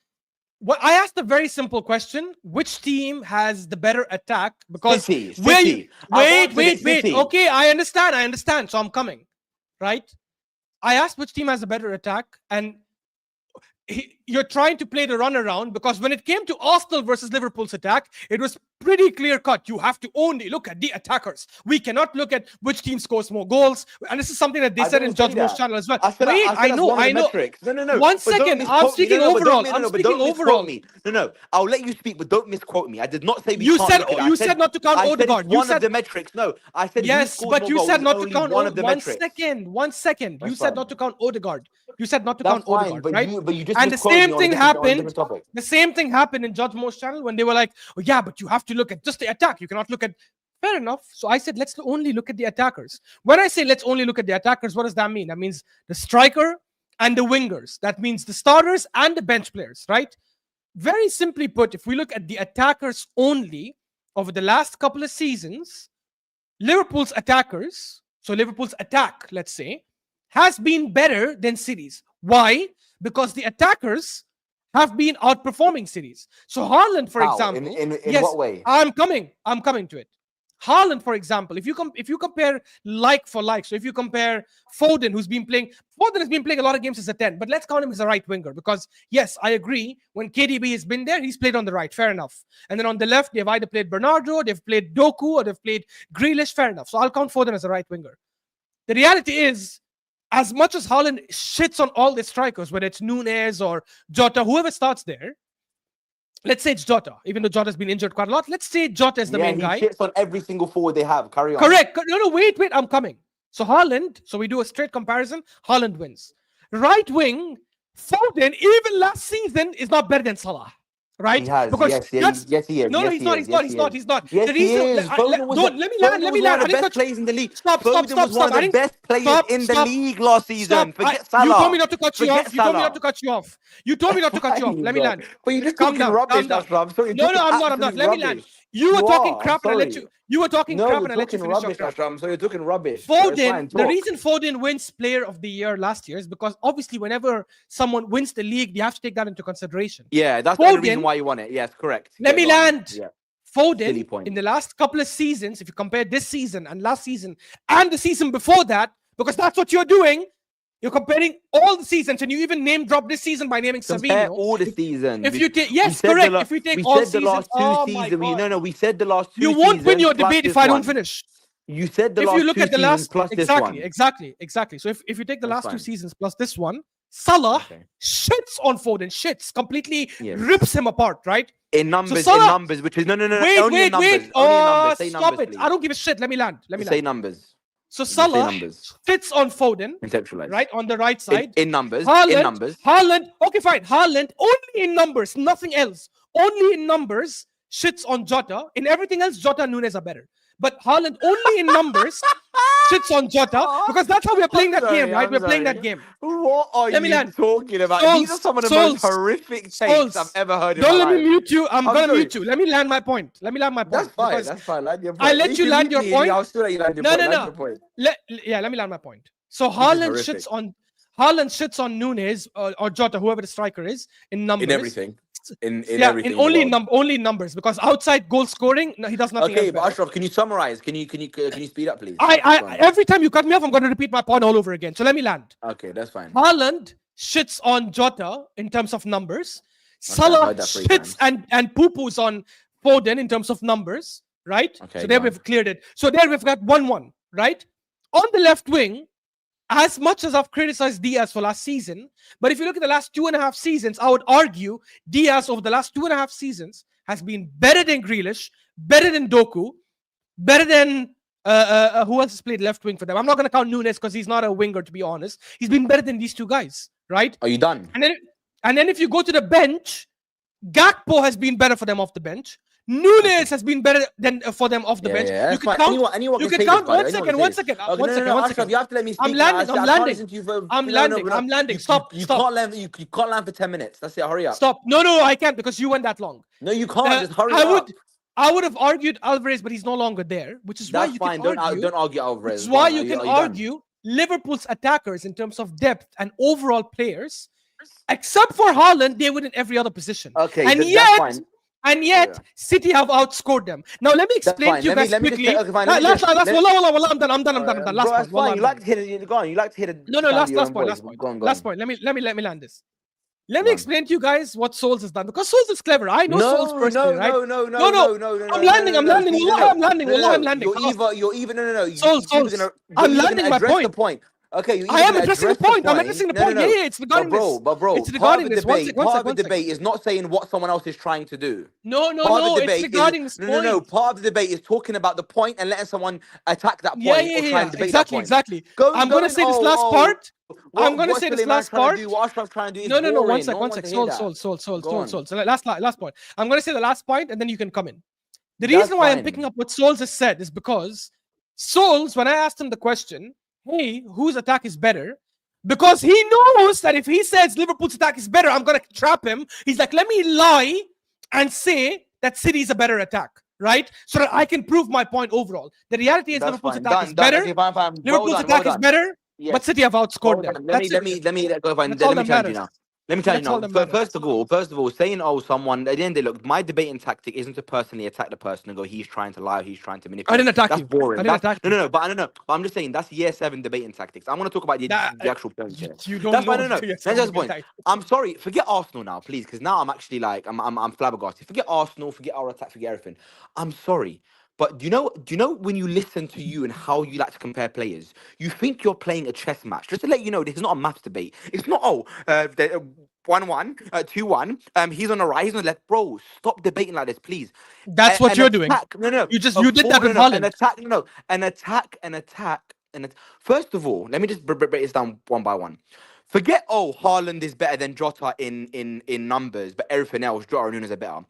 What I asked a very simple question: which team has the better attack? Because City, where you City. I've answered it, wait. City. Okay, I understand. So I'm coming, right? I asked which team has a better attack, and you're trying to play the runaround because when it came to Arsenal versus Liverpool's attack, it was pretty clear cut. You have to only look at the attackers. We cannot look at which team scores more goals. And this is something that they I said in didn't say Judge Moore's that. channel as well. I said, Wait, I said that's one of the I know. metrics. No. One But don't second. I'm misquote me. speaking No, but overall. don't, I'm no, but speaking don't misquote overall. me. No. I'll let you speak, but don't misquote me. I did not say we You can't said look at it. you said not to count I said it's Odegaard. You one of said the metrics. No, I said who yes, scores but more you goals said is not to only count. one of the One metrics. second. 1 second. You That's said fine. not to count Odegaard. You said not to That's count fine, Odegaard, right? but you just And the misquoted me same on thing on a happened. different topic. The same thing happened in Judge Moore's channel when they were like, oh, yeah, but you have to look at just the attack. You cannot look at. Fair enough. So I said, let's only look at the attackers. When I say let's only look at the attackers, what does that mean? That means the striker and the wingers. That means the starters and the bench players, right? Very simply put, if we look at the attackers only over the last couple of seasons, Liverpool's attackers, so Liverpool's attack, let's say, has been better than City's. Why? Because the attackers have been outperforming City's. So Haaland, for How? example, In yes, what way? I'm coming to it. Haaland, for example, if you compare like for like, so if you compare Foden, Foden has been playing a lot of games as a 10, but let's count him as a right winger because yes, I agree. When KDB has been there, he's played on the right, fair enough. And then on the left, they've either played Bernardo, they've played Doku, or they've played Grealish, fair enough. So I'll count Foden as a right winger. The reality is, as much as Haaland shits on all the strikers, whether it's Nunez or Jota, whoever starts there, let's say it's Jota, even though Jota's been injured quite a lot. Let's say Jota is the main guy. He shits on every single forward they have. Carry on. Correct. No, wait, I'm coming. So Haaland, so we do a straight comparison. Haaland wins. Right wing, Foden, even last season, is not better than Salah. Right? He has. Because yes, he is. No, yes, he's not. He's not. Yes, The he reason. is. Foden was Let me land. one of the best players in the league. Stop. Foden was one of the best players in the league last season. Forget Salah. You told me not to cut you off. Salah. You told me not to cut you off. You told me not to cut you off. Let me land. But you're just Calm talking down. rubbish, Calm down. Ashraf. No, I'm not. Let me land. You were talking crap and I let you. You were talking crap and I let you finish your crap. So you're talking rubbish. Foden, the reason Foden wins Player of the Year last year is because obviously whenever someone wins the league, you have to take that into conversation. Yeah, that's the only reason why you won it. Yes, correct. Let me land. Yeah. Foden, in the last couple of seasons, if you compare this season and last season and the season before that, because that's what you're doing, you're comparing all the seasons, and you even name drop this season by naming Compare Savino. all the seasons. If you take, yes, correct. If you take all seasons, we said the last two. You won't win your debate if I don't finish. You said the if last you look two at the last, plus this one. Exactly. So if you take the last two seasons plus this one, Salah shits on Foden, completely rips him apart, right? In numbers, which is no. Wait. Oh, stop it. I don't give a shit. Let me land. Say numbers. So Salah fits on Foden, right, on the right side. In numbers. Haaland, okay, fine. Haaland, only in numbers, nothing else. Only in numbers, shits on Jota. In everything else, Jota and Nunez are better. But Haaland, only in numbers, shits on Jota, because that's how we're playing that game, right? We're playing that game. What are you talking about? These are some of the most horrific takes I've ever heard in my life. Don't let me mute you. I'm going to mute you. Let me land my point. That's fine. Land your point. I let you land your point. I'll still let you land your point. No. Let me land my point. So Haaland shits on Nunez or Jota, whoever the striker is, in numbers. In everything. In everything. Only numbers, because outside goal scoring, no, he does nothing. Okay, but Ashraf, can you summarize? Can you speed up, please? Every time you cut me off, I'm going to repeat my point all over again. So let me land. Okay, that's fine. Haaland shits on Jota in terms of numbers. Salah shits and poo-poos on Foden in terms of numbers, right? Okay, so there we've cleared it. So there we've got 1-1, right? On the left wing, as much as I've criticized Diaz for last season, but if you look at the last 2.5 seasons, I would argue Diaz over the last 2.5 seasons has been better than Grealish, better than Doku, better than who else has played left wing for them? I'm not going to count Nunez because he's not a winger, to be honest. He's been better than these two guys, right? Are you done? And then if you go to the bench, Gakpo has been better for them off the bench. Nunez has been better than for them off the bench. Yeah, you can count. You can count. One second. One second. You have to let me speak. I'm landing. Stop. You can't land for 10 minutes. That's it. Hurry up. Stop. No, I can't, because you went that long. No, you can't. Just hurry up. I would have argued Alvarez, but he's no longer there, which is why you can argue. Don't argue Alvarez. Which is why you can argue. Liverpool's attackers in terms of depth and overall players, except for Haaland, they win in every other position. Okay, And that's yet, fine. and yet, Yeah. City have outscored them. Now, let me That's explain fine. to you guys Let me just quickly. okay, fine. Let me Last, just last, let, wallah, I'm done. bro, Last point. that's Wallah, fine. I'm You done. like to hit it. Go on. You like to hit it. No, Sound of your last own point, voice. Go on. Go last on. point. Let me land this. Let Go me on. explain to you guys what Souls has done, because Souls is clever. I know Souls No, personally, no, right? no, no, No, no, no. no, no, no, I'm no, no, landing. no, no. See, no, Wallah, no, I'm landing. no, no, Wallah, I'm no. landing. You're either, no, no, no. Souls. You're I'm either landing gonna my address the point. point. Okay, you're I either am gonna addressing the address the point. I'm point. addressing the No, no, point. Yeah, no. yeah. It's regarding this. Bro, It's part regarding of the this. One debate, sec. One part sec. of the One sec. debate is not saying what someone else is trying to do. No, no, Part of no. the It's debate is regarding this no. point. Part of the debate is talking about the point and letting someone attack that Yeah, point yeah, or try yeah. and debate that Exactly, point. exactly. I'm gonna Going. say this last part. I'm gonna What say this Suleiman's last trying to part. do, what Ashraf's trying to do is No. boring. No one One wants sec. to hear Soul. that. Go on. So last point. I'm gonna say the last point, and then you can come in. The That's reason why I'm picking fine. up what Souls has said is because Souls, when I asked him the question, hey, whose attack is better? Because he knows that if he says Liverpool's attack is better, I'm gonna trap him. He's like, let me lie and say that City is a better attack, right? So that I can prove my point overall. The reality is That's Liverpool's fine. attack is Done. better. Okay, fine. Well Liverpool's done. Well attack is done. better, but Yes. City have outscored Hold them. on. That's it. Let me go fine. That's all Let me that challenge you matters. now. Let me challenge That's you all now. that matters. First of all, saying someone at the end of the day, look, my debating tactic isn't to personally attack the person and go, he's trying to lie, he's trying to I manipulate. didn't attack That's you. I boring. didn't That's attack no, you. no, no. But I don't know. But I'm just saying that's year 7 debating tactics. I want to talk about That, the actual points you, here. you don't That's know fine. No, what no. the That's just the debate point. tactic. I'm sorry. Forget Arsenal now, please, because now I'm actually like I'm flabbergasted. Forget Arsenal. Forget our attack. Forget everything. I'm sorry. But do you know when you listen to you and how you like to compare players, you think you're playing a chess match. Just to let you know, this is not a maths debate. It's not 1-1, 2-1. He's on the right, he's on the left. Bro, stop debating like this, please. That's what An you're doing. attack, no, a You did full, that with an Holland. attack, an attack. First of all, let me just break this down one by one. Forget, Haaland is better than Jota in numbers, but everything else, Jota and Nunes are better.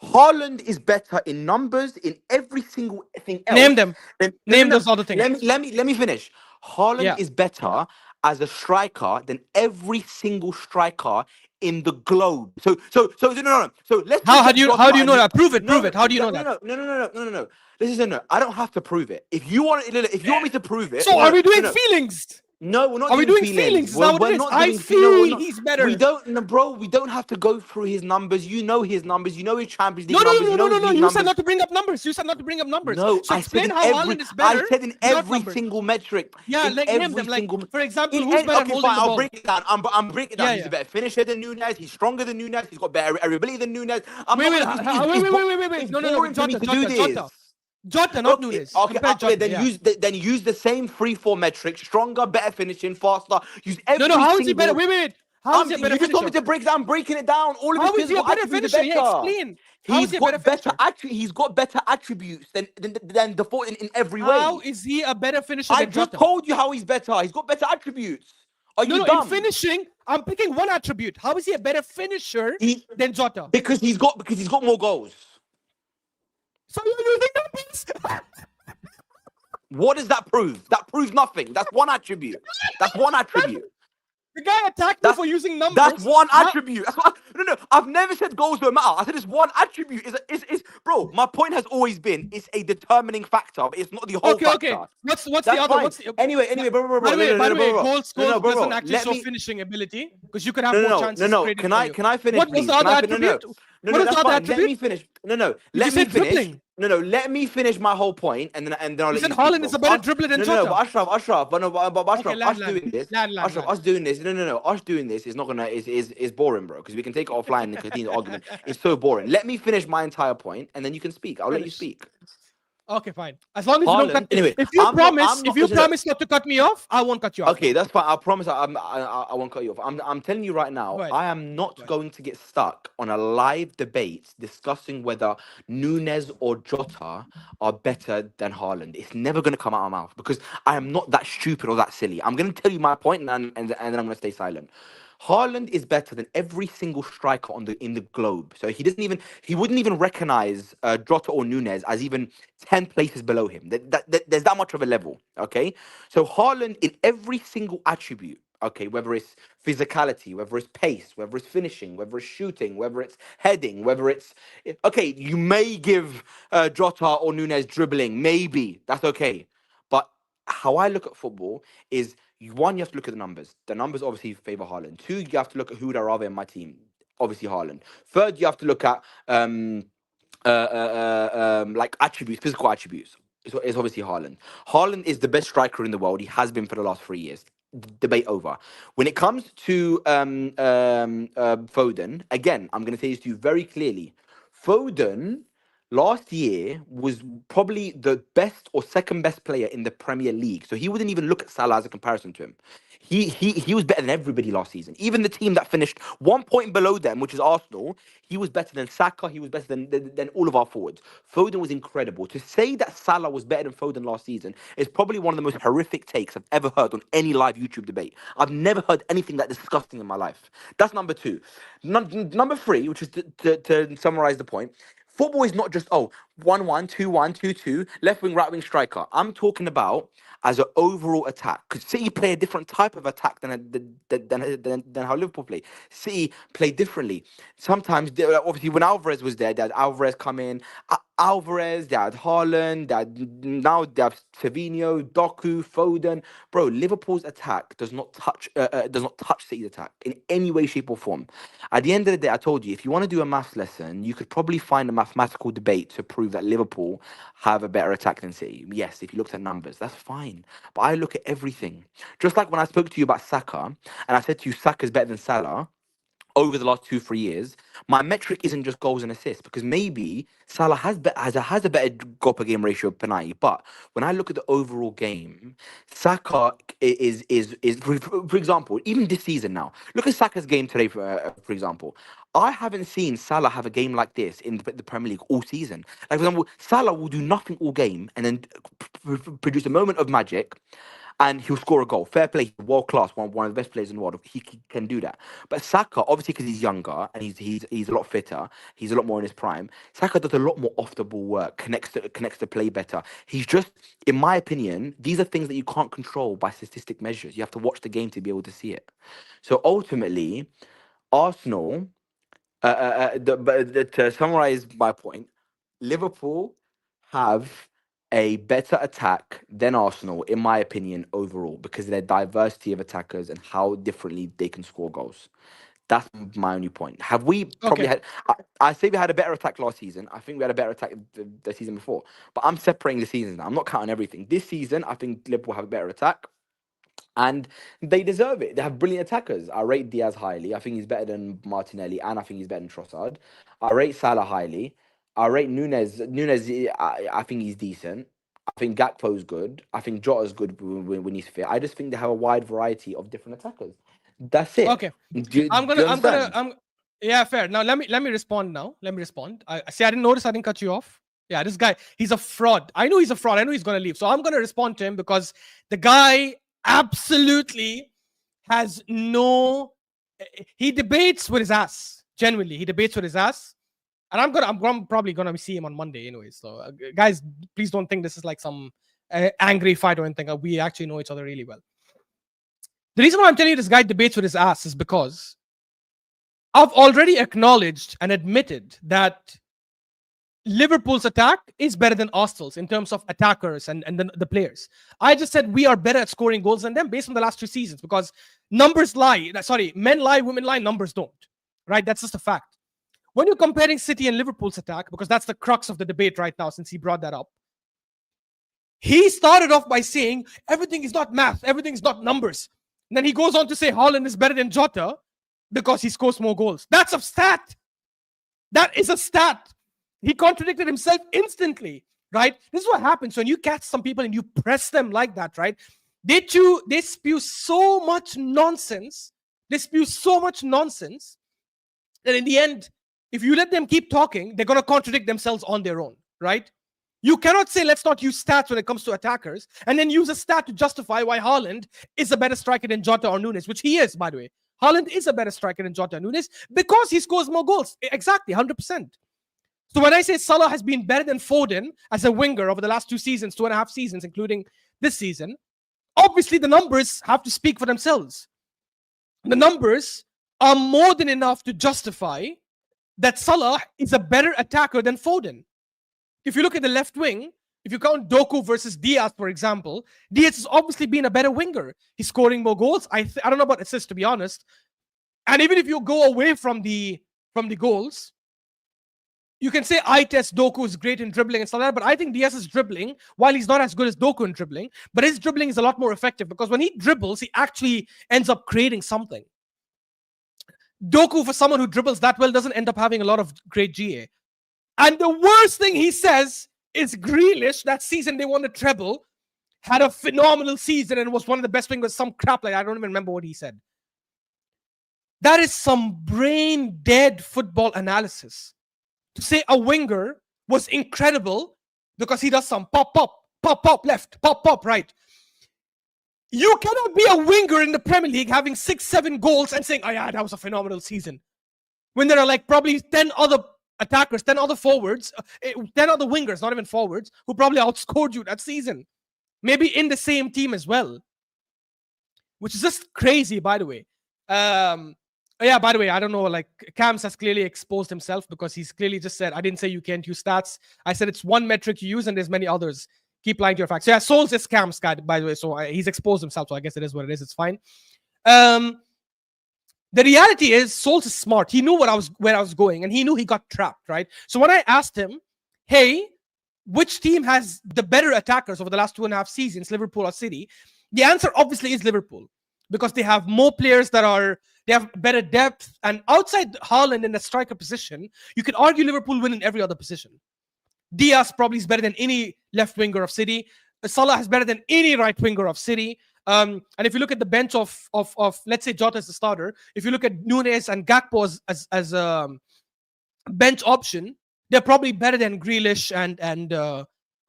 Haaland is better in numbers in every single thing Name else. them. No. Name those other things. Let me finish. Haaland Yeah. is better as a striker than every single striker in the globe. No. So let's How forget do you Jota know and that? Prove it. no, Prove it. How do you know that? no. Listen, no. I don't have to prove it. If you want me to prove it, So are we doing no. feelings? No, we're not Are we doing doing feelings? feelings. Is that what it We're is? not I doing feelings. No, we're feel not. he's better. We don't, no, bro. We don't have to go through his numbers. You know his numbers. You know his Champions No, League no, numbers. no, You no, know no, his no. league You said numbers. not to bring up numbers. You said not to bring up numbers. No, So explain how Haaland is I better said in without every numbers. single metric. Yeah, In like name every them. Like, single. for example, who's better at Okay, holding fine. the I'll ball? break it down. I'm breaking it down. Yeah, He's a yeah. better finisher than Nunes. He's stronger than Nunes. He's got better ability than Nunes. I'm Wait, not wait, gonna. wait. It's No. boring for me to do Jota. this. Jota, not Okay, Nunes. Compare okay. Jota. Yeah. Then use the same 3-4 metrics: stronger, better finishing, faster. Use No. every How is he better? single. Wait. How is he a better You just told me finisher? to break down, breaking it down. All of his How is he a physical better attributes are finisher? Yeah, better. explain. How is he a better finisher? He's got better attributes than default in every How way. is he a better finisher I than just Jota? told you how he's better. He's got better attributes. Are you No. In dumb? finishing, I'm picking one attribute. How is he a better finisher He than Jota? because he's got more goals. So you're using numbers. What does that prove? That proves nothing. That's one attribute. That's one attribute. The guy attacked me That's for using that's numbers. one attribute. No. I've never said goals don't matter. I said it's one attribute. Is bro. My point has always been it's a determining factor. But it's not the whole Okay. factor. What's the That's other? fine. What's the? Anyway, bro. By the way, goals doesn't Bro. actually Let show me. finishing ability because you could have more chances No. created for you. Can I finish, What was please? the other attribute? No. What was That's the other fine. Let me attribute? finish. No. Did you Let me say finish. dribbling? No. Let me finish my whole point, and then I'll You let said you speak, Haaland bro. is a better dribbler than No. But Jota. Ashraf. But Okay, Ashraf, us doing this. Ashraf, land. us doing this. No. Us doing this is not gonna is boring, bro. Because we can take it offline and continue the argument. It's so boring. Let me finish my entire point, and then you can speak. I'll let you Finish. speak. Okay, fine. As long as you don't cut Haaland. me. Anyway, If you promise, listen, not to cut me off, I won't cut you off. okay, that's fine. I promise I won't cut you off. I'm telling you right Go now, ahead. I am not Go ahead. going to get stuck on a live debate discussing whether Nunes or Jota are better than Haaland. It's never going to come out of my mouth because I am not that stupid or that silly. I'm going to tell you my point and then I'm going to stay silent. Haaland is better than every single striker in the globe. So he wouldn't even recognize Jota or Nunes as even 10 places below him. There's that much of a level. Okay, so Haaland in every single attribute. Okay, whether it's physicality, whether it's pace, whether it's finishing, whether it's shooting, whether it's heading, whether it's okay. You may give Jota or Nunes dribbling, maybe that's okay, but how I look at football is one, you have to look at the numbers. The numbers obviously favor Haaland. Two, you have to look at who there are in my team. Obviously Haaland. Third, you have to look at like attributes, physical attributes. It's obviously Haaland. Haaland is the best striker in the world. He has been for the last 3 years. Debate over. When it comes to Foden, again, I'm going to say this to you very clearly. Foden last year was probably the best or second best player in the Premier League. So he wouldn't even look at Salah as a comparison to him. He was better than everybody last season. Even the team that finished 1 point below them, which is Arsenal, he was better than Saka. He was better than all of our forwards. Foden was incredible. To say that Salah was better than Foden last season is probably one of the most horrific takes I've ever heard on any live YouTube debate. I've never heard anything that disgusting in my life. That's number two. Number three, which is to summarize the point. Football is not just 1-1, 2-1, 2-2, left wing, right wing striker. I'm talking about as an overall attack. Because City play a different type of attack than how Liverpool play. City play differently. Sometimes, obviously, when Alvarez was there, they had Alvarez come in. Alvarez, they had Haaland, now they have Savinho, Doku, Foden. Bro, Liverpool's attack does not touch City's attack in any way, shape, or form. At the end of the day, I told you, if you want to do a maths lesson, you could probably find a mathematical debate to prove that Liverpool have a better attack than City. Yes, if you looked at numbers, that's fine. But I look at everything. Just like when I spoke to you about Saka, and I said to you, Saka's better than Salah, over the last 2-3 years, my metric isn't just goals and assists, because maybe Salah has a better goal per game ratio of penalty. But when I look at the overall game, Saka is for example, even this season now. Look at Saka's game today, for example. I haven't seen Salah have a game like this in the Premier League all season. Like, for example, Salah will do nothing all game and then produce a moment of magic, and he'll score a goal. Fair play, world class, one of the best players in the world. He can do that. But Saka, obviously, because he's younger and he's a lot fitter, he's a lot more in his prime. Saka does a lot more off the ball work, connects to play better. He's just, in my opinion, these are things that you can't control by statistic measures. You have to watch the game to be able to see it. So ultimately, Arsenal. To summarize my point, Liverpool have a better attack than Arsenal, in my opinion, overall, because of their diversity of attackers and how differently they can score goals. That's my only point. Have we probably Okay. had? I say we had a better attack last season. I think we had a better attack the season before. But I'm separating the seasons now. I'm not counting everything. This season, I think Liverpool have a better attack. And they deserve it. They have brilliant attackers. I rate Diaz highly. I think he's better than Martinelli, and I think he's better than Trossard. I rate Salah highly. I rate Nunes. I think he's decent. I think Gakpo's good. I think Jota's good when he's fit. I just think they have a wide variety of different attackers. That's it. Okay. Do you I'm understand? yeah, fair. Now let me respond now. Let me respond. I see, I didn't cut you off. Yeah, this guy, he's a fraud. I know he's a fraud. I know he's gonna leave. So I'm gonna respond to him because the guy absolutely has no, he debates with his ass. Genuinely, he debates with his ass. And I'm probably gonna see him on Monday anyway. So guys, please don't think this is like some angry fight or anything. We actually know each other really well. The reason why I'm telling you this guy debates with his ass is because I've already acknowledged and admitted that Liverpool's attack is better than Arsenal's in terms of attackers and the players. I just said we are better at scoring goals than them based on the last 2 seasons, because numbers lie. Sorry, men lie, women lie, numbers don't. Right? That's just a fact. When you're comparing City and Liverpool's attack, because that's the crux of the debate right now since he brought that up, he started off by saying everything is not math, everything is not numbers. And then he goes on to say Haaland is better than Jota because he scores more goals. That's a stat. That is a stat. He contradicted himself instantly, right? This is what happens when you catch some people and you press them like that, right? They spew so much nonsense. They spew so much nonsense that in the end, if you let them keep talking, they're going to contradict themselves on their own, right? You cannot say, let's not use stats when it comes to attackers, and then use a stat to justify why Haaland is a better striker than Jota or Nunes, which he is, by the way. Haaland is a better striker than Jota and Nunes because he scores more goals. Exactly, 100%. So when I say Salah has been better than Foden as a winger over the last 2 seasons, 2.5 seasons, including this season, obviously the numbers have to speak for themselves. The numbers are more than enough to justify that Salah is a better attacker than Foden. If you look at the left wing, if you count Doku versus Diaz, for example, Diaz has obviously been a better winger. He's scoring more goals. I don't know about assists, to be honest. And even if you go away from the goals, you can say I test Doku is great in dribbling and stuff like that, but I think Diaz's dribbling, while he's not as good as Doku in dribbling, but his dribbling is a lot more effective because when he dribbles, he actually ends up creating something. Doku, for someone who dribbles that well, doesn't end up having a lot of great GA. And the worst thing he says is Grealish, that season they won the treble, had a phenomenal season and was one of the best wingers, some crap like that. I don't even remember what he said. That is some brain dead football analysis. To say a winger was incredible because he does some pop, pop left, pop right. You cannot be a winger in the Premier League having 6-7 goals and saying, oh yeah, that was a phenomenal season. When there are like probably 10 other attackers, 10 other forwards, 10 other wingers, not even forwards, who probably outscored you that season. Maybe in the same team as well. Which is just crazy, by the way. Yeah, by the way, I don't know, like Camps has clearly exposed himself because he's clearly just said, I didn't say you can't use stats. I said it's one metric you use and there's many others. Keep lying to your facts. So yeah, Souls is Camps guy, by the way. So he's exposed himself. So I guess it is what it is. It's fine. The reality is Souls is smart. He knew where I was going and he knew he got trapped, right? So when I asked him, hey, which team has the better attackers over the last 2.5 seasons, Liverpool or City? The answer obviously is Liverpool because they have more players they have better depth. And outside Haaland in the striker position, you could argue Liverpool win in every other position. Diaz probably is better than any left winger of City. Salah is better than any right winger of City. And if you look at the bench of let's say Jota as the starter, if you look at Nunes and Gakpo as a bench option, they're probably better than Grealish and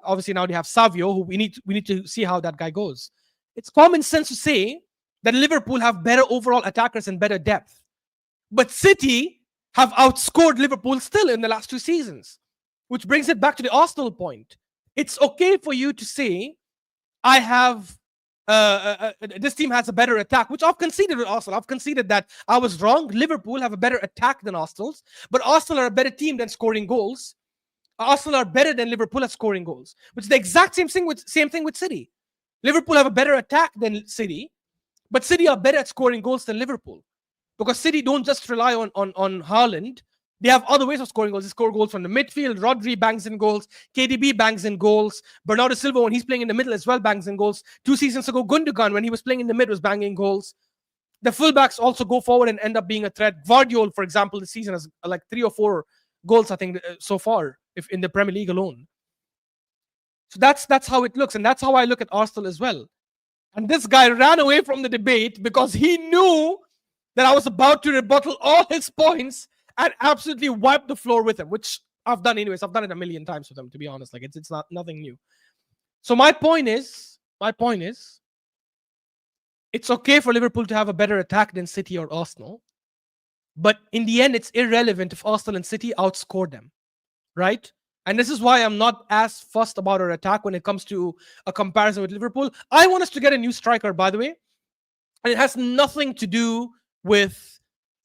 obviously now they have Savio, who we need to see how that guy goes. It's common sense to say that Liverpool have better overall attackers and better depth. But City have outscored Liverpool still in the last 2 seasons, which brings it back to the Arsenal point. It's okay for you to say, I have this team has a better attack, which I've conceded with Arsenal. I've conceded that I was wrong. Liverpool have a better attack than Arsenal's, but Arsenal are a better team than scoring goals. Arsenal are better than Liverpool at scoring goals, which is the exact same thing with City. Liverpool have a better attack than City, but City are better at scoring goals than Liverpool because City don't just rely on Haaland. They have other ways of scoring goals. They score goals from the midfield. Rodri bangs in goals. KDB bangs in goals. Bernardo Silva, when he's playing in the middle as well, bangs in goals. 2 seasons ago, Gundogan, when he was playing in the mid, was banging goals. The fullbacks also go forward and end up being a threat. Guardiola, for example, this season has like 3 or 4 goals, I think, so far, if in the Premier League alone. So that's how it looks, and that's how I look at Arsenal as well. And this guy ran away from the debate because he knew that I was about to rebuttal all his points and absolutely wipe the floor with him, which I've done anyways. I've done it a million times with him, to be honest. Like it's not nothing new. So my point is, it's okay for Liverpool to have a better attack than City or Arsenal, but in the end, it's irrelevant if Arsenal and City outscore them, right? And this is why I'm not as fussed about our attack when it comes to a comparison with Liverpool. I want us to get a new striker, by the way, and it has nothing to do with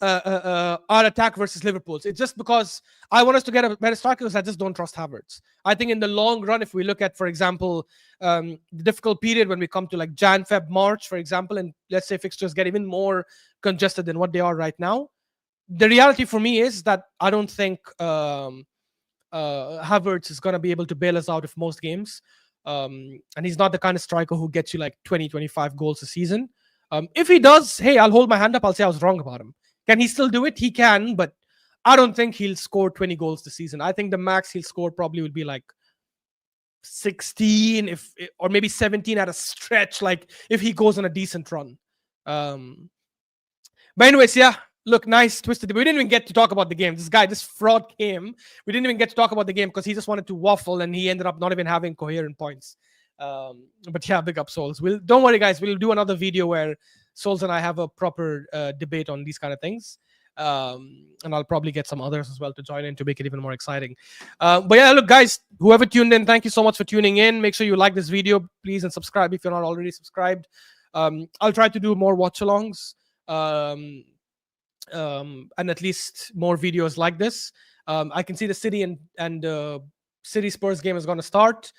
our attack versus Liverpool's. It's just because I want us to get a better striker because I just don't trust Havertz. I think in the long run, if we look at, for example, the difficult period when we come to like Jan, Feb, March, for example, and let's say fixtures get even more congested than what they are right now, the reality for me is that I don't think Havertz is going to be able to bail us out of most games. And he's not the kind of striker who gets you like 20, 25 goals a season. If he does, hey, I'll hold my hand up. I'll say I was wrong about him. Can he still do it? He can, but I don't think he'll score 20 goals this season. I think the max he'll score probably would be like 16 or maybe 17 at a stretch, like if he goes on a decent run. But anyways, yeah, look, nice twisted. We didn't even get to talk about the game. This fraud came. We didn't even get to talk about the game because he just wanted to waffle and he ended up not even having coherent points. But yeah, big up Souls. Don't worry, guys. We'll do another video where Souls and I have a proper debate on these kind of things. And I'll probably get some others as well to join in to make it even more exciting. But yeah, look, guys, whoever tuned in, thank you so much for tuning in. Make sure you like this video, please, and subscribe if you're not already subscribed. I'll try to do more watch-alongs and at least more videos like this. I can see the City and City Spurs game is going to start.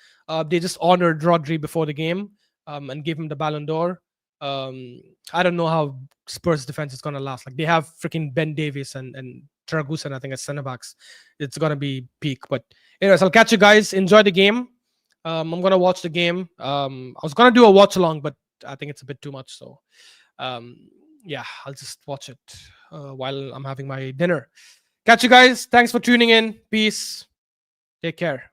They just honored Rodri before the game and gave him the Ballon d'Or. I don't know how Spurs defense is going to last. Like they have freaking Ben Davies and Dragusin, I think, as centre backs. It's going to be peak. But anyways, I'll catch you guys. Enjoy the game. I'm going to watch the game. I was going to do a watch along, but I think it's a bit too much. So yeah, I'll just watch it while I'm having my dinner. Catch you guys. Thanks for tuning in. Peace. Take care.